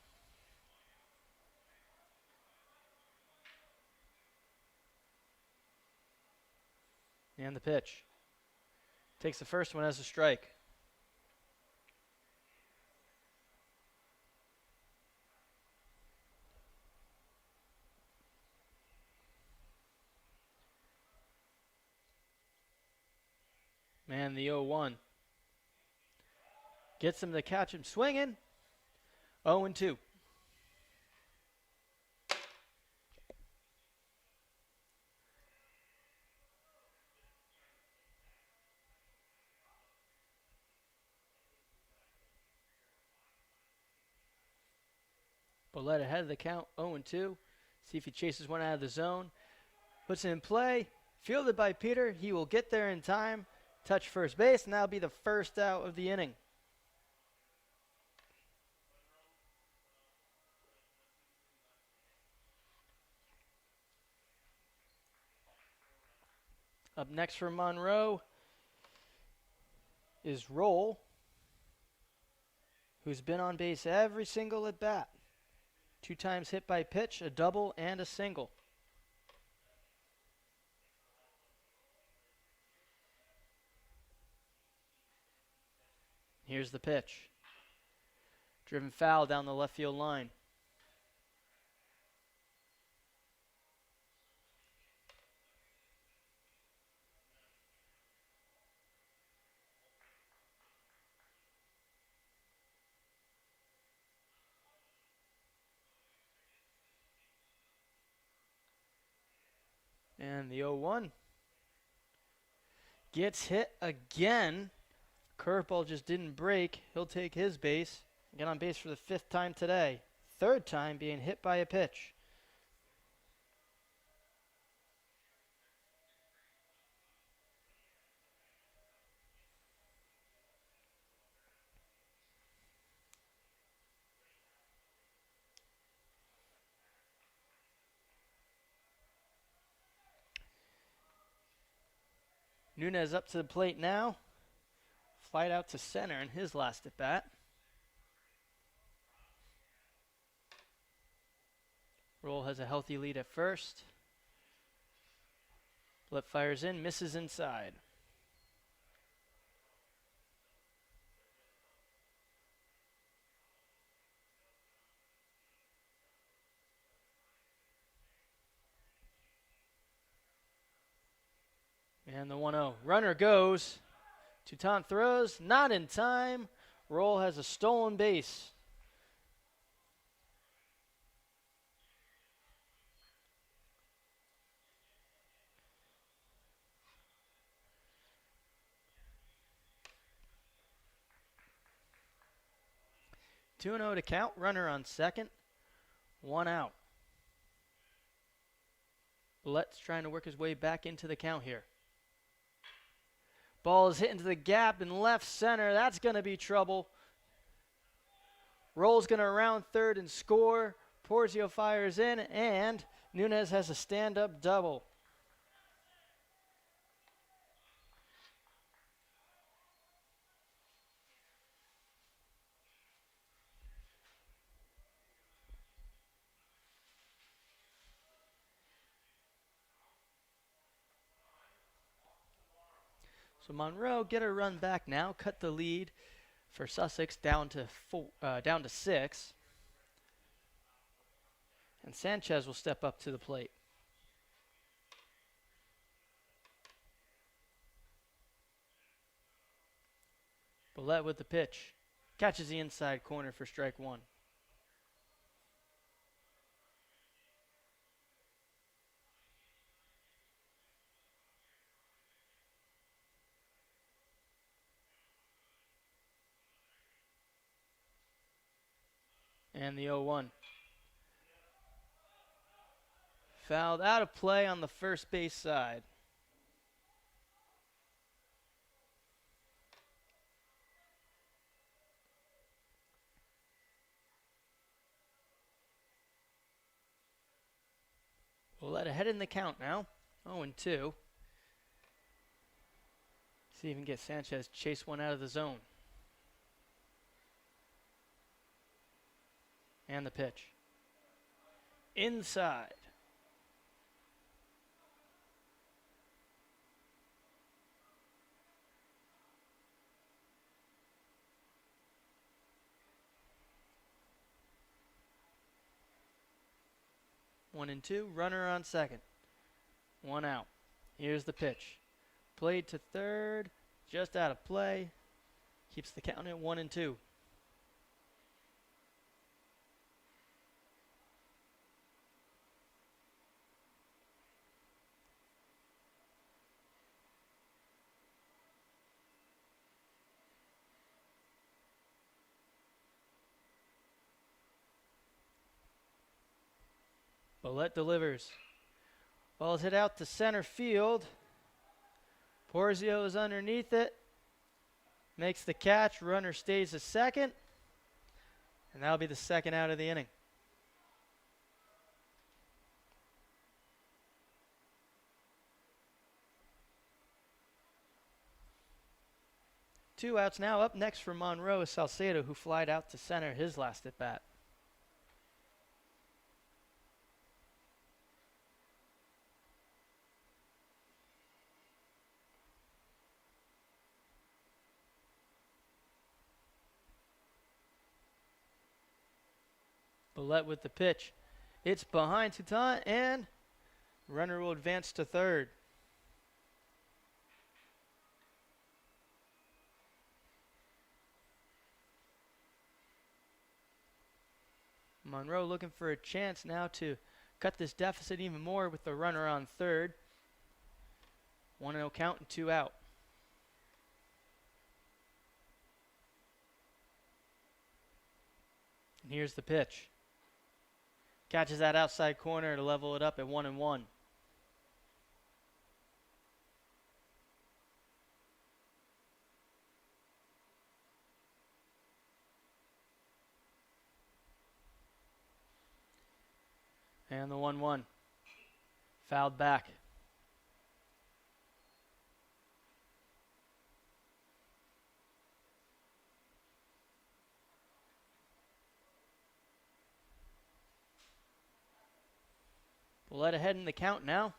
And the pitch. Takes the first one as a strike. Man, the 0-1. Gets him to catch him swinging. 0-2. Bolette ahead of the count, 0-2. See if he chases one out of the zone. Puts it in play. Fielded by Peter. He will get there in time. Touch first base, and that'll be the first out of the inning. Up next for Monroe is Roll, who's been on base every single at bat. 2 times hit by pitch, a double and a single. Here's the pitch. Driven foul down the left field line. And the 0-1 gets hit again. Curveball just didn't break. He'll take his base. Get on base for the 5th time today. 3rd time being hit by a pitch. Nunez up to the plate now. Flied out to center in his last at bat. Roll has a healthy lead at first. Blip fires in, misses inside. And the 1-0. Runner goes. Touton throws, not in time. Roll has a stolen base. Two and 0 to count. Runner on second. 1 out. Bullett's trying to work his way back into the count here. Ball is hit into the gap in left center. That's going to be trouble. Roll's going to round third and score. Porzio fires in, and Nunez has a stand-up double. So Monroe get a run back now, cut the lead for Sussex down to 6. And Sanchez will step up to the plate. Bullett with the pitch. Catches the inside corner for strike 1. And the 0-1. Fouled out of play on the first base side. Bullet ahead in the count now. 0-2. See if he can get Sanchez chase one out of the zone. And the pitch. Inside. One and two. Runner on second. 1 out. Here's the pitch. Played to third. Just out of play. Keeps the count at 1-2. Bullet delivers. Ball is hit out to center field. Porzio is underneath it. Makes the catch. Runner stays a second. And that'll be the second out of the inning. Two outs now. Up next for Monroe is Salcedo, who flied out to center his last at bat. Ouellette with the pitch. It's behind Toutant, and runner will advance to third. Monroe looking for a chance now to cut this deficit even more with the runner on third. 1-0 count and 2 out. And here's the pitch. Catches that outside corner to level it up at 1-1. And the 1-1. Fouled back. Ouellette ahead in the count now.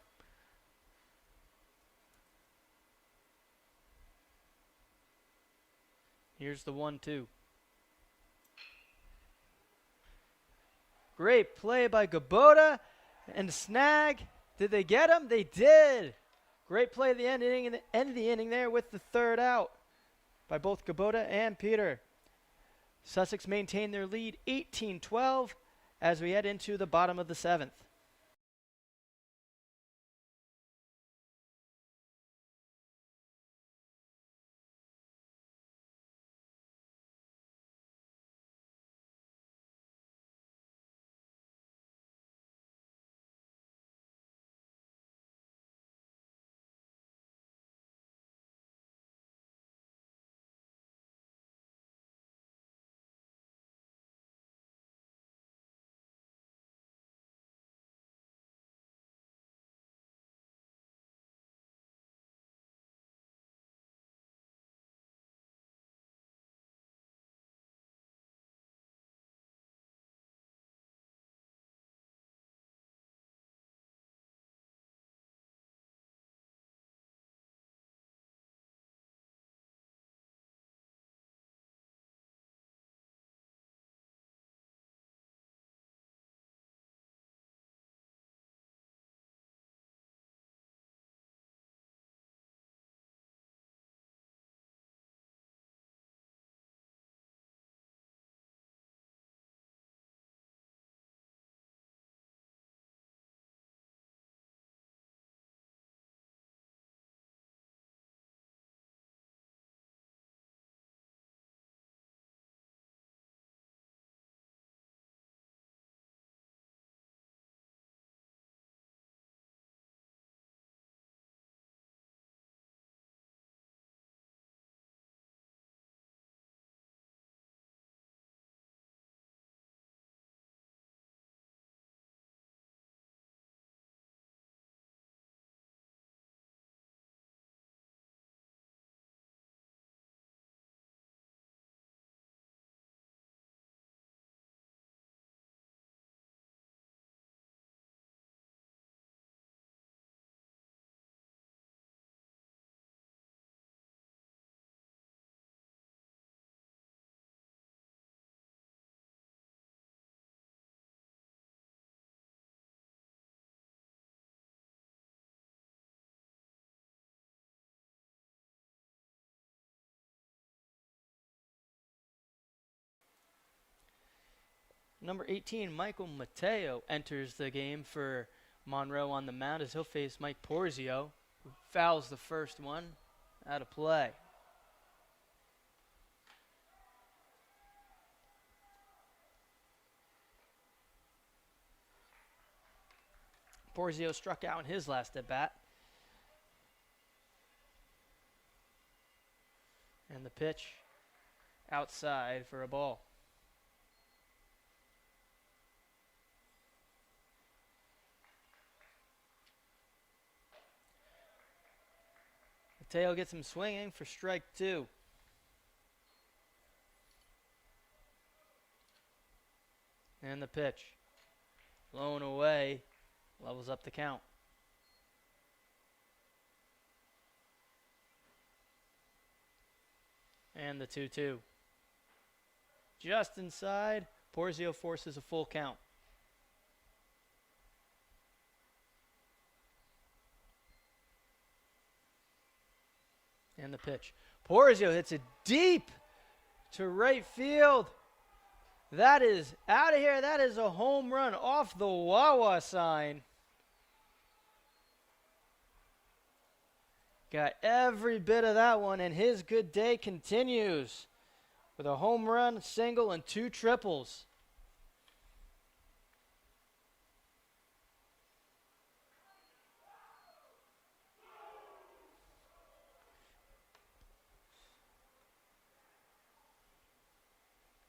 Here's the 1-2. Great play by Kubota and snag. Did they get him? They did. Great play at the end of the inning there with the third out by both Kubota and Peter. Sussex maintained their lead 18-12 as we head into the bottom of the seventh. Number 18, Michael Mateo, enters the game for Monroe on the mound as he'll face Mike Porzio, who fouls the first one out of play. Porzio struck out in his last at bat. And the pitch outside for a ball. Mateo gets him swinging for strike two. And the pitch. Blown away. Levels up the count. And the 2-2. Just inside. Porzio forces a full count. And the pitch. Porzio hits it deep to right field. That is out of here. That is a home run off the Wawa sign. Got every bit of that one, and his good day continues with a home run, single, and 2 triples.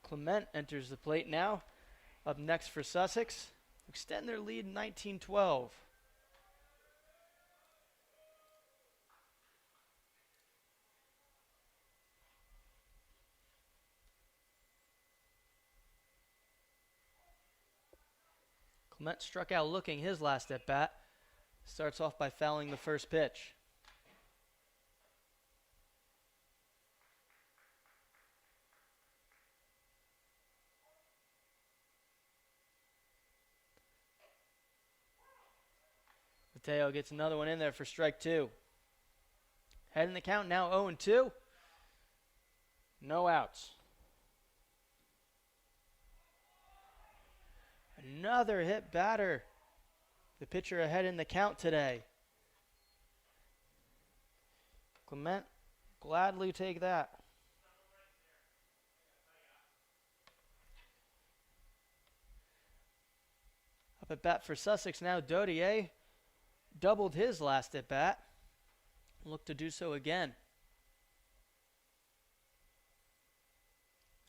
Clement enters the plate now. Up next for Sussex. Extend their lead in 19-12. Clement struck out looking his last at bat. Starts off by fouling the first pitch. Mateo gets another one in there for strike 2. Head in the count now 0-2. No outs. Another hit batter. The pitcher ahead in the count today. Clement gladly take that. Up at bat for Sussex now, Dodier doubled his last at bat. Look to do so again.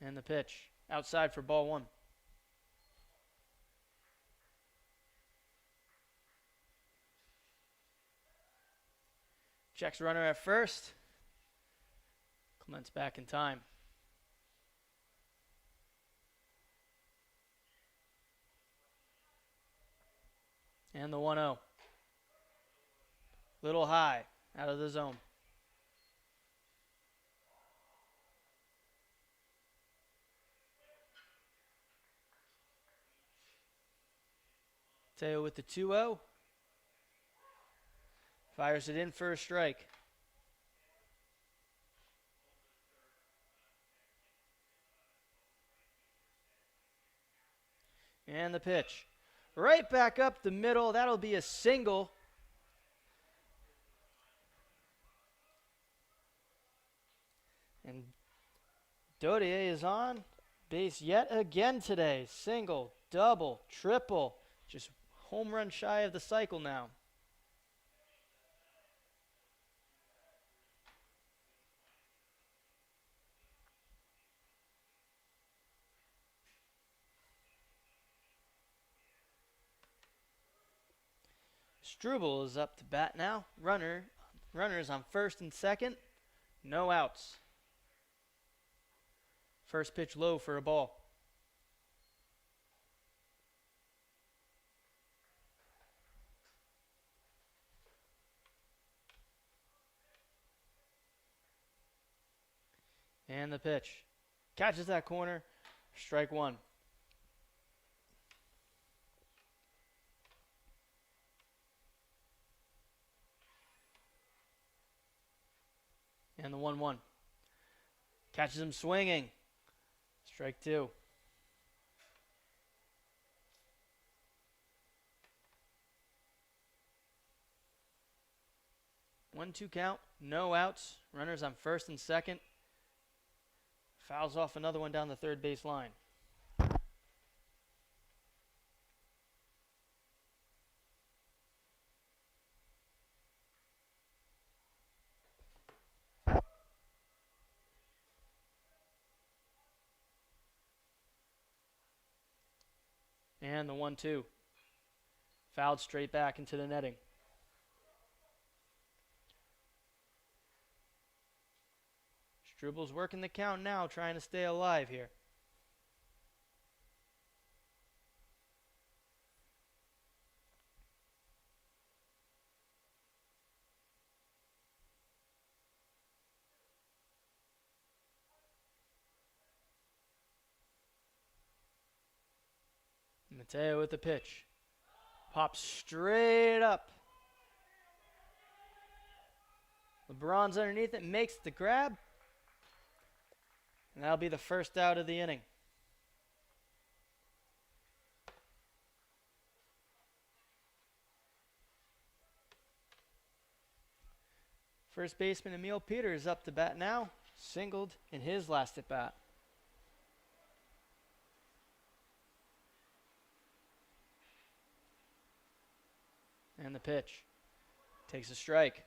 And the pitch. Outside for ball 1. Checks runner at first. Clement's back in time. And the 1-0. Little high, out of the zone. Teo with the 2-0. Fires it in for a strike. And the pitch. Right back up the middle. That'll be a single. And Dodier is on base yet again today. Single, double, triple. Just home run shy of the cycle now. Struble is up to bat now. Runners on first and second. No outs. First pitch low for a ball. And the pitch. Catches that corner. Strike 1. And the 1-1. Catches him swinging. Strike 2. One, 2 count. No outs. Runners on first and second. Fouls off another one down the third base line. And the 1-2. Fouled straight back into the netting. Struble's working the count now, trying to stay alive here. Mateo with the pitch. Pops straight up. LeBron's underneath it, makes the grab. And that'll be the first out of the inning. First baseman Emil Peters up to bat now. Singled in his last at bat. And the pitch. Takes a strike.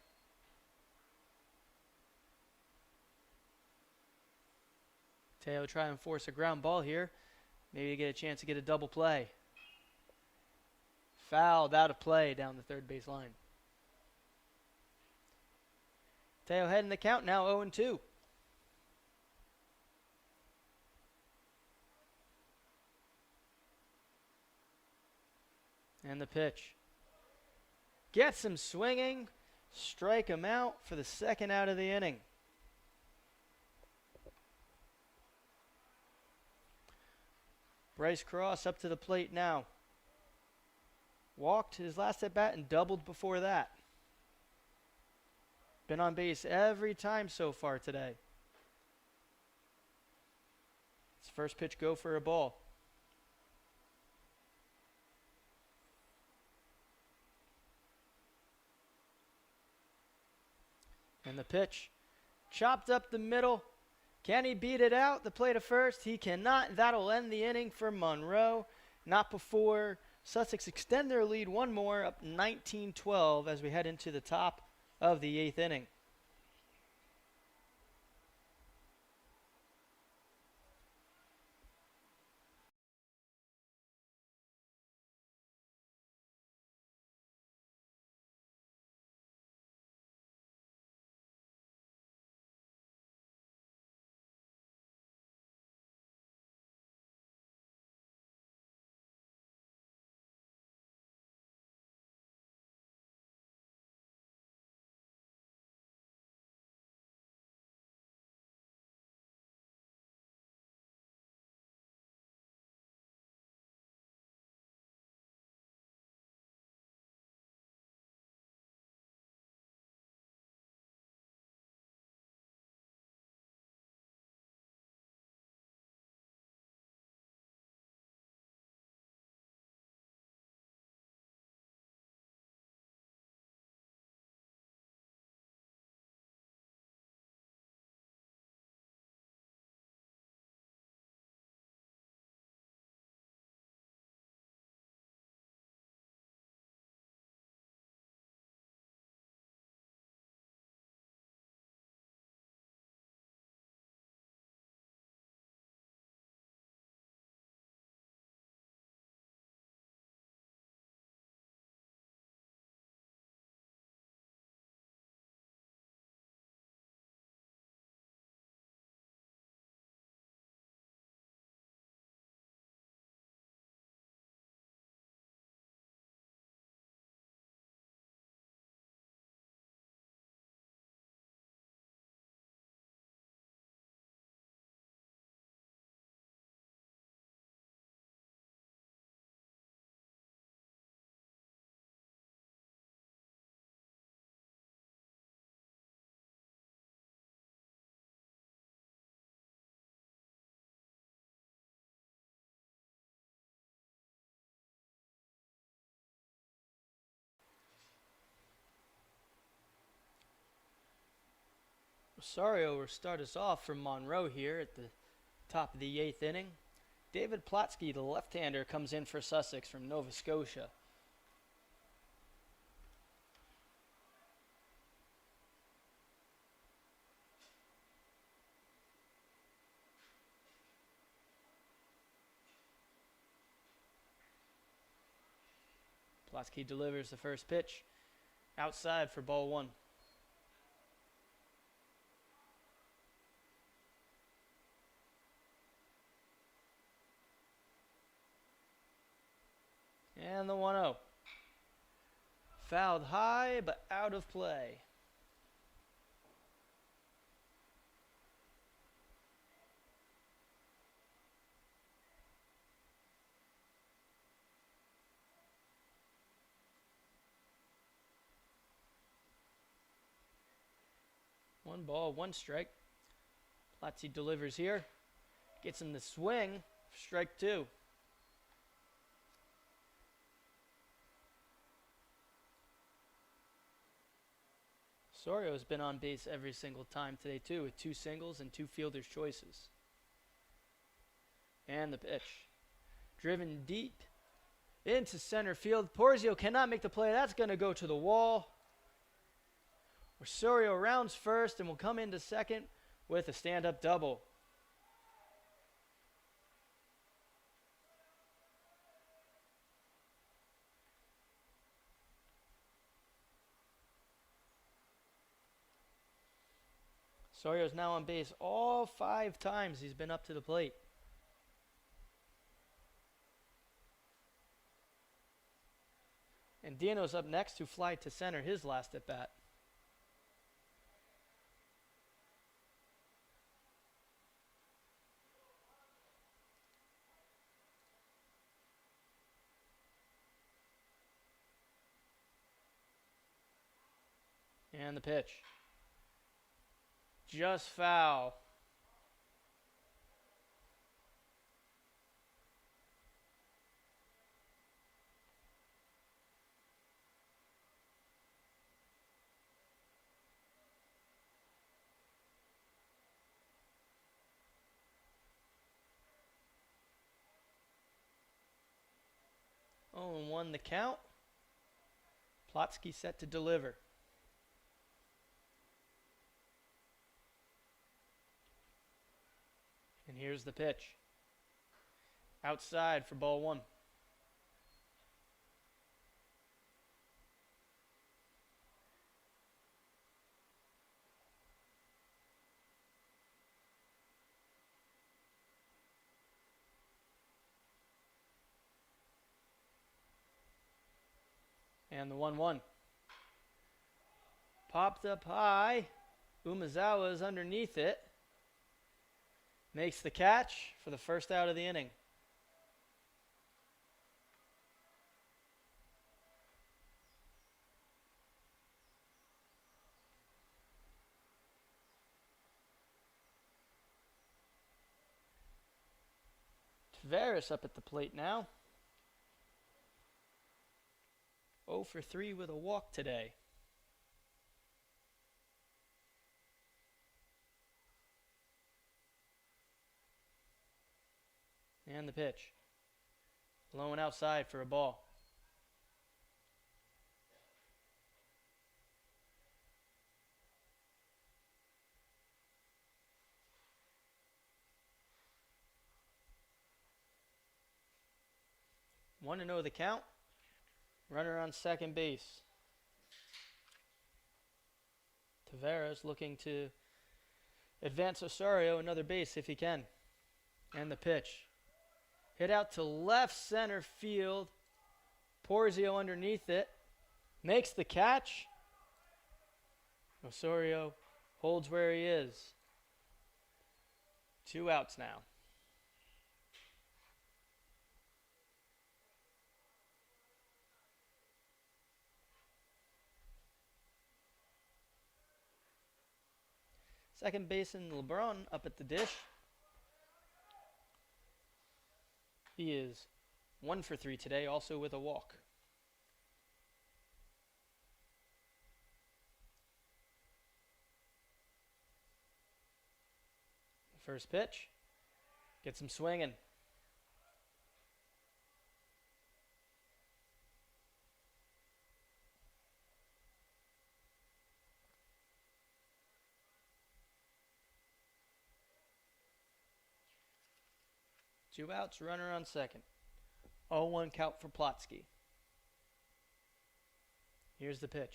Teo try and force a ground ball here. Maybe get a chance to get a double play. Fouled out of play down the third base line. Teo heading the count now 0-2. And the pitch. Gets him swinging. Strike him out for the second out of the inning. Bryce Cross up to the plate now. Walked his last at bat and doubled before that. Been on base every time so far today. His first pitch go for a ball. And the pitch. Chopped up the middle. Can he beat it out? The play to first. He cannot. That'll end the inning for Monroe. Not before Sussex extend their lead one more, up 19-12 as we head into the top of the 8th inning. Rosario will start us off from Monroe here at the top of the 8th inning. David Plotsky, the left-hander, comes in for Sussex from Nova Scotia. Plotsky delivers the first pitch. Outside for ball 1. And the 1-0. Fouled high, but out of play. 1-1 strike. Platzi delivers here. Gets him the swing. Strike 2. Osorio's been on base every single time today too, with 2 singles and 2 fielder's choices. And the pitch. Driven deep into center field. Porzio cannot make the play. That's going to go to the wall. Osorio rounds first and will come into second with a stand-up double. Osorio's now on base all 5 times he's been up to the plate. And Dino's up next to fly to center his last at bat. And the pitch. Just foul. Oh, and 1 the count. Platzi set to deliver. And here's the pitch. Outside for ball 1. And the 1-1. Popped up high. Umezawa is underneath it. Makes the catch for the first out of the inning. Tavares up at the plate now. 0 for 3 with a walk today. And the pitch. Blowing outside for a ball. One to know the count. Runner on second base. Tavares looking to advance Osorio another base if he can. And the pitch. Hit out to left center field. Porzio underneath it. Makes the catch. Osorio holds where he is. 2 outs now. Second baseman LeBron up at the dish. He is 1 for 3 today, also with a walk. First pitch. Gets him swinging. Two outs, runner on second. 0-1 count for Platzi. Here's the pitch.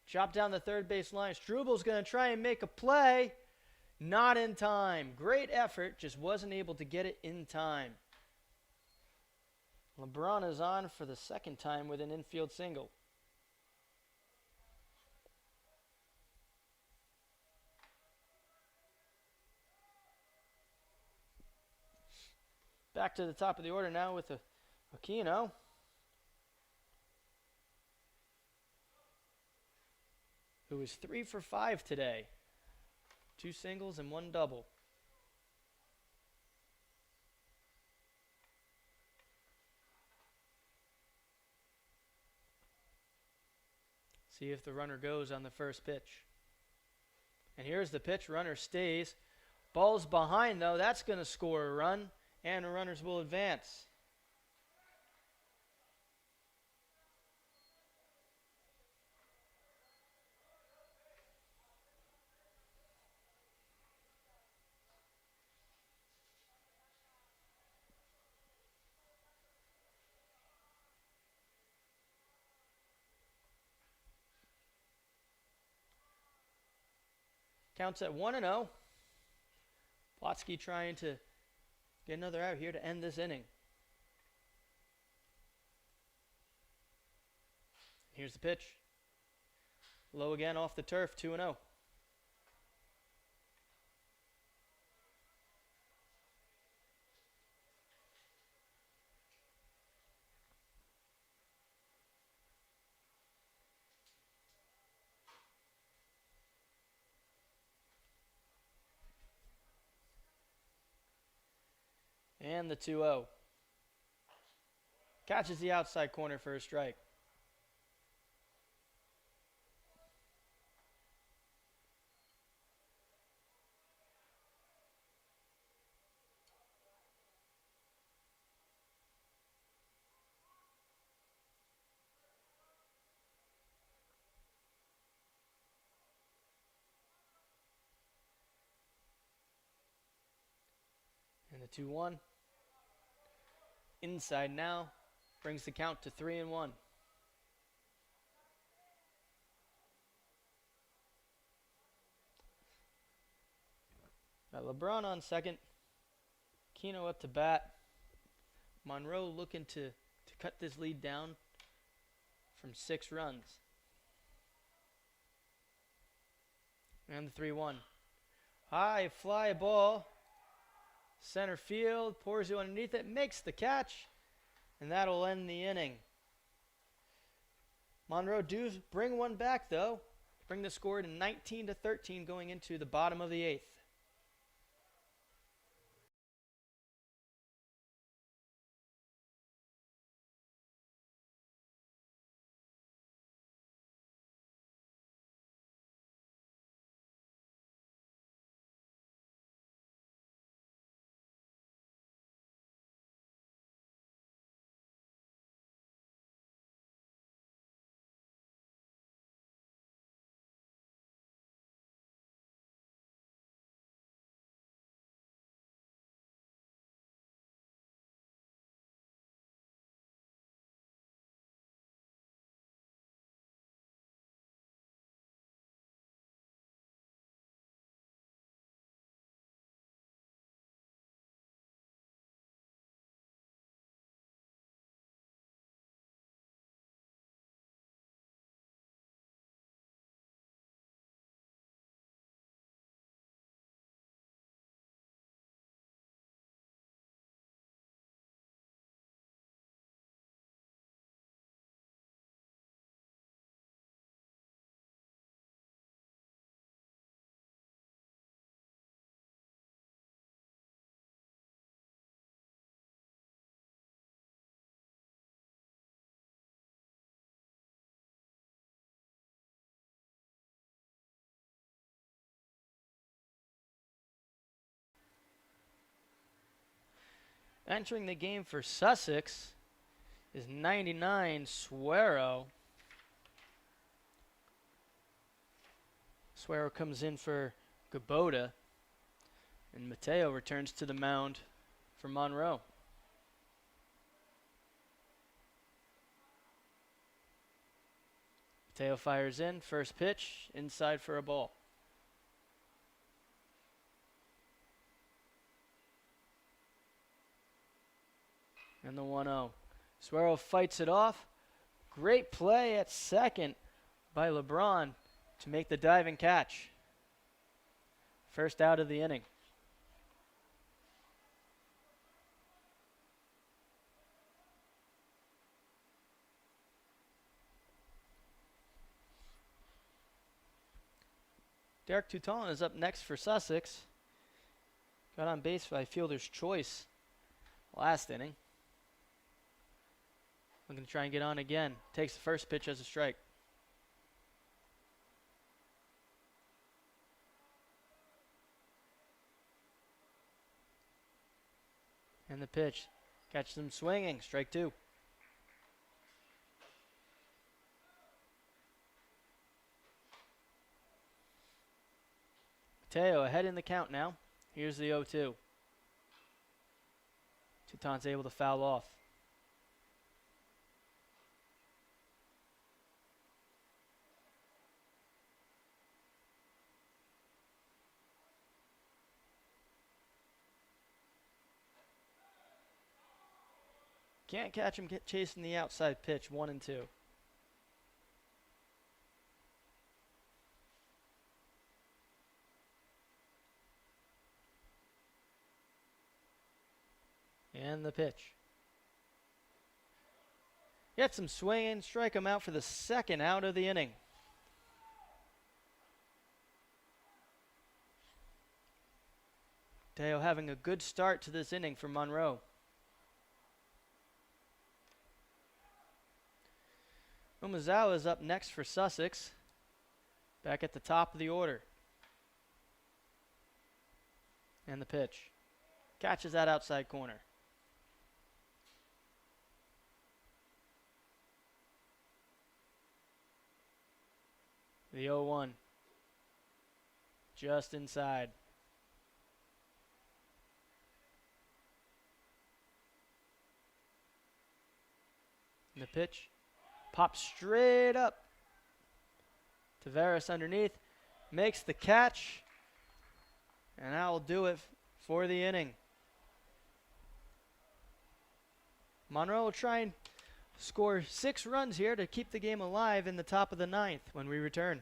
Chop down the third base line. Strubal's going to try and make a play. Not in time. Great effort, just wasn't able to get it in time. LeBron is on for the second time with an infield single. Back to the top of the order now with Aquino. who is 3 for 5 today. 2 singles and 1 double. See if the runner goes on the first pitch. And here's the pitch. Runner stays. Ball's behind, though. That's going to score a run, and the runners will advance. Counts at 1-0. Plotsky trying to get another out here to end this inning. Here's the pitch. Low again off the turf, 2-0. And the 2-0. Catches the outside corner for a strike. And the 2-1. Inside now. Brings the count to 3-1. Got LeBron on second. Keno up to bat. Monroe looking to cut this lead down from 6 runs. And the 3-1. High fly ball. Center field, pours it underneath it, makes the catch, and that'll end the inning. Monroe do bring one back, though. Bring the score to 19-13 going into the bottom of the 8th. Entering the game for Sussex is 99 Suero. Suero comes in for Gabota, and Mateo returns to the mound for Monroe. Mateo fires in, first pitch, inside for a ball. And the 1-0. Suero fights it off. Great play at second by LeBron to make the diving catch. First out of the inning. Derek Touton is up next for Sussex. Got on base by fielder's choice last inning. Looking to try and get on again. Takes the first pitch as a strike. And the pitch. Catches him swinging. Strike two. Mateo ahead in the count now. Here's the 0-2. Touton's able to foul off. Can't catch him chasing the outside pitch, 1-2. And the pitch. Gets him swinging, strike him out for the second out of the inning. Mateo having a good start to this inning for Monroe. Umezawa is up next for Sussex. Back at the top of the order. And the pitch. Catches that outside corner. The 0-1. Just inside. And the pitch. Pops straight up. Tavares underneath. Makes the catch. And that will do it for the inning. Monroe will try and score 6 runs here to keep the game alive in the top of the 9th when we return.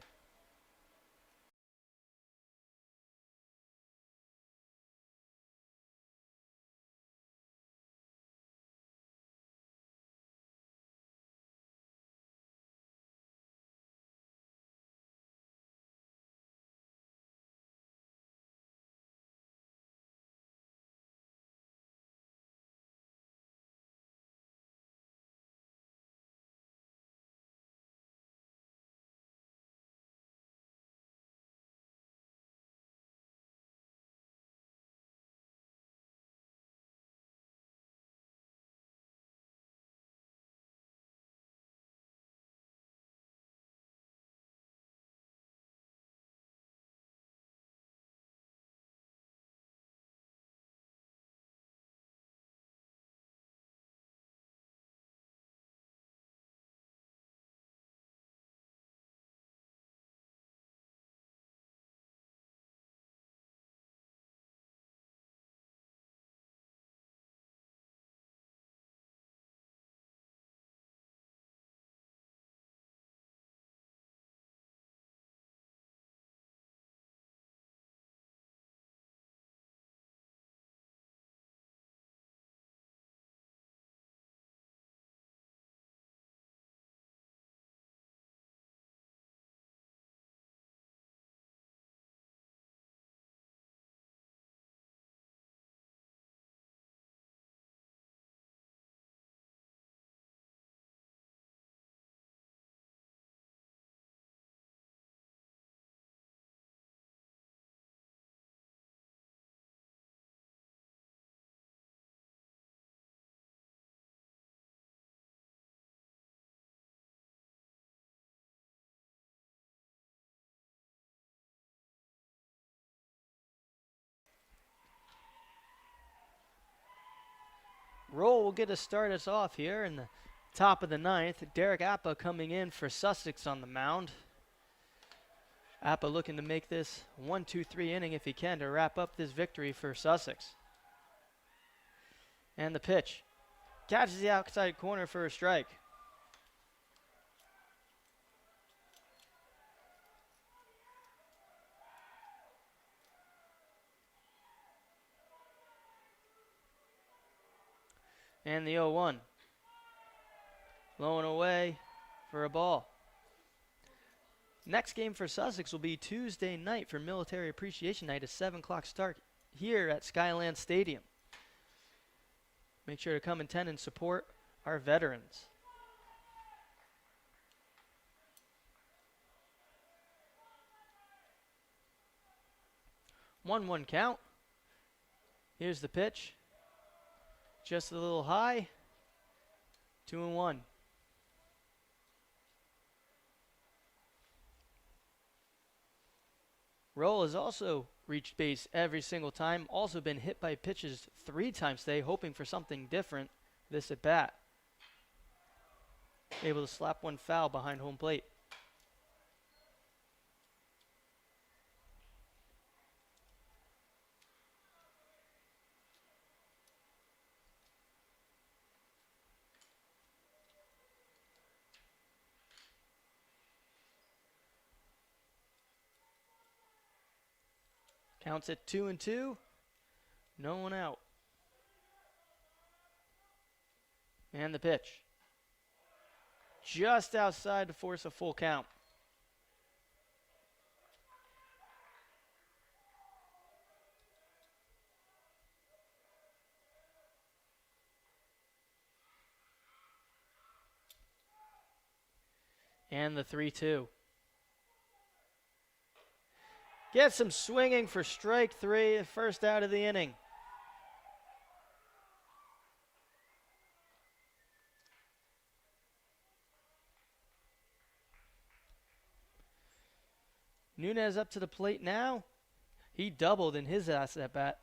Roll will get us started off here in the top of the 9th. Derek Appa coming in for Sussex on the mound. Appa looking to make this 1-2-3 inning if he can to wrap up this victory for Sussex. And the pitch. Catches the outside corner for a strike. And the 0-1. Blowing away for a ball. Next game for Sussex will be Tuesday night for Military Appreciation Night, a 7 o'clock start here at Skyland Stadium. Make sure to come and attend and support our veterans. One count. Here's the pitch. Just a little high. 2-1. Roll has also reached base every single time. Also been hit by pitches 3 times today, hoping for something different this at bat. Able to slap one foul behind home plate. Counts at 2-2. No one out. And the pitch. Just outside to force a full count. And the 3-2. Gets him swinging for strike 3, first out of the inning. Nunez up to the plate now. He doubled in his last at bat.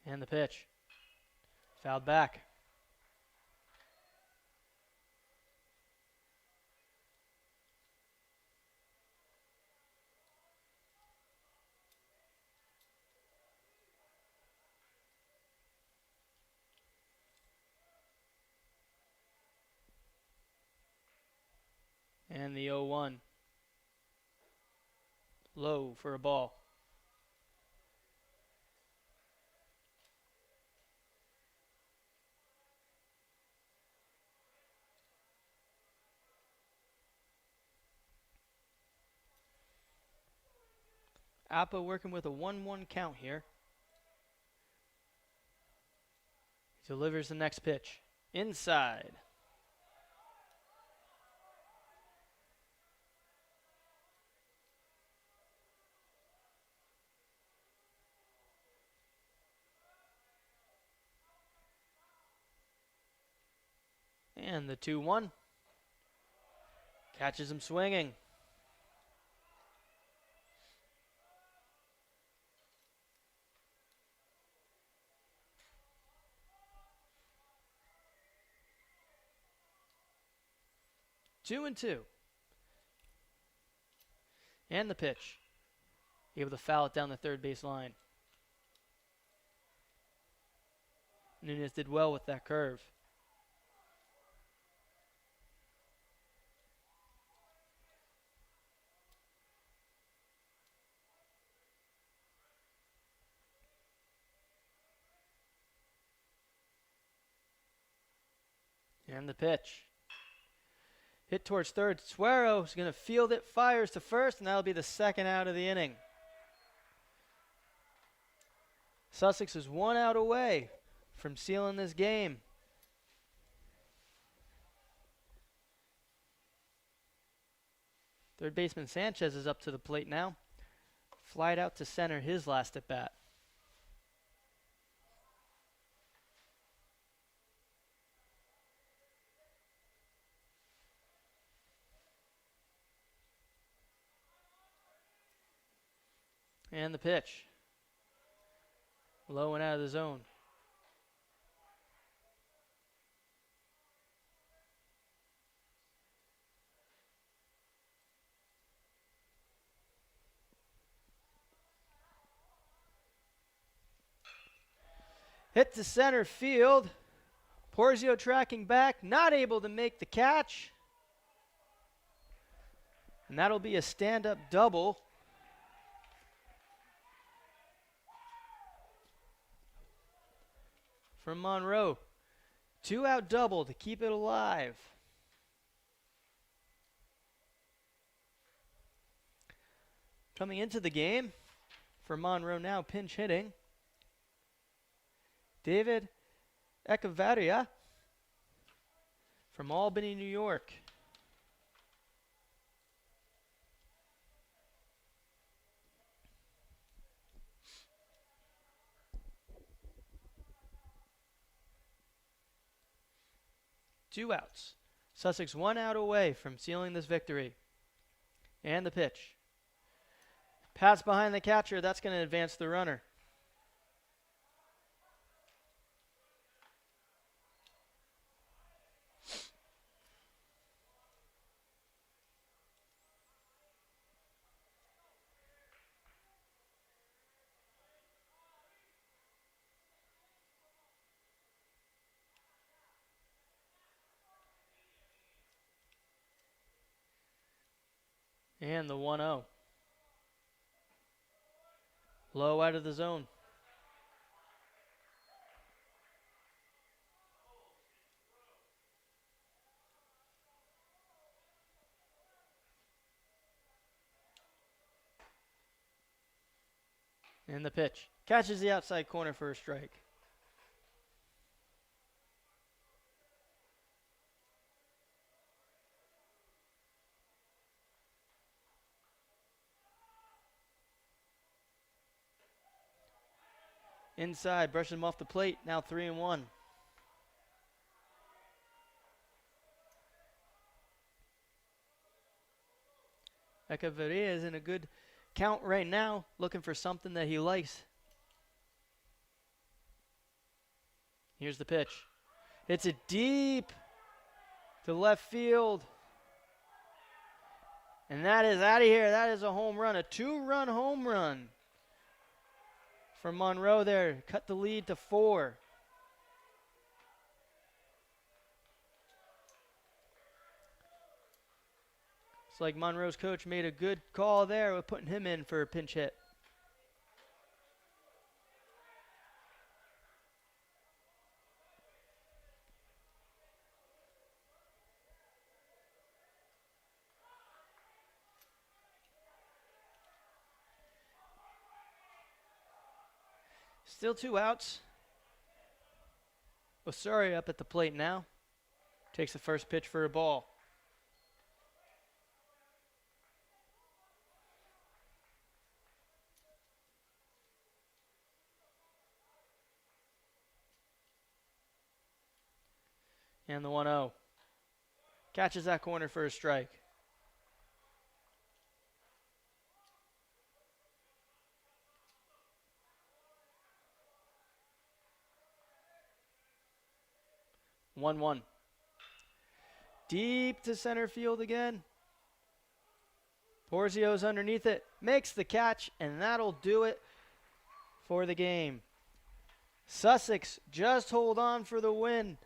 And the pitch. Fouled back. And the 0-1. Low for a ball. Appa working with a 1-1 count here. He delivers the next pitch. Inside. And the 2-1. Catches him swinging. Two and two. And the pitch. Able to foul it down the third base line. Nunez did well with that curve. And the pitch. Hit towards third. Suero is going to field it, fires to first, and that'll be the second out of the inning. Sussex is 1 out away from sealing this game. Third baseman Sanchez is up to the plate now. Flied out to center his last at bat. And the pitch. Low and out of the zone. Hit to center field. Porzio tracking back, not able to make the catch. And that'll be a stand-up double. from Monroe. 2-out double to keep it alive. Coming into the game for Monroe now, pinch hitting, David Echevarria from Albany, New York. Two outs. Sussex 1 out away from sealing this victory. And the pitch. Pass behind the catcher. That's going to advance the runner. And the 1-0. Low out of the zone. And the pitch. Catches the outside corner for a strike. Inside, brushes him off the plate. Now 3-1. Echevarria is in a good count right now, looking for something that he likes. Here's the pitch. It's a deep to left field. And that is out of here. That is a home run, a 2-run home run from Monroe there. Cut the lead to 4. It's like Monroe's coach made a good call there with putting him in for a pinch hit. Still 2 outs. Osuri up at the plate now. Takes the first pitch for a ball. And the 1-0. Catches that corner for a strike. One. Deep to center field again. Porzio's underneath it. Makes the catch, and that'll do it for the game. Sussex just hold on for the win.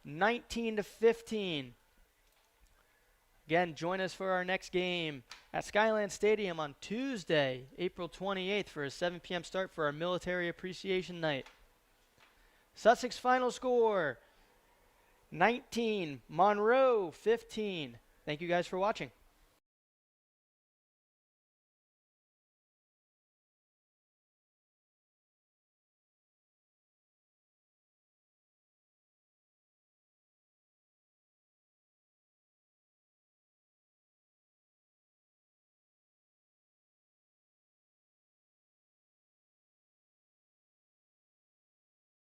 19-15. Again, join us for our next game at Skyland Stadium on Tuesday, April 28th for a 7 p.m. start for our Military Appreciation Night. Sussex final score, 19, Monroe 15. Thank you guys for watching.